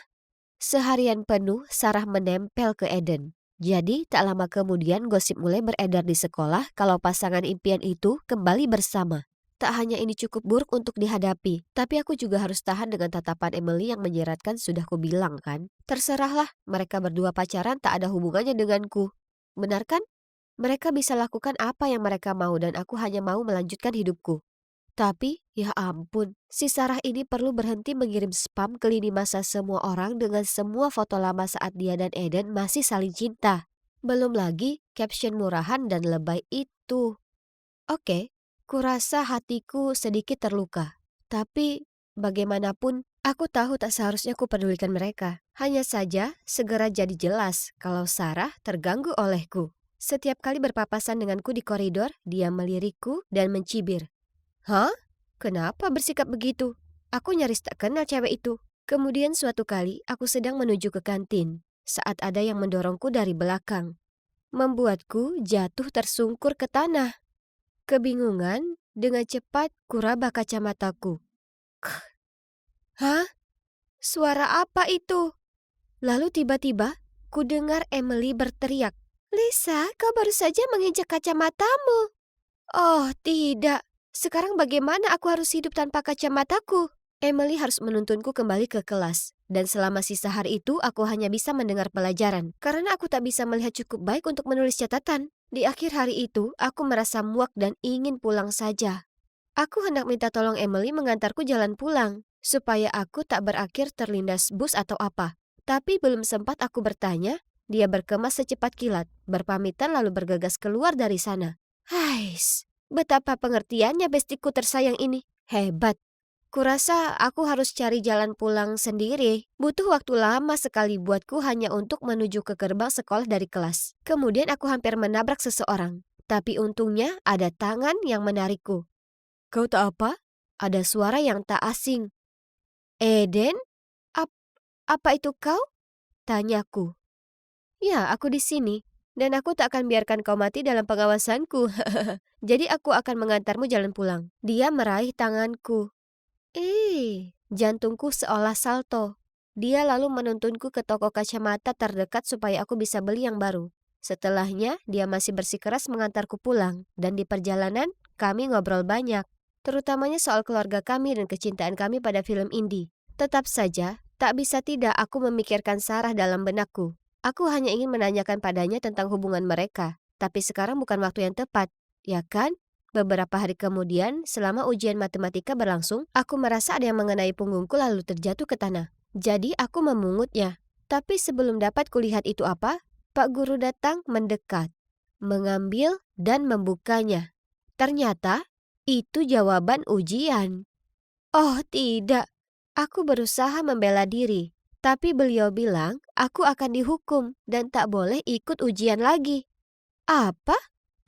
Seharian penuh Sarah menempel ke Eden. Jadi tak lama kemudian gosip mulai beredar di sekolah kalau pasangan impian itu kembali bersama. Tak hanya ini cukup buruk untuk dihadapi, tapi aku juga harus tahan dengan tatapan Emily yang menyeratkan sudah kubilang kan. Terserahlah, mereka berdua pacaran tak ada hubungannya denganku. Benar kan? Mereka bisa lakukan apa yang mereka mau dan aku hanya mau melanjutkan hidupku. Tapi, ya ampun, si Sarah ini perlu berhenti mengirim spam ke lini masa semua orang dengan semua foto lama saat dia dan Eden masih saling cinta. Belum lagi caption murahan dan lebay itu. Oke, kurasa hatiku sedikit terluka. Tapi, bagaimanapun, aku tahu tak seharusnya ku pedulikan mereka. Hanya saja, segera jadi jelas kalau Sarah terganggu olehku. Setiap kali berpapasan denganku di koridor, dia melirikku dan mencibir. Hah? Kenapa bersikap begitu? Aku nyaris tak kenal cewek itu. Kemudian suatu kali aku sedang menuju ke kantin saat ada yang mendorongku dari belakang. Membuatku jatuh tersungkur ke tanah. Kebingungan, dengan cepat kuraba kacamataku. Hah? Suara apa itu? Lalu tiba-tiba ku dengar Emily berteriak. Lisa, kau baru saja menginjak kacamatamu. Oh tidak. Sekarang bagaimana aku harus hidup tanpa kacamataku? Emily harus menuntunku kembali ke kelas. Dan selama sisa hari itu aku hanya bisa mendengar pelajaran. Karena aku tak bisa melihat cukup baik untuk menulis catatan. Di akhir hari itu aku merasa muak dan ingin pulang saja. Aku hendak minta tolong Emily mengantarku jalan pulang. Supaya aku tak berakhir terlindas bus atau apa. Tapi belum sempat aku bertanya, dia berkemas secepat kilat. Berpamitan lalu bergegas keluar dari sana. Hais. Betapa pengertiannya bestiku tersayang ini. Hebat. Kurasa aku harus cari jalan pulang sendiri. Butuh waktu lama sekali buatku hanya untuk menuju ke gerbang sekolah dari kelas. Kemudian aku hampir menabrak seseorang. Tapi untungnya ada tangan yang menarikku. Kau tak apa? Ada suara yang tak asing. Eden? Apa itu kau? Tanyaku. Ya, aku di sini. Dan aku tak akan biarkan kau mati dalam pengawasanku. Jadi aku akan mengantarmu jalan pulang. Dia meraih tanganku. Jantungku seolah salto. Dia lalu menuntunku ke toko kacamata terdekat supaya aku bisa beli yang baru. Setelahnya, dia masih bersikeras mengantarku pulang. Dan di perjalanan, kami ngobrol banyak. Terutamanya soal keluarga kami dan kecintaan kami pada film indie. Tetap saja, Tak bisa tidak aku memikirkan Sarah dalam benakku. Aku hanya ingin menanyakan padanya tentang hubungan mereka. Tapi sekarang bukan waktu yang tepat, ya kan? Beberapa hari kemudian, selama ujian matematika berlangsung, aku merasa ada yang mengenai punggungku lalu terjatuh ke tanah. Jadi aku memungutnya. Tapi sebelum dapat kulihat itu apa, Pak Guru datang mendekat, mengambil dan membukanya. Ternyata itu jawaban ujian. Oh tidak, aku berusaha membela diri. Tapi beliau bilang aku akan dihukum dan tak boleh ikut ujian lagi. Apa?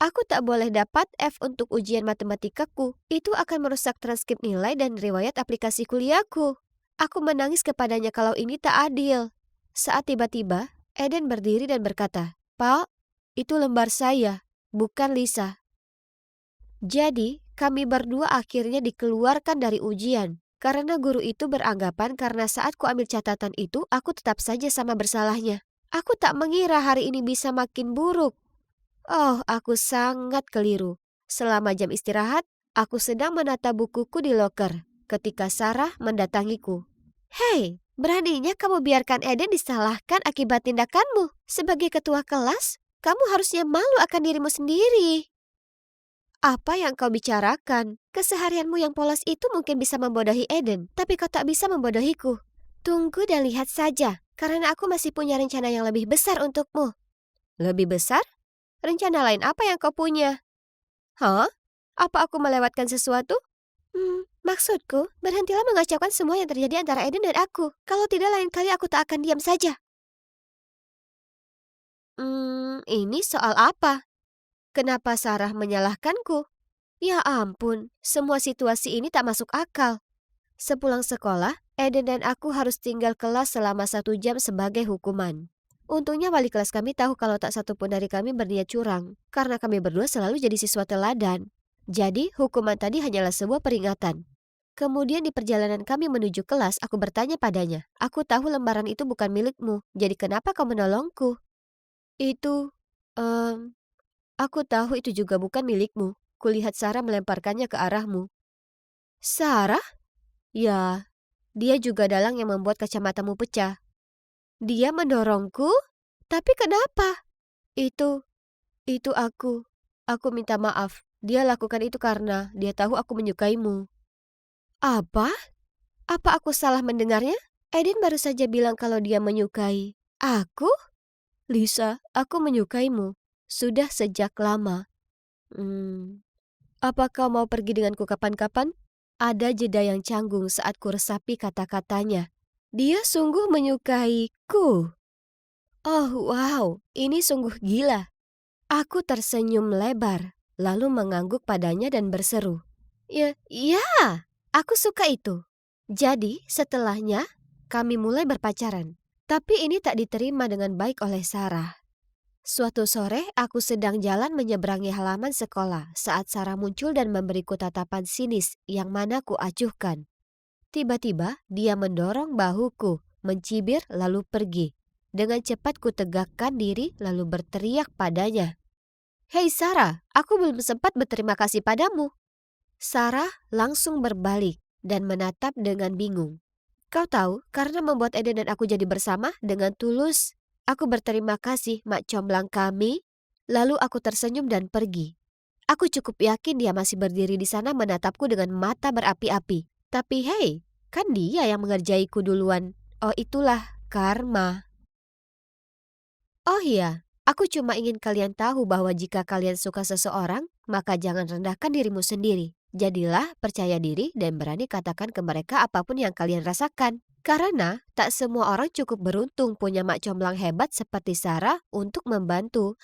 Aku tak boleh dapat F untuk ujian matematikaku. Itu akan merusak transkrip nilai dan riwayat aplikasi kuliahku. Aku menangis kepadanya kalau ini tak adil. Saat tiba-tiba, Eden berdiri dan berkata, "Pak, itu lembar saya, bukan Lisa." Jadi, kami berdua akhirnya dikeluarkan dari ujian. Karena guru itu beranggapan karena saat ku ambil catatan itu, aku tetap saja sama bersalahnya. Aku tak mengira hari ini bisa makin buruk. Oh, aku sangat keliru. Selama jam istirahat, aku sedang menata bukuku di loker ketika Sarah mendatangiku. Hei, beraninya kamu biarkan Eden disalahkan akibat tindakanmu. Sebagai ketua kelas, kamu harusnya malu akan dirimu sendiri. Apa yang kau bicarakan? Keseharianmu yang polos itu mungkin bisa membodohi Eden, tapi kau tak bisa membodohiku. Tunggu dan lihat saja, karena aku masih punya rencana yang lebih besar untukmu. Lebih besar? Rencana lain apa yang kau punya? Hah? Apa aku melewatkan sesuatu? Maksudku, berhentilah mengacaukan semua yang terjadi antara Eden dan aku. Kalau tidak, lain kali aku tak akan diam saja. Ini soal apa? Kenapa Sarah menyalahkanku? Ya ampun, semua situasi ini tak masuk akal. Sepulang sekolah, Eden dan aku harus tinggal kelas selama 1 jam sebagai hukuman. Untungnya wali kelas kami tahu kalau tak satu pun dari kami berniat curang, karena kami berdua selalu jadi siswa teladan. Jadi, hukuman tadi hanyalah sebuah peringatan. Kemudian di perjalanan kami menuju kelas, aku bertanya padanya, "Aku tahu lembaran itu bukan milikmu, jadi kenapa kau menolongku?" Itu, aku tahu itu juga bukan milikmu. Kulihat Sarah melemparkannya ke arahmu. Sarah? Ya, dia juga dalang yang membuat kacamatamu pecah. Dia mendorongku? Tapi kenapa? Itu aku. Aku minta maaf. Dia lakukan itu karena dia tahu aku menyukaimu. Apa? Apa aku salah mendengarnya? Eden baru saja bilang kalau dia menyukai aku? Lisa, aku menyukaimu. Sudah sejak lama. Apa kau mau pergi denganku kapan-kapan? Ada jeda yang canggung saat ku resapi kata-katanya. Dia sungguh menyukaiku. Oh wow, ini sungguh gila. Aku tersenyum lebar, lalu mengangguk padanya dan berseru. Ya, aku suka itu. Jadi setelahnya, kami mulai berpacaran. Tapi ini tak diterima dengan baik oleh Sarah. Suatu sore, aku sedang jalan menyeberangi halaman sekolah saat Sarah muncul dan memberiku tatapan sinis yang mana ku acuhkan. Tiba-tiba, dia mendorong bahuku, mencibir lalu pergi. Dengan cepat ku tegakkan diri lalu berteriak padanya. Hei Sarah, aku belum sempat berterima kasih padamu. Sarah langsung berbalik dan menatap dengan bingung. Kau tahu, karena membuat Eden dan aku jadi bersama dengan tulus. Aku berterima kasih, Mak Comblang kami. Lalu aku tersenyum dan pergi. Aku cukup yakin dia masih berdiri di sana menatapku dengan mata berapi-api. Tapi hei, kan dia yang mengerjaiku duluan. Oh itulah karma. Oh iya, aku cuma ingin kalian tahu bahwa jika kalian suka seseorang, maka jangan rendahkan dirimu sendiri. Jadilah percaya diri dan berani katakan ke mereka apapun yang kalian rasakan. Karena tak semua orang cukup beruntung punya mak comblang hebat seperti Sarah untuk membantu.